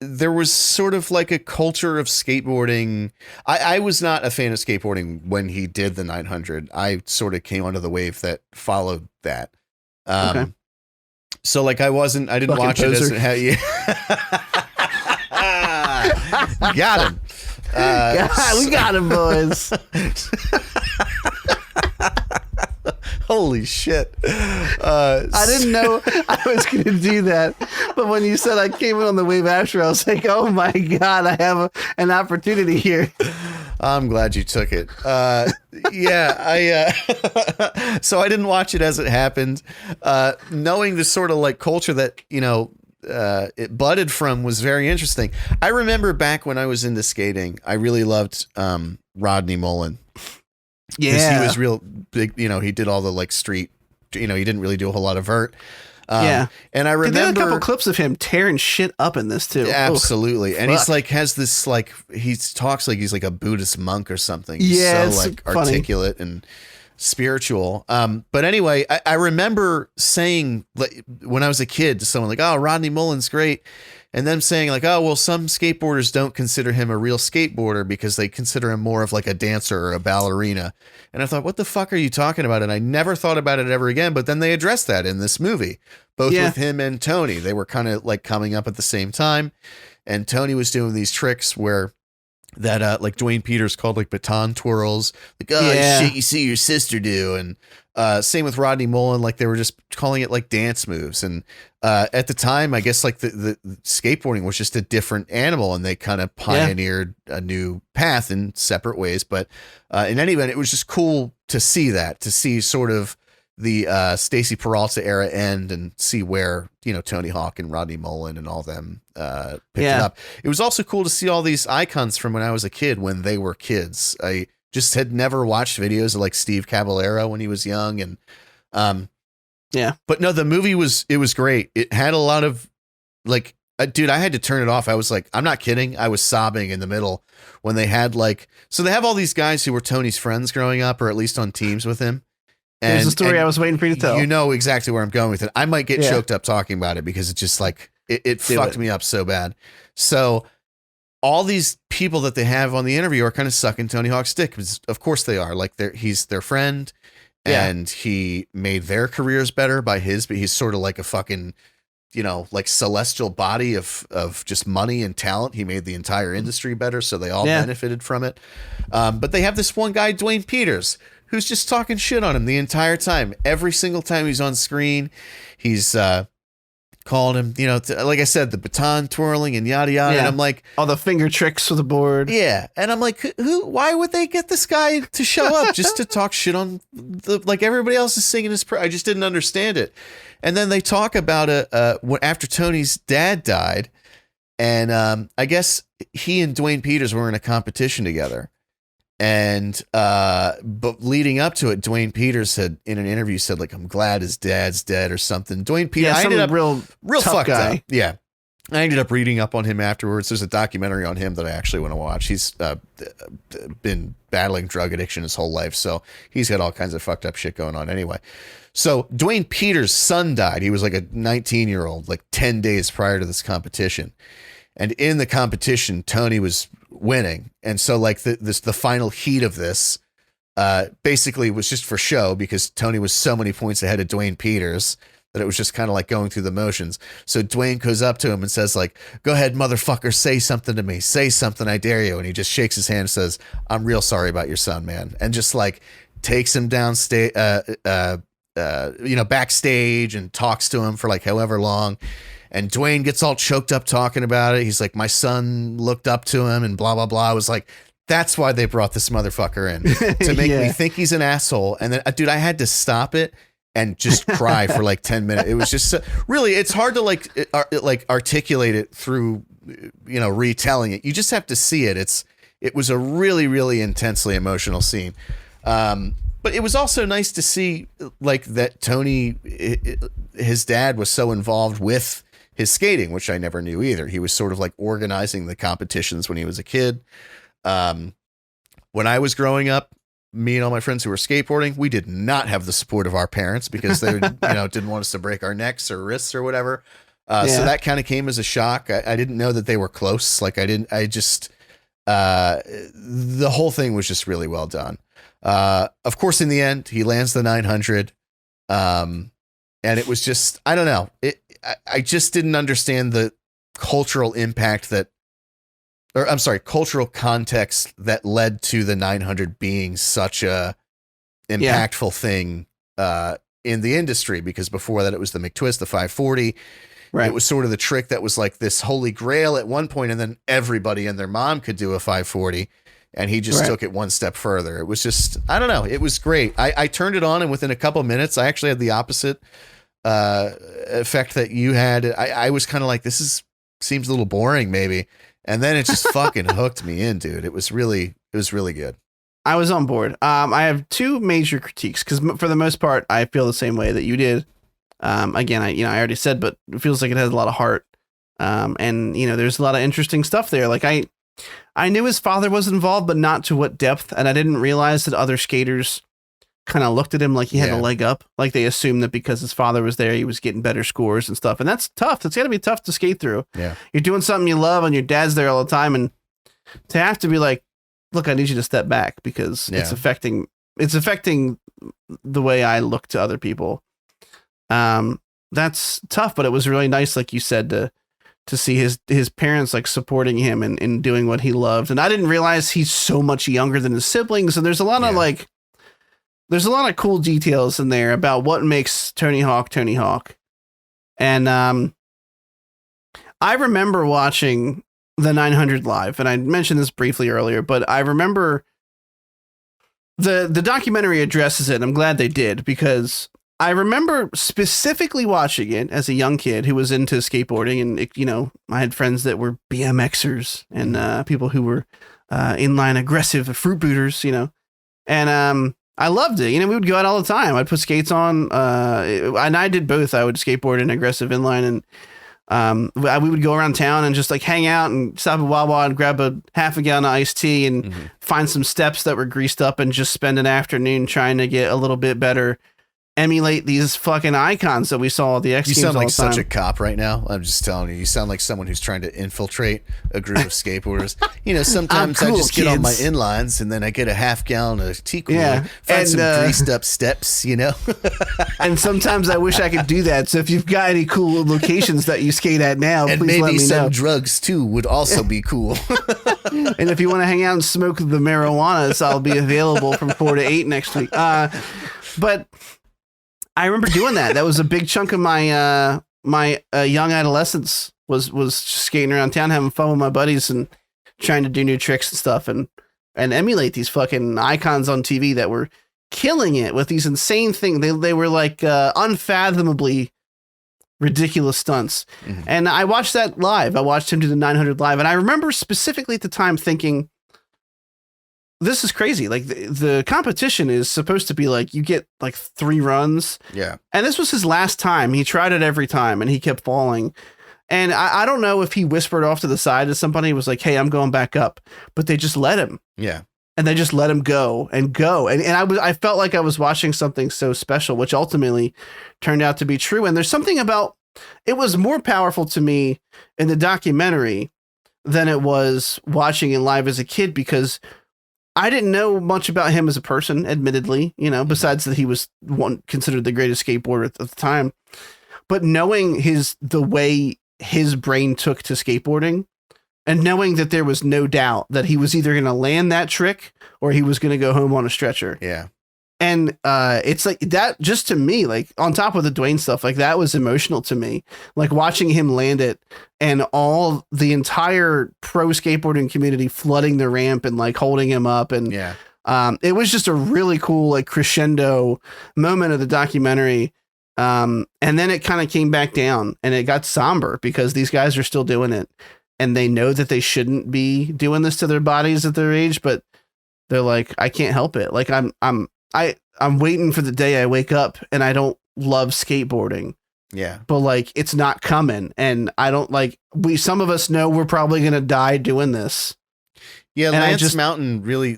there was sort of like a culture of skateboarding. I was not a fan of skateboarding when he did the 900. I sort of came onto the wave that followed that. Okay. So like I didn't fucking watch poser. it as yeah. Got him. We got him, boys. Holy shit. I didn't know I was going to do that. But when you said I came in on the wave after, I was like, oh my God, I have an opportunity here. I'm glad you took it. So I didn't watch it as it happened. Knowing the sort of like culture that, it budded from was very interesting. I remember back when I was into skating, I really loved Rodney Mullen. Yeah. He was real big, he did all the like street, he didn't really do a whole lot of vert. Yeah. And I remember they had a couple clips of him tearing shit up in this too. Absolutely. Ooh, and he's like, has this like, he talks like he's like a Buddhist monk or something. Yeah. He's so like articulate and spiritual. But anyway, I remember saying like, when I was a kid to someone like, oh, Rodney Mullen's great. And them saying like, oh, well, some skateboarders don't consider him a real skateboarder because they consider him more of like a dancer or a ballerina. And I thought, what the fuck are you talking about? And I never thought about it ever again. But then they addressed that in this movie, both with him and Tony. They were kind of like coming up at the same time. And Tony was doing these tricks where that like Dwayne Peters called like baton twirls, like, oh, shit, you see your sister do. And same with Rodney Mullen, like they were just calling it like dance moves. And at the time, I guess like the skateboarding was just a different animal and they kind of pioneered a new path in separate ways. But in any event, it was just cool to see sort of the Stacy Peralta era end and see where, Tony Hawk and Rodney Mullen and all them picked it up. It was also cool to see all these icons from when I was a kid, when they were kids. I just had never watched videos of like Steve Caballero when he was young. And but no, the movie was great. It had a lot of like, dude, I had to turn it off. I was like, I'm not kidding. I was sobbing in the middle when they had like, so they have all these guys who were Tony's friends growing up, or at least on teams with him. And there's a story I was waiting for you to tell. You know exactly where I'm going with it. I might get choked up talking about it because it's just like, it fucked me up so bad. So all these people that they have on the interview are kind of sucking Tony Hawk's dick. Because of course they are. Like he's their friend and he made their careers better by his, but he's sort of like a fucking, like celestial body of just money and talent. He made the entire industry better. So they all benefited from it. But they have this one guy, Dwayne Peters, who's just talking shit on him the entire time. Every single time he's on screen, he's calling him, like I said, the baton twirling and yada yada. And I'm like, all the finger tricks with the board. Yeah. And I'm like, why would they get this guy to show up just to talk shit on like everybody else is singing his prayer? I just didn't understand it. And then they talk about after Tony's dad died, and I guess he and Dwayne Peters were in a competition together. And but leading up to it, Dwayne Peters said in an interview, said like, I'm glad his dad's dead or something. Dwayne Peters, I ended up real fucked guy. Up. Yeah. I ended up reading up on him afterwards. There's a documentary on him that I actually want to watch. He's been battling drug addiction his whole life. So he's got all kinds of fucked up shit going on anyway. So Dwayne Peters' son died. He was like a 19-year-old, like 10 days prior to this competition. And in the competition, Tony was winning. And so like the final heat of this basically was just for show because Tony was so many points ahead of Dwayne Peters that it was just kind of like going through the motions. So Dwayne goes up to him and says like, go ahead, motherfucker, say something to me. Say something, I dare you. And he just shakes his hand and says, I'm real sorry about your son, man. And just like takes him backstage and talks to him for like however long. And Dwayne gets all choked up talking about it. He's like, my son looked up to him and blah, blah, blah. I was like, that's why they brought this motherfucker in to make me think he's an asshole. And then, dude, I had to stop it and just cry for like 10 minutes. It was just really, it's hard to like articulate it through, retelling it. You just have to see it. It was a really, really intensely emotional scene. But it was also nice to see like that Tony, his dad was so involved with his skating, which I never knew either. He was sort of like organizing the competitions when he was a kid. When I was growing up, me and all my friends who were skateboarding, we did not have the support of our parents because they didn't want us to break our necks or wrists or whatever. So that kind of came as a shock. I didn't know that they were close. Like the whole thing was just really well done. Of course, in the end, he lands the 900. And it was just, I don't know. I just didn't understand the cultural impact cultural context that led to the 900 being such a impactful thing in the industry, because before that it was the McTwist, the 540. Right. It was sort of the trick that was like this holy grail at one point, and then everybody and their mom could do a 540, and he just took it one step further. It was just, I don't know. It was great. I turned it on, and within a couple of minutes, I actually had the opposite effect that you had. I was kind of like, seems a little boring maybe. And then it just fucking hooked me in, dude. It was really good. I was on board. I have two major critiques because for the most part, I feel the same way that you did. Again, I already said, but it feels like it has a lot of heart. And there's a lot of interesting stuff there. Like I knew his father was involved, but not to what depth. And I didn't realize that other skaters kind of looked at him like he had a leg up. Like they assumed that because his father was there, he was getting better scores and stuff. And that's tough. That's got to be tough to skate through. Yeah. You're doing something you love and your dad's there all the time. And to have to be like, look, I need you to step back because it's affecting the way I look to other people. That's tough, but it was really nice, like you said, to see his parents like supporting him and doing what he loved. And I didn't realize he's so much younger than his siblings. And there's a lot of there's a lot of cool details in there about what makes Tony Hawk Tony Hawk. And I remember watching the 900 live, and I mentioned this briefly earlier, but I remember the documentary addresses it. And I'm glad they did, because I remember specifically watching it as a young kid who was into skateboarding. And, I had friends that were BMXers and people who were inline aggressive fruit booters, and I loved it. We would go out all the time. I'd put skates on, and I did both. I would skateboard and aggressive inline, and we would go around town and just like hang out and stop at Wawa and grab a half a gallon of iced tea and find some steps that were greased up and just spend an afternoon trying to get a little bit better, emulate these fucking icons that we saw at the X Games. You sound like such a cop right now. I'm just telling you. You sound like someone who's trying to infiltrate a group of skateboarders. Sometimes cool, I just get on my inlines and then I get a half gallon of tea cooler, find some greased up steps, And sometimes I wish I could do that. So if you've got any cool locations that you skate at now, and please let me know. Some drugs too would also be cool. And if you want to hang out and smoke the marijuana, I'll be available from 4 to 8 next week. But I remember doing that. That was a big chunk of my my young adolescence was just skating around town, having fun with my buddies and trying to do new tricks and stuff and emulate these fucking icons on TV that were killing it with these insane things. They were like unfathomably ridiculous stunts. Mm-hmm. And I watched that live. I watched him do the 900 live. And I remember specifically at the time thinking, this is crazy. Like the competition is supposed to be like, you get like 3 runs. Yeah. And this was his last time. He tried it every time and he kept falling. And I don't know if he whispered off to the side to somebody, was like, hey, I'm going back up, but they just let him. Yeah. And they just let him go and go. And I felt like I was watching something so special, which ultimately turned out to be true. And there's something about, it was more powerful to me in the documentary than it was watching it live as a kid, because I didn't know much about him as a person, admittedly, besides that he was considered the greatest skateboarder at the time. But knowing the way his brain took to skateboarding, and knowing that there was no doubt that he was either going to land that trick or he was going to go home on a stretcher. Yeah. And it's like that, just to me, like on top of the Dwayne stuff, like that was emotional to me, like watching him land it and all the entire pro skateboarding community flooding the ramp and like holding him up. And it was just a really cool, like crescendo moment of the documentary. And then it kind of came back down and it got somber because these guys are still doing it and they know that they shouldn't be doing this to their bodies at their age, but they're like, I can't help it. Like I'm waiting for the day I wake up and I don't love skateboarding. Yeah. But like, it's not coming. And I don't like, some of us know we're probably going to die doing this. Yeah. And Lance Mountain really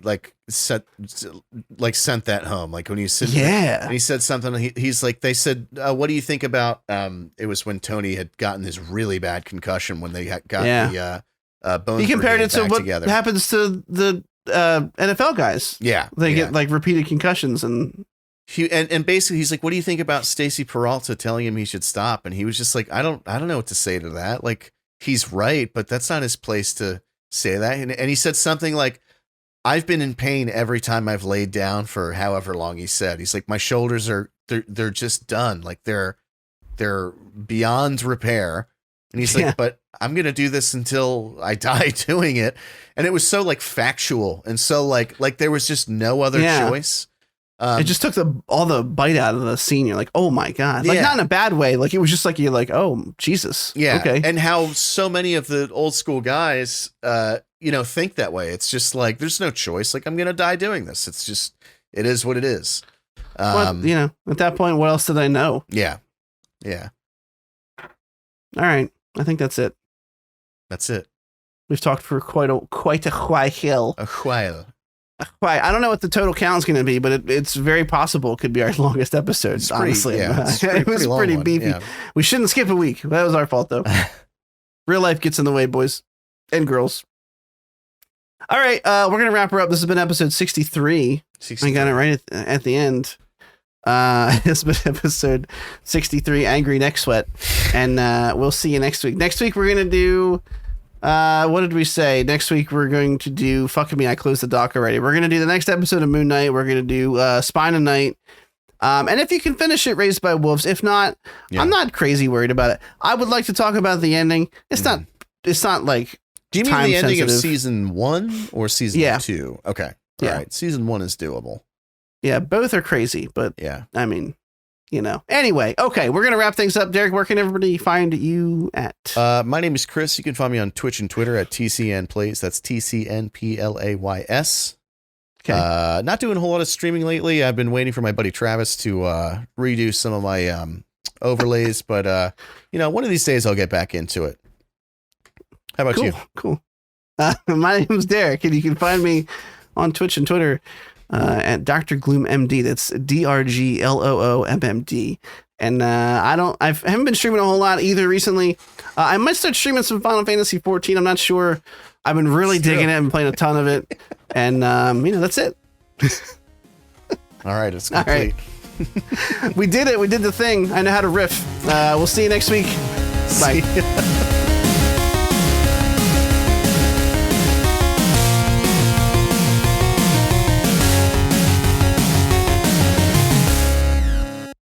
sent that home. Like when he said, and he said something, he's like, they said, what do you think about, it was when Tony had gotten this really bad concussion when they got the bones. He compared it to what happens to the NFL guys. Yeah. They get like repeated concussions and basically he's like, what do you think about Stacy Peralta telling him he should stop? And he was just like, I don't know what to say to that. Like, he's right, but that's not his place to say that. And he said something like, I've been in pain every time I've laid down for however long. He said, he's like, my shoulders they're just done. Like they're beyond repair. And he's like, but I'm going to do this until I die doing it. And it was so like factual. And so like there was just no other choice. It just took all the bite out of the scene. You're like, oh my God. Like not in a bad way. Like it was just like, you're like, oh Jesus. Yeah. Okay. And how so many of the old school guys, think that way. It's just like, there's no choice. Like I'm going to die doing this. It's just, it is what it is. At that point, what else did I know? Yeah. Yeah. All right. I think that's it. That's it. We've talked for quite a while. A while. I don't know what the total count is going to be, but it's very possible it could be our longest episode. Honestly, it was pretty beefy. Yeah. We shouldn't skip a week. That was our fault, though. Real life gets in the way, boys and girls. All right, we're going to wrap her up. This has been episode 63. I got it right at the end. It's been episode 63, Angry Neck Sweat, and we'll see you next week. Next week we're gonna do what did we say? Next week we're going to do fucking me, I closed the dock already. We're gonna do the next episode of Moon Knight. We're gonna do Spine of Night, and if you can finish it, Raised by Wolves. If not, I'm not crazy worried about it. I would like to talk about the ending. It's not like, do you mean the ending of season 1 or season 2? Okay, all right, season 1 is doable. Yeah, both are crazy, but I mean, Anyway, okay, we're going to wrap things up. Derek, where can everybody find you at? My name is Chris. You can find me on Twitch and Twitter at TCNplays. That's TCNPLAYS. Okay. Not doing a whole lot of streaming lately. I've been waiting for my buddy Travis to redo some of my overlays, but one of these days I'll get back into it. How about you? Cool. My name is Derek, and you can find me on Twitch and Twitter at Dr. Gloom MD. That's DRGLOOMMD. And I haven't been streaming a whole lot either recently. I might start streaming some Final Fantasy 14. I'm not sure. I've been really digging it and playing a ton of it. And that's it. All right, it's complete. All right. We did it. We did the thing. I know how to riff. We'll see you next week. Bye.